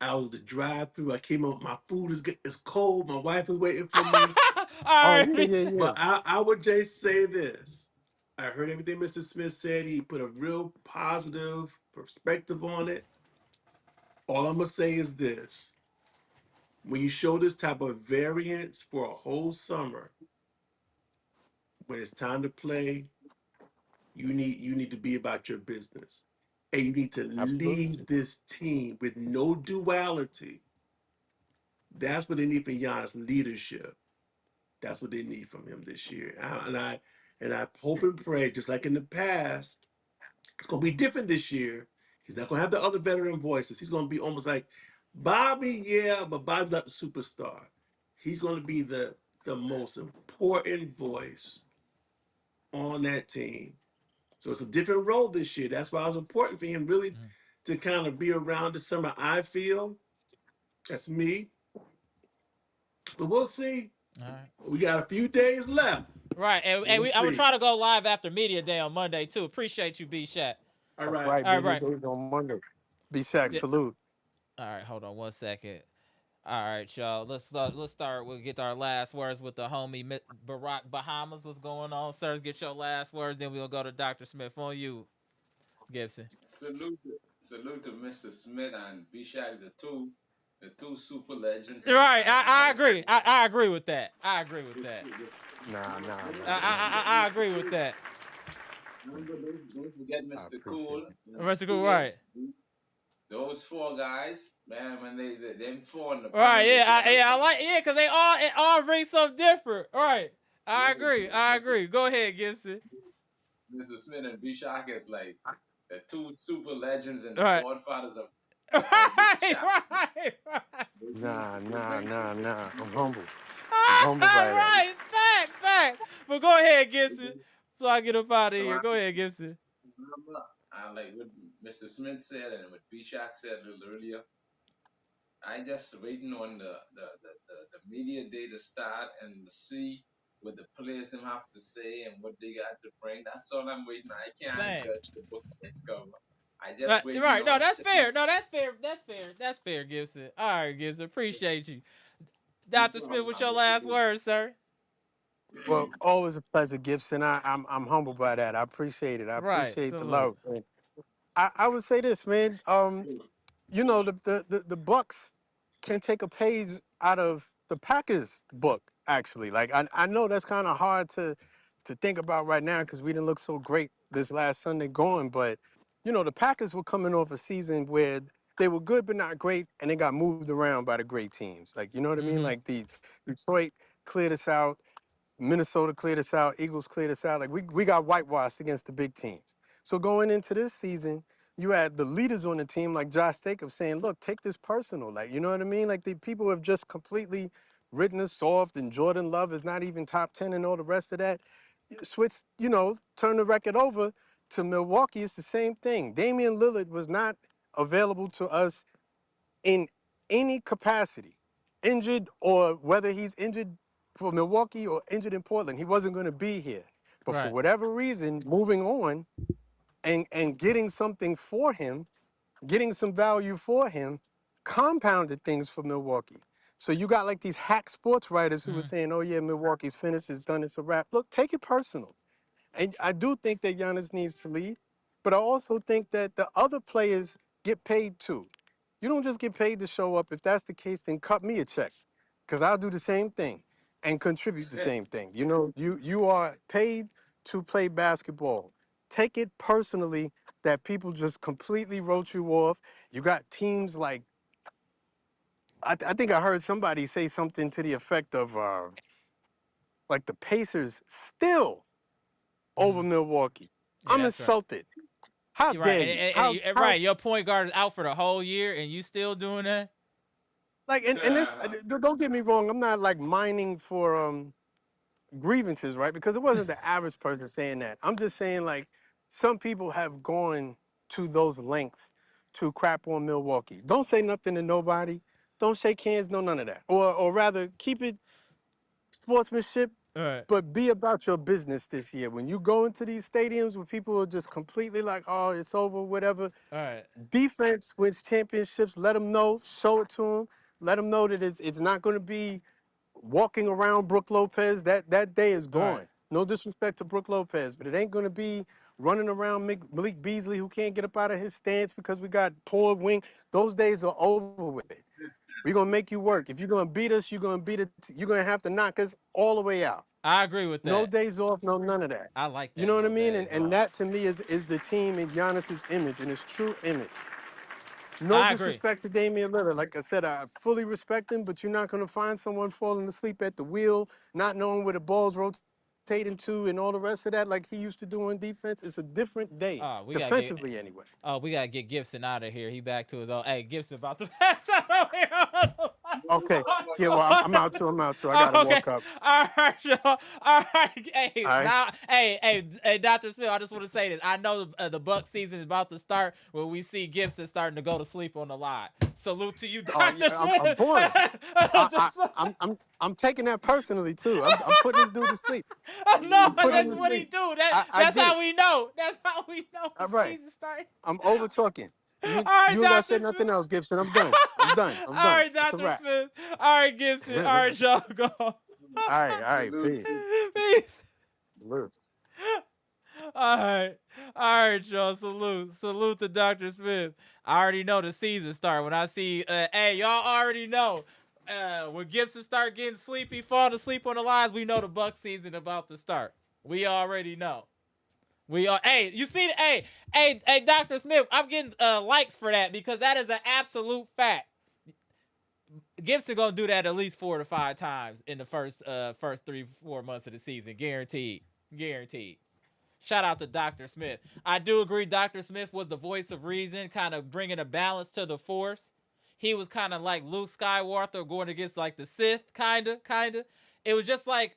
I was the drive-through. I came up. My food is cold. My wife is waiting for me. Oh All yeah, right. yeah, yeah. But I would just say this. I heard everything Mr. Smith said. He put a real positive perspective on it. All I'm gonna say is this: when you show this type of variance for a whole summer, when it's time to play, you need to be about your business. And you need to Absolutely. lead this team with no duality. That's what they need from Giannis, leadership. That's what they need from him this year. And I hope and pray, just like in the past, it's gonna be different this year. He's not gonna have the other veteran voices. He's gonna be almost like Bobby, yeah, but Bobby's not the superstar. He's gonna be the most important voice on that team. So it's a different role this year. That's why it was important for him really Mm, to kind of be around this summer. I feel that's me, but we'll see. all right. We got a few days left. Right, and We'll I'm gonna see. try to go live after media day on Monday too. Appreciate you, B Shack. All That's right. right. All right, Media right. days on Monday. B-Shack, Yeah. salute. All right, hold on one second. All right, y'all. Let's start. We'll get our last words with the homie Barack Bahamas. What's going on, sirs? Get your last words. Then we'll go to Dr. Smith. On you, Gibson. Salute to Mr. Smith and Bishak, the two super legends, Right, I also agree. I agree with that. I agree with the, that. the, Nah, nah, and, nah, and, nah. and, I agree with that. don't forget I Mr. appreciate Cool it. and That's a good right. Spears. Those four guys, man, when them four in the Right, panel together, I like because it all bring something different. Right. I agree. I Mr. agree. Go ahead, Gibson. Mr. Smith and Bishak is like the two super legends and the Right. godfathers of this Right, chapter. right. Nah, They nah, bring nah, nah. I'm they, humble. I'm humble by that. Right. Facts. But go ahead, Gibson. they, So I get up out of so here. Go ahead, Gibson. I like what Mr. Smith said and what Bishak said a little earlier. I just waiting on the media day to start and see what the players them have to say and what they got to bring. That's all I'm waiting. I can't Same. judge the book by its cover. I just Right, waiting right. No, on that's sitting. fair. No, that's fair. That's fair, Gibson. All right, Gibson. Appreciate you. No Dr. Smith, problem. what's I'm your just last word, sir? Well, always a pleasure, Gibson. I'm humbled by that. I appreciate it. I Right. appreciate the Salute. love. Man. I would say this, man. You know, the Bucks can take a page out of the Packers book, actually. Like I know that's kind of hard to think about right now because we didn't look so great this last Sunday going, but you know, the Packers were coming off a season where they were good but not great, and they got moved around by the great teams. Like, you know what I mean? Mm-hmm. Like the Detroit cleared us out, Minnesota cleared us out, Eagles cleared us out. Like we got whitewashed against the big teams. So going into this season, you had the leaders on the team like Josh Jacobs saying, look, take this personal. Like, you know what I mean? Like the people have just completely written us soft and Jordan Love is not even top 10 and all the rest of that. Switch, you know, turn the record over to Milwaukee. It's the same thing. Damian Lillard was not available to us in any capacity, injured or whether he's injured for Milwaukee or injured in Portland, he wasn't going to be here. But for Right. whatever reason, moving on and getting something for him, getting some value for him, compounded things for Milwaukee. So you got like these hack sports writers who were Mm, saying, "Oh yeah, Milwaukee's finished, it's done, it's a wrap." Look, take it personal. And I do think that Giannis needs to lead, but I also think that the other players get paid too. You don't just get paid to show up. If that's the case, then cut me a check, because I'll do the same thing and contribute the same thing. You know, you are paid to play basketball. take it personally that people just completely wrote you off. You got teams like, I think I heard somebody say something to the effect of like the Pacers still over Milwaukee. Yeah, I'm that's right. insulted. How You're right. dare you? How Right, your point guard is out for the whole year, and you still doing that? like and this don't get me wrong, I'm not like mining for grievances, right? Because it wasn't the average person saying that. I'm just saying like some people have gone to those lengths to crap on Milwaukee. Don't say nothing to nobody. Don't shake hands, no none of that. Or rather keep it sportsmanship, All right, but be about your business this year. When you go into these stadiums where people are just completely like, oh, it's over, whatever. all right, Defense wins championships. Let them know. Show it to them. Let them know that it's not going to be walking around Brook Lopez. That day is all right. gone. No disrespect to Brook Lopez, but it ain't going to be running around Malik Beasley who can't get up out of his stance because we got poor wing. Those days are over with. We're going to make you work. If you're going to beat us, you're going to beat it. You're going to have to knock us all the way out. I agree with No that. days off, no none of that. I like You that. know what I No mean? days And off. that to me is the team in Giannis's image and his true image. No I agree. disrespect to Damian Lillard. Like I said, I fully respect him, but you're not going to find someone falling asleep at the wheel, not knowing where the ball's rotating to, and all the rest of that, like he used to do on defense. It's a different day, Oh, we gotta get. defensively anyway. Oh, we gotta get Gibson out of here. He back to his own. Hey, Gibson about to pass out over here. Okay. Yeah, well, I'm out too. I'm out too. I got to Oh, okay. walk up. All right, y'all. All right. Hey, All right. now, hey, Dr. Smith, I just want to say this. I know the Buck season is about to start when we see Gibson starting to go to sleep on the line. Salute to you, Oh, Dr. yeah, I'm Smith. born. I'm taking that personally too. I'm putting this dude to sleep. No, I'm putting him that's to what he sleep. do. I That's get how it. we know. That's how we know the All right. season starting. I'm over talking. All You right, you ain't got to say Dr. Smith. nothing else, Gibson. I'm done. I'm done. I'm All done. right, It's a Dr. wrap. Smith. All right, Gibson. All right, y'all go. All right. Peace. Peace. Salute. All right, y'all. Salute to Dr. Smith. I already know the season start when I see. Hey, y'all already know. When Gibson start getting sleepy, falling asleep on the lines, we know the Buck season about to start. We already know. We are. Hey, you see? Hey, Dr. Smith. I'm getting likes for that because that is an absolute fact. Gibson gonna do that at least 4 to 5 times in the first 3-4 months of the season, guaranteed. Shout out to Dr. Smith. I do agree Dr. Smith was the voice of reason, kind of bringing a balance to the Force. He was kind of like Luke Skywalker going against like the Sith, kind of. It was just like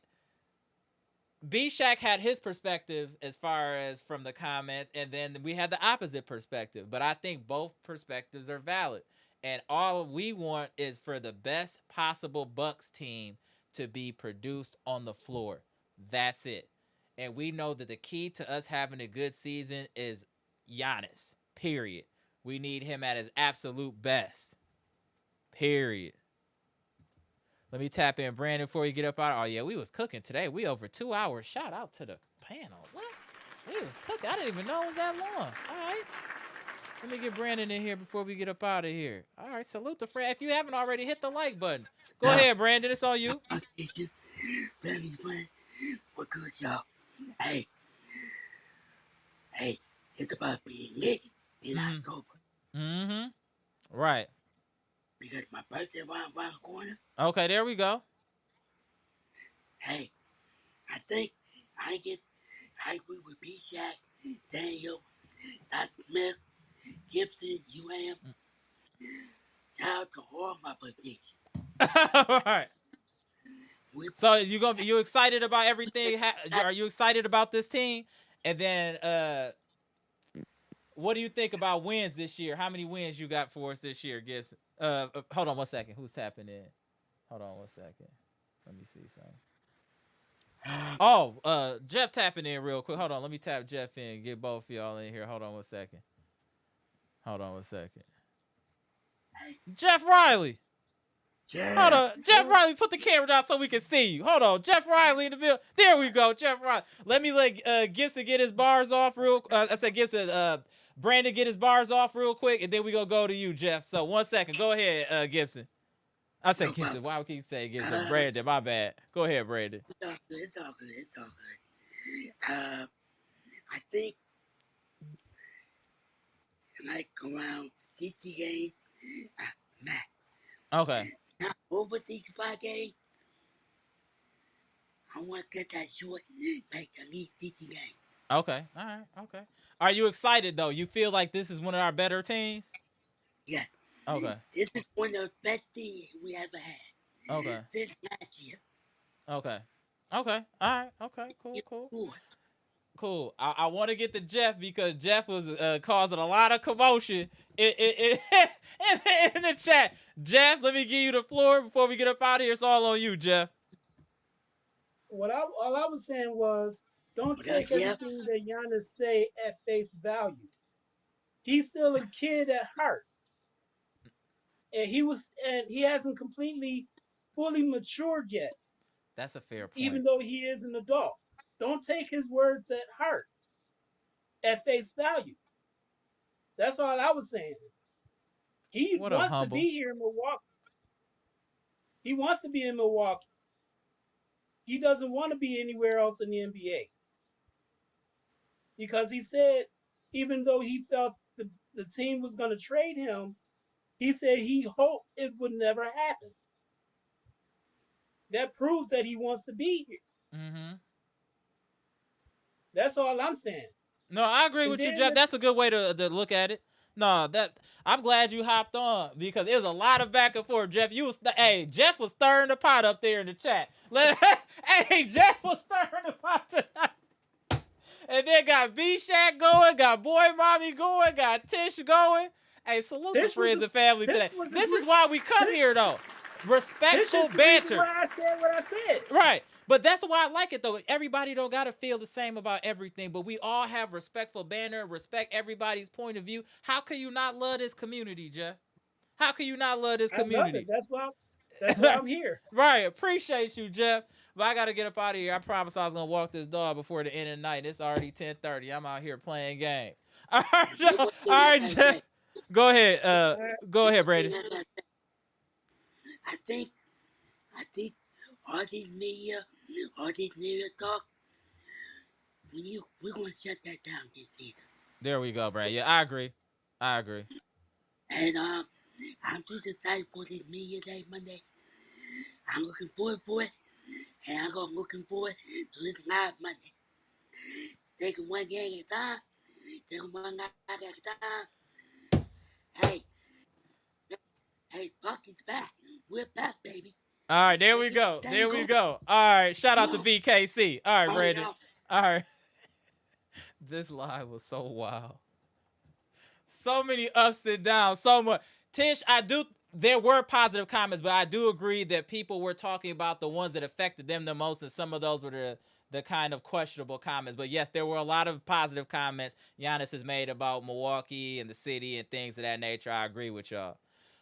B-Shack had his perspective as far as from the comments, and then we had the opposite perspective. But I think both perspectives are valid. And all we want is for the best possible Bucks team to be produced on the floor. That's it. And we know that the key to us having a good season is Giannis, period. We need him at his absolute best, period. Let me tap in Brandon before you get up out. Oh, yeah, we was cooking today. We over 2 hours. Shout out to the panel. What? We was cooking. I didn't even know it was that long. All right. Let me get Brandon in here before we get up out of here. All right, salute to Fred. If you haven't already, hit the like button. Go ahead, Brandon. It's on you. Family friend, what good, y'all? Hey, it's about being lit in October. Mm-hmm. Right. Because my birthday around the corner. Okay, there we go. Hey, I think I agree with B-Shack, Daniel, Dr. Smith, Gibson, UM. Shout out to all my birthdays. All right. So you excited about everything? Are you excited about this team? And then what do you think about wins this year? How many wins you got for us this year, Gibson? Hold on 1 second. Who's tapping in? Hold on 1 second. Let me see something. Oh, Jeff tapping in real quick. Hold on. Let me tap Jeff in. Get both of y'all in here. Hold on 1 second. Jeff Riley. Yeah. Hold on. Jeff Riley, put the camera down so we can see you. Hold on. Jeff Riley in the building. There we go. Jeff Riley. Let me let Gibson get his bars off real I said Gibson, Brandon get his bars off real quick, and then we gonna go to you, Jeff. So 1 second. Go ahead, Gibson. I said Gibson. Why would I keep saying Gibson? Brandon, my bad. Go ahead, Brandon. It's all good. I think like around 60 games, max. Okay. Not over 65 games. I want to get that short, like at least 60 games. Okay. All right. Okay. Are you excited though? You feel like this is one of our better teams? Yeah. Okay. This is one of the best things we ever had Okay. since last year. Okay. Okay. All right. Okay. Cool. Year Cool. before. Cool. I want to get to Jeff because Jeff was causing a lot of commotion in the chat. Jeff, let me give you the floor before we get up out of here. It's all on you, Jeff. All I was saying was, don't What up, take Jeff? everything that Giannis say at face value. He's still a kid at heart, and he hasn't completely, fully matured yet, That's a fair even point. though he is an adult. Don't take his words at heart, at face value. That's all I was saying. He What up, wants to humble? be here in Milwaukee. He wants to be in Milwaukee. He doesn't want to be anywhere else in the NBA. Because he said, even though he felt the team was going to trade him, he said he hoped it would never happen. That proves that he wants to be here. Mm-hmm. That's all I'm saying. No, I agree And with you, then Jeff. That's a good way to look at it. No, that I'm glad you hopped on because it was a lot of back and forth. Jeff, Jeff was stirring the pot up there in the chat. Hey, Jeff was stirring the pot tonight. And then got B-Shack going, got Boy Mommy going, got Tish going. Hey, salute to friends and family today. This is why we come here, though. Respectful banter. Why I said what I said. Right. But that's why I like it, though. Everybody don't got to feel the same about everything, but we all have respectful banter, respect everybody's point of view. How can you not love this community, Jeff? How can you not love this I love community? it. That's why I'm here. Right. Appreciate you, Jeff. But I got to get up out of here. I promised I was going to walk this dog before the end of the night. It's already 10:30. I'm out here playing games. All right, Jeff. Go ahead. Go ahead, Brandon. I think all this media talk, we're gonna shut that down this season. There we go, Brandon. Yeah, I agree. And I'm too excited for this media day Monday. I'm looking forward for it, and I'm looking forward to this live Monday. Taking one game at a time, taking one night at a time. Hey, Buck is back. We're back, baby. All right, there we go. There we go. All right, shout out to BKC. All right, Brandon. All right. This live was so wild. So many ups and downs. So much. Tish, there were positive comments, but I do agree that people were talking about the ones that affected them the most, and some of those were the kind of questionable comments. But yes, there were a lot of positive comments Giannis has made about Milwaukee and the city and things of that nature. I agree with y'all.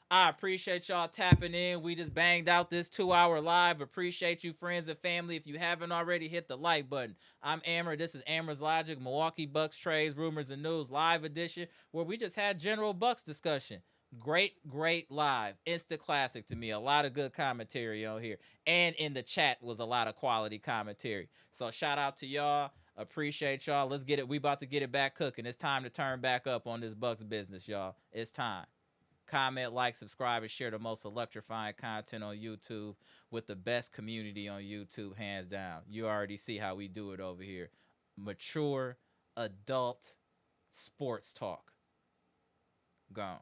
I appreciate y'all tapping in. We just banged out this 2-hour live. Appreciate you, friends and family. If you haven't already, hit the like button. I'm Amara. This is Amara's Logic, Milwaukee Bucks trades, rumors, and news live edition, where we just had general Bucks discussion. Great live. Instant classic to me. A lot of good commentary on here. And in the chat was a lot of quality commentary. So shout out to y'all. Appreciate y'all. Let's get it. We about to get it back cooking. It's time to turn back up on this Bucks business, y'all. It's time. Comment, like, subscribe, and share the most electrifying content on YouTube with the best community on YouTube, hands down. You already see how we do it over here. Mature, adult, sports talk. Gone.